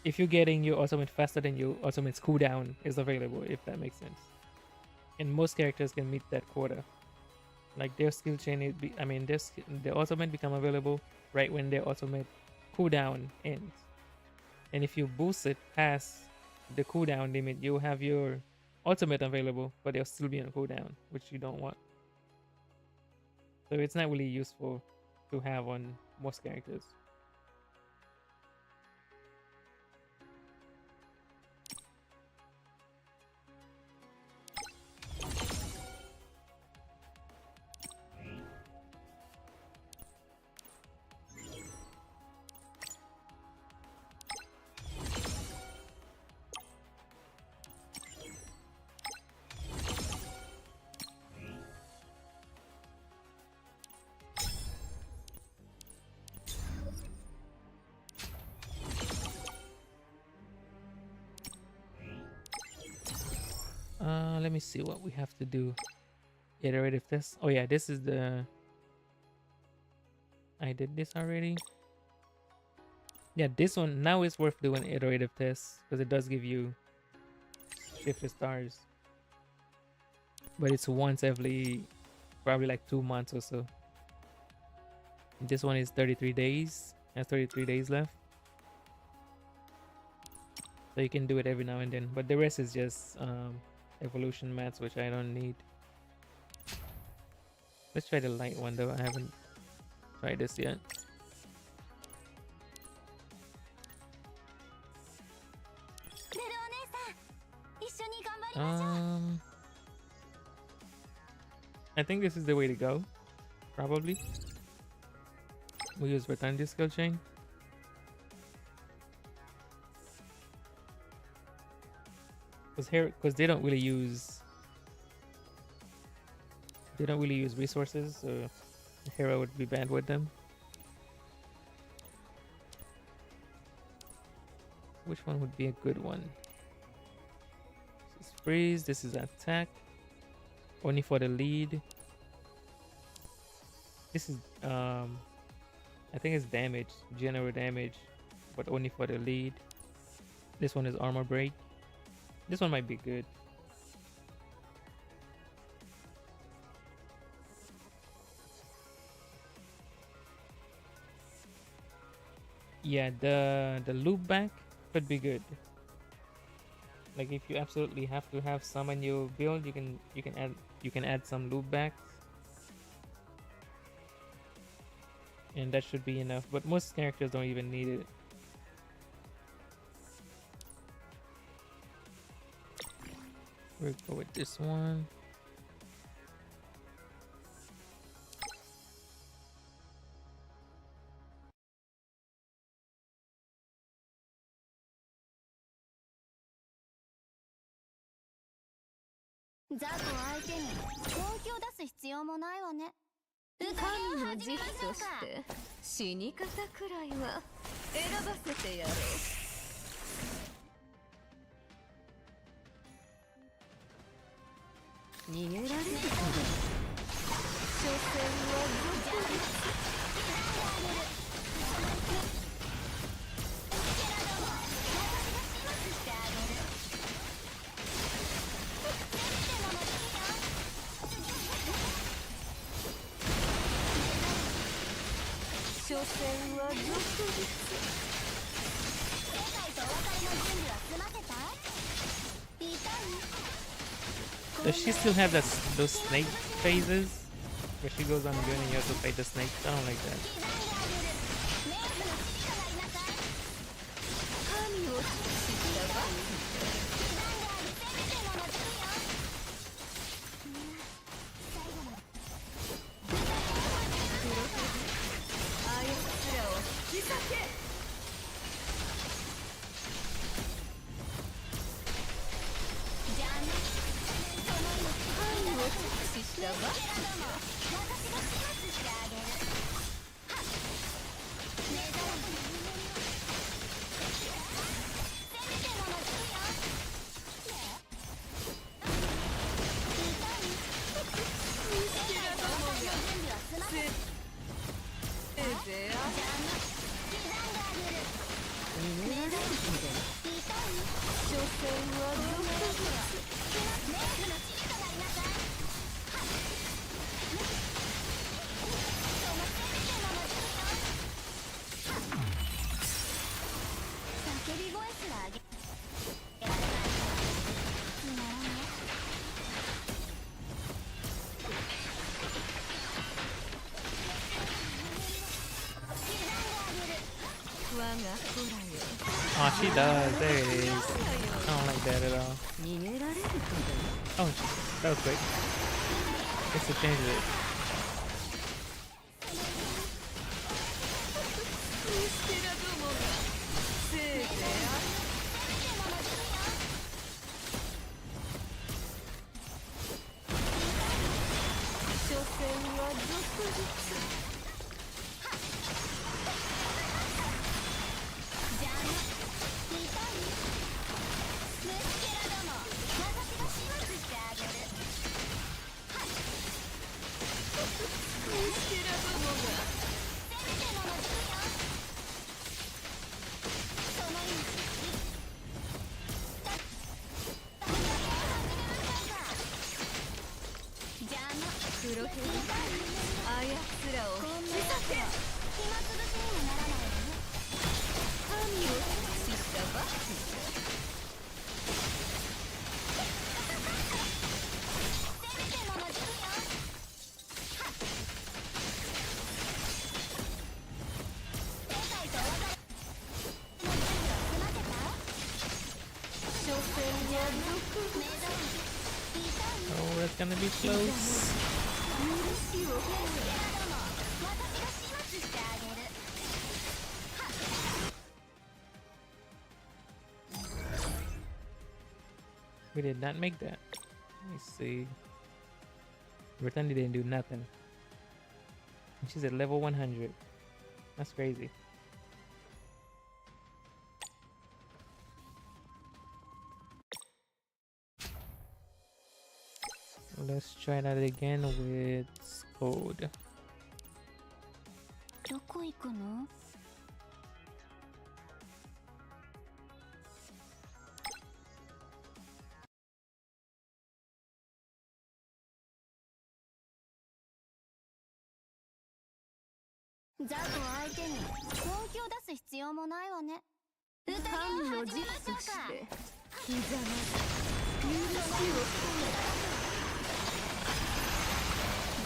if you're getting your ultimate faster than your ultimate's cooldown is available, if that makes sense. And most characters can meet that quota. Like their skill chain, their ultimate become available right when their ultimate cooldown ends. And if you boost it past the cooldown limit, you'll have your ultimate available, but they'll still be on cooldown, which you don't want. So it's not really useful to have on most characters. Let me see what we have to do. Iterative test. Oh yeah, this is the... I did this already. Yeah, this one now is worth doing iterative tests because it does give you shifted stars. But it's once every probably like 2 months or so. This one is 33 days. Has 33 days left. So you can do it every now and then. But the rest is just evolution mats, which I don't need. Let's try the light one though. I haven't tried this yet. I think this is the way to go. Probably. We use Return skill chain. Because they don't really use resources, so hero would be bad with them. Which one would be a good one? This is freeze, this is attack. Only for the lead. This is I think it's damage, general damage, but only for the lead. This one is armor break. This one might be good. Yeah, the loop back could be good. Like if you absolutely have to have some in your build, you can add some loop backs. And that should be enough, but most characters don't even need it. We'll go with this one.ザコ相手に本気を出す必要もないわね。神の慈悲として死に方くらいは選ばせてやろう。逃げられるかな。所詮は俗物。所詮は俗物。世界とお別れの準備は済ませた？痛い？ Does she still have those snake phases? Where she goes on the journey and you have to fight the snakes? I don't like that. 神を知ったば。Oh, she does. There it is. I don't like that at all. Oh, that was quick. Guess to change it. Oh, that's gonna be close. We did not make that. Let me see. Brittany didn't do nothing. And she's at level 100. That's crazy. Let's try that again with Code. どこ行くの？ザコ相手に本気を出す必要もないわね。歌いを始めましょうか。刻まず許しを。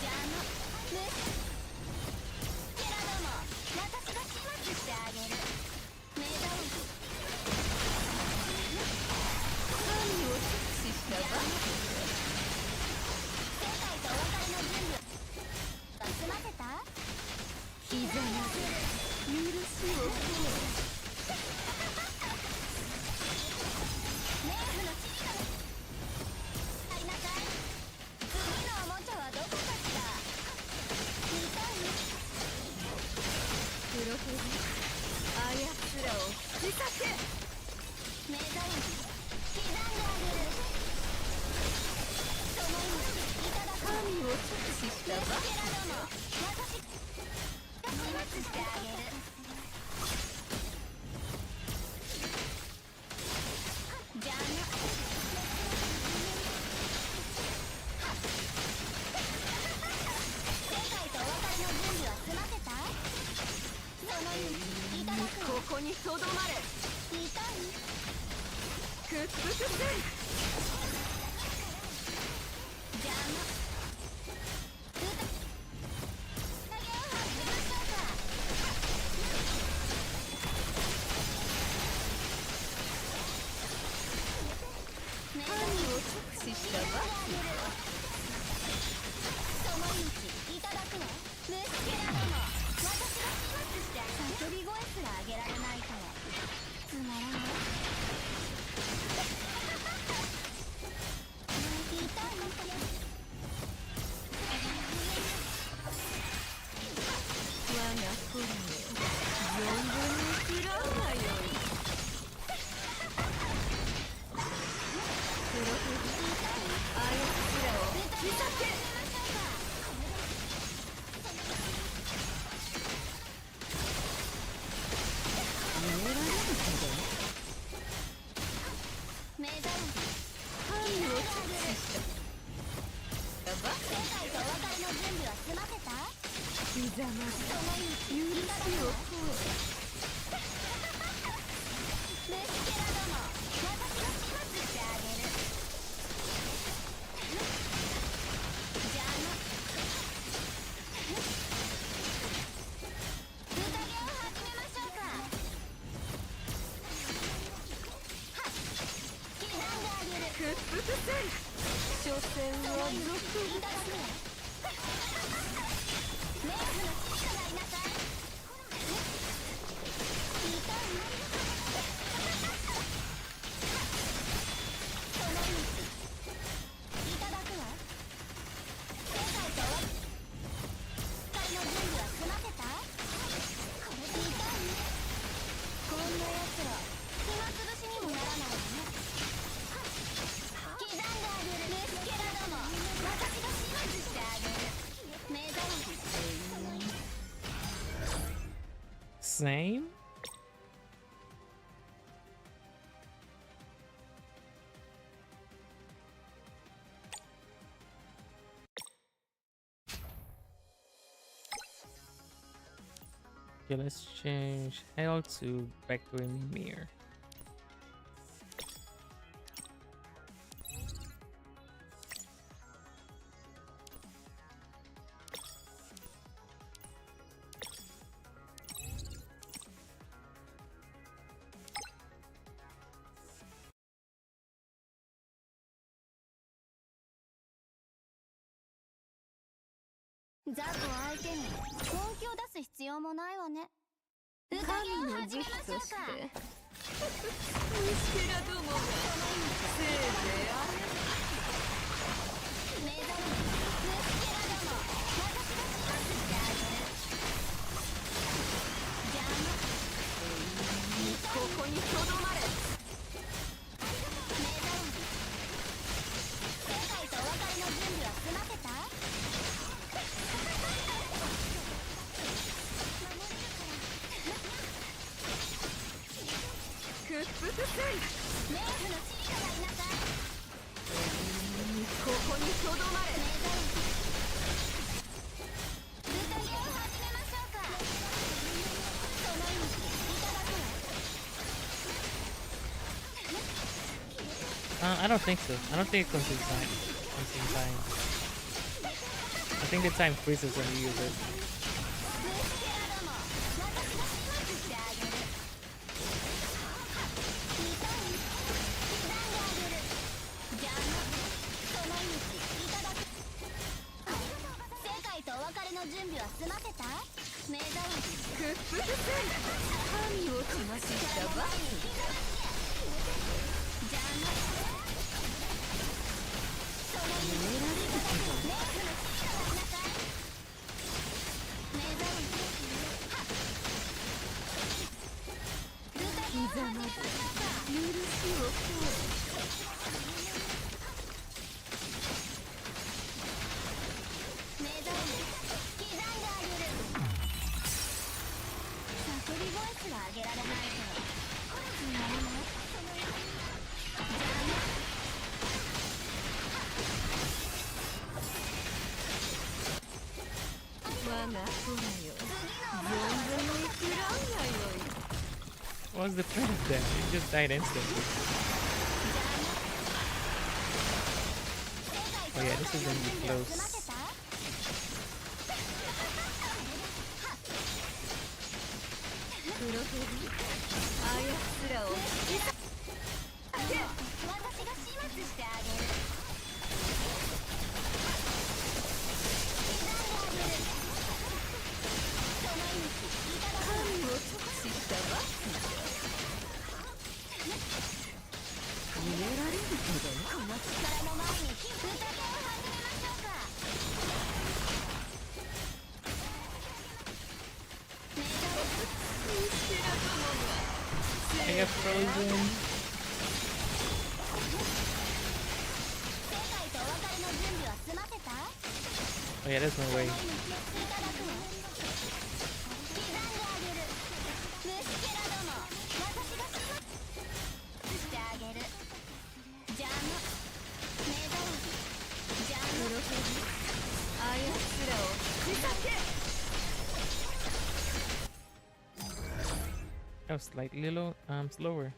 邪魔。ゲラども。Same? Okay, let's change Hell to back to a Mimir.ザコ相手に本気を出す必要もないわね。宴を始めましょうか。虫けらどもがせいぜいあれ。目覚め虫けらども、私が始末してあげる。邪魔。ここにとどまれ。目覚め世界とお別れの準備は済ませた？屈服せい。冥府のチータがいなさい。ここにとどまれ。宴を始めましょうか。その意味いただくわ。I don't think so. I don't think it consumes time. I think the time freezes when you use it. What's the point of that? It just died instantly. Oh yeah, this is gonna be close. I got frozen. Oh yeah, there's no way. That was like little slower.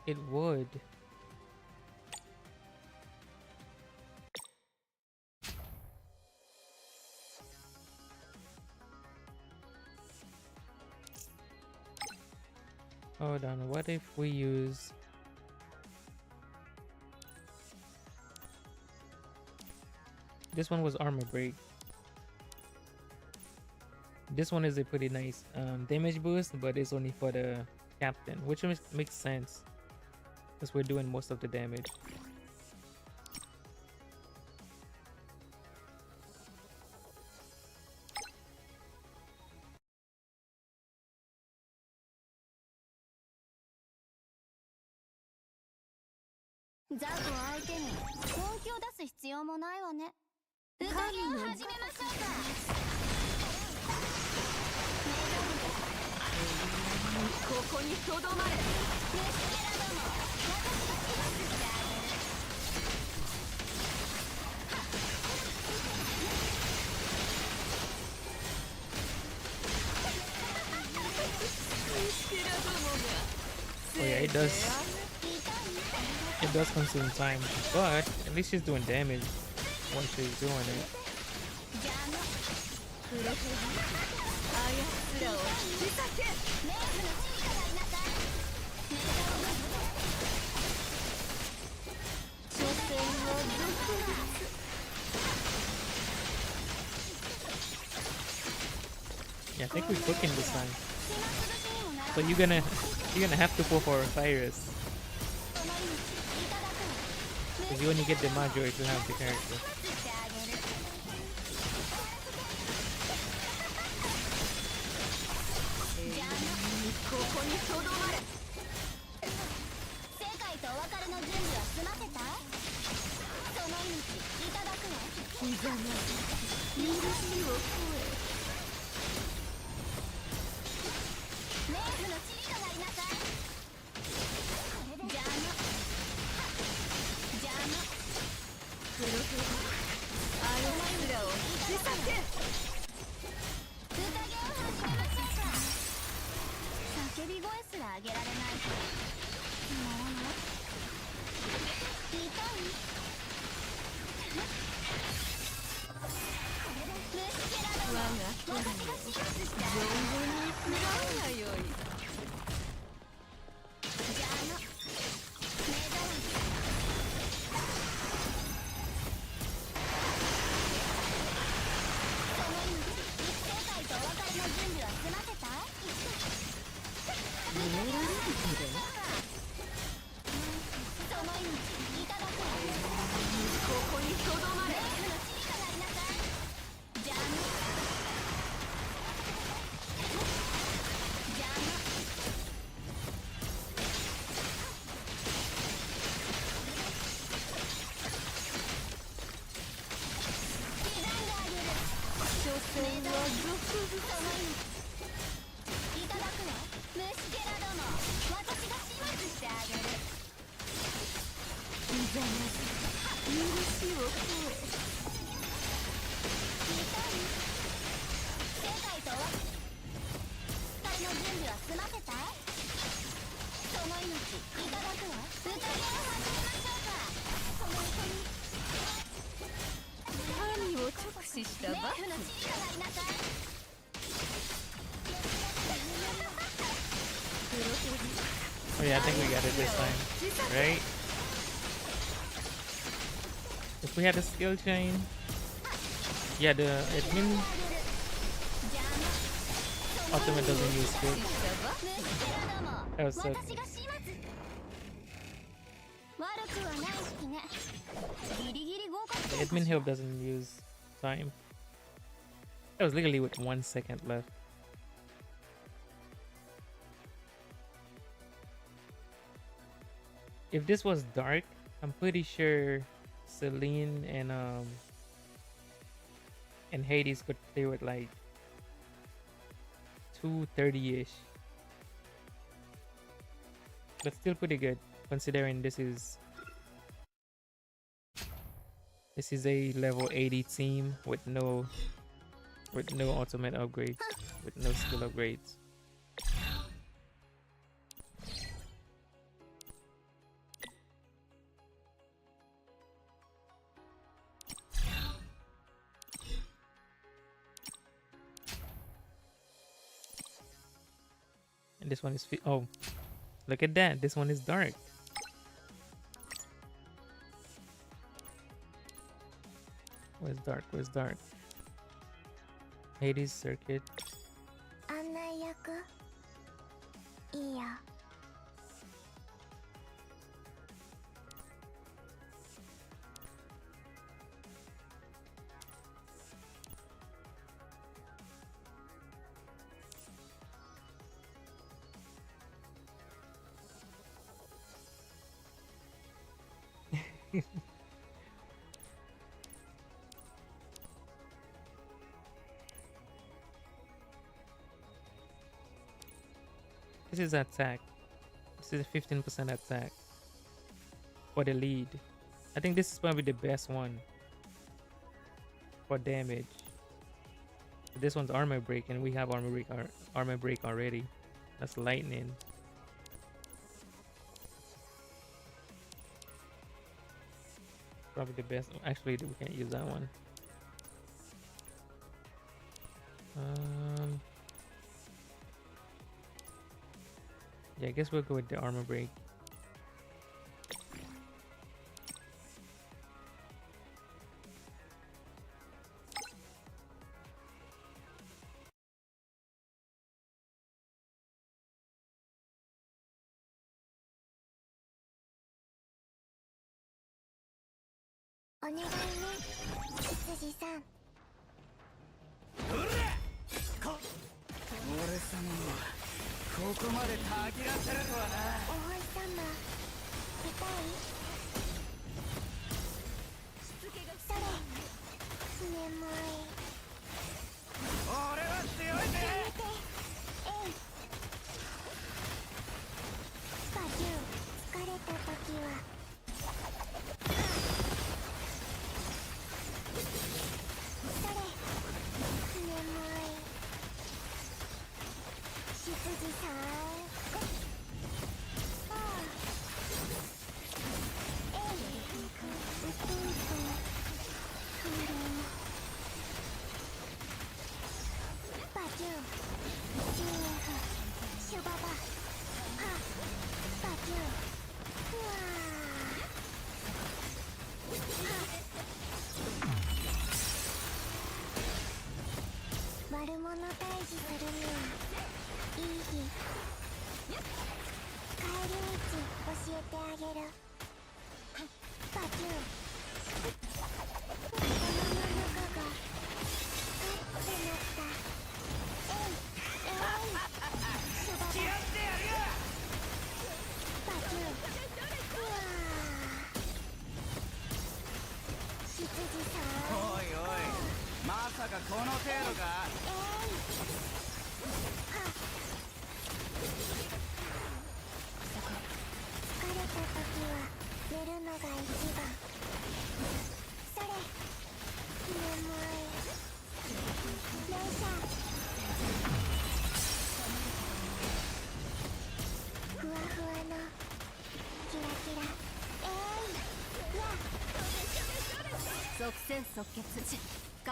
It would. Hold on, what if we use this one was armor break. This one is a pretty nice damage boost, but it's only for the captain, which makes sense because we're doing most of the damage. Oh yeah, it does consume time, but at least she's doing damage once she's doing it. Yeah, I think we're cooking this time. So you're gonna have to pull for Cyrus, because you only get the Major if you have the character. Oh yeah, I think we got it this time, right? If we had a skill chain, yeah, the admin ultimate doesn't use skill. That was so cool. The admin help doesn't use time. That was literally with 1 second left. If this was dark, I'm pretty sure Celine and Hades could play with like 230-ish. But still pretty good considering this is a level 80 team with no ultimate upgrades, with no skill upgrades. And this one is oh, look at that, this one is dark. Where's dark? Where's dark? Hades circuit. This is attack. This is a 15% attack for the lead. I think this is probably the best one for damage. This one's armor break, and we have armor break already. That's lightning. Probably the best. Actually, we can't use that one. Yeah, I guess we'll go with the armor break.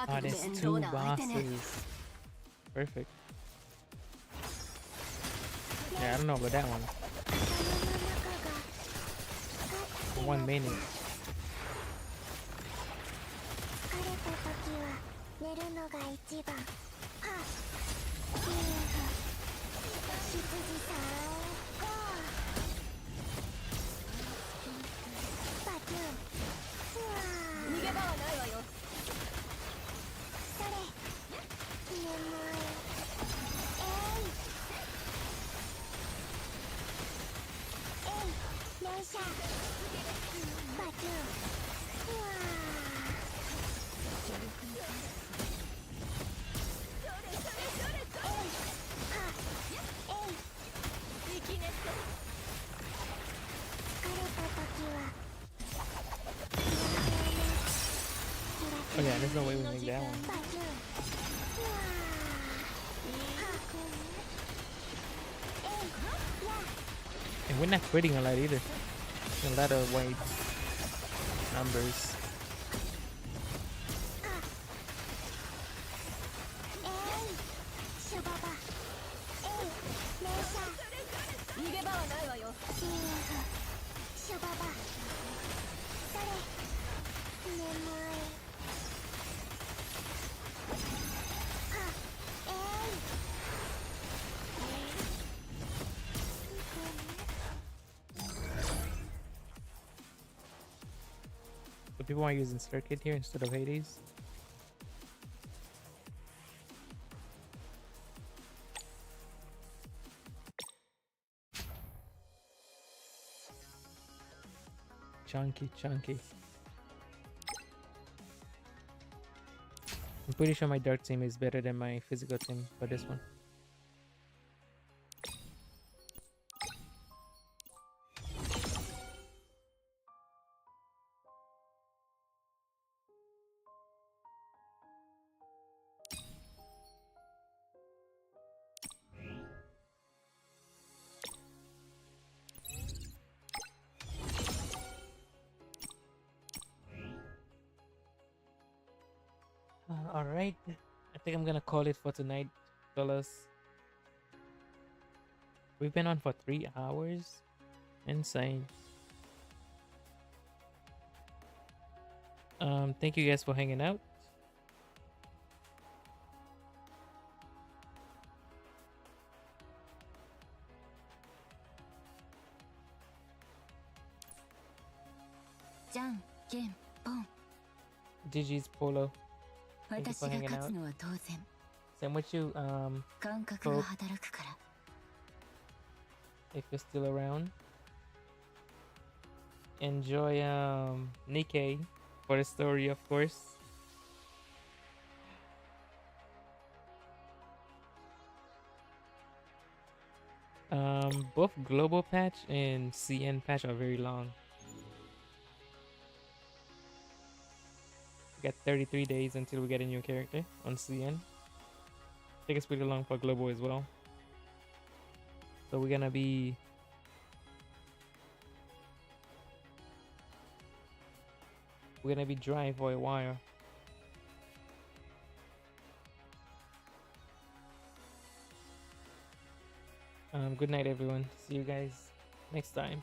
Oh, there's two bosses. Perfect. Yeah, I don't know about that one. 1 minute. 逃げ場はないわよ。それ。眠い。連射。バトゥー。うわOh yeah, there's no way we make that one. And we're not quitting a lot either. A lot of white numbers. So people are using Circuit here instead of Hades. Chunky. I'm pretty sure my dark team is better than my physical team for this one. Alright, I think I'm gonna call it for tonight, fellas. We've been on for 3 hours. Insane. Thank you guys for hanging out. GG's Polo. Thank you for hanging out. Same with you, Pope, if you're still around. Enjoy Nikkei for the story, of course. Both global patch and CN patch are very long. We got 33 days until we get a new character on CN. I think it's pretty long for global as well. So we're gonna be dry for a while. Good night, everyone. See you guys next time.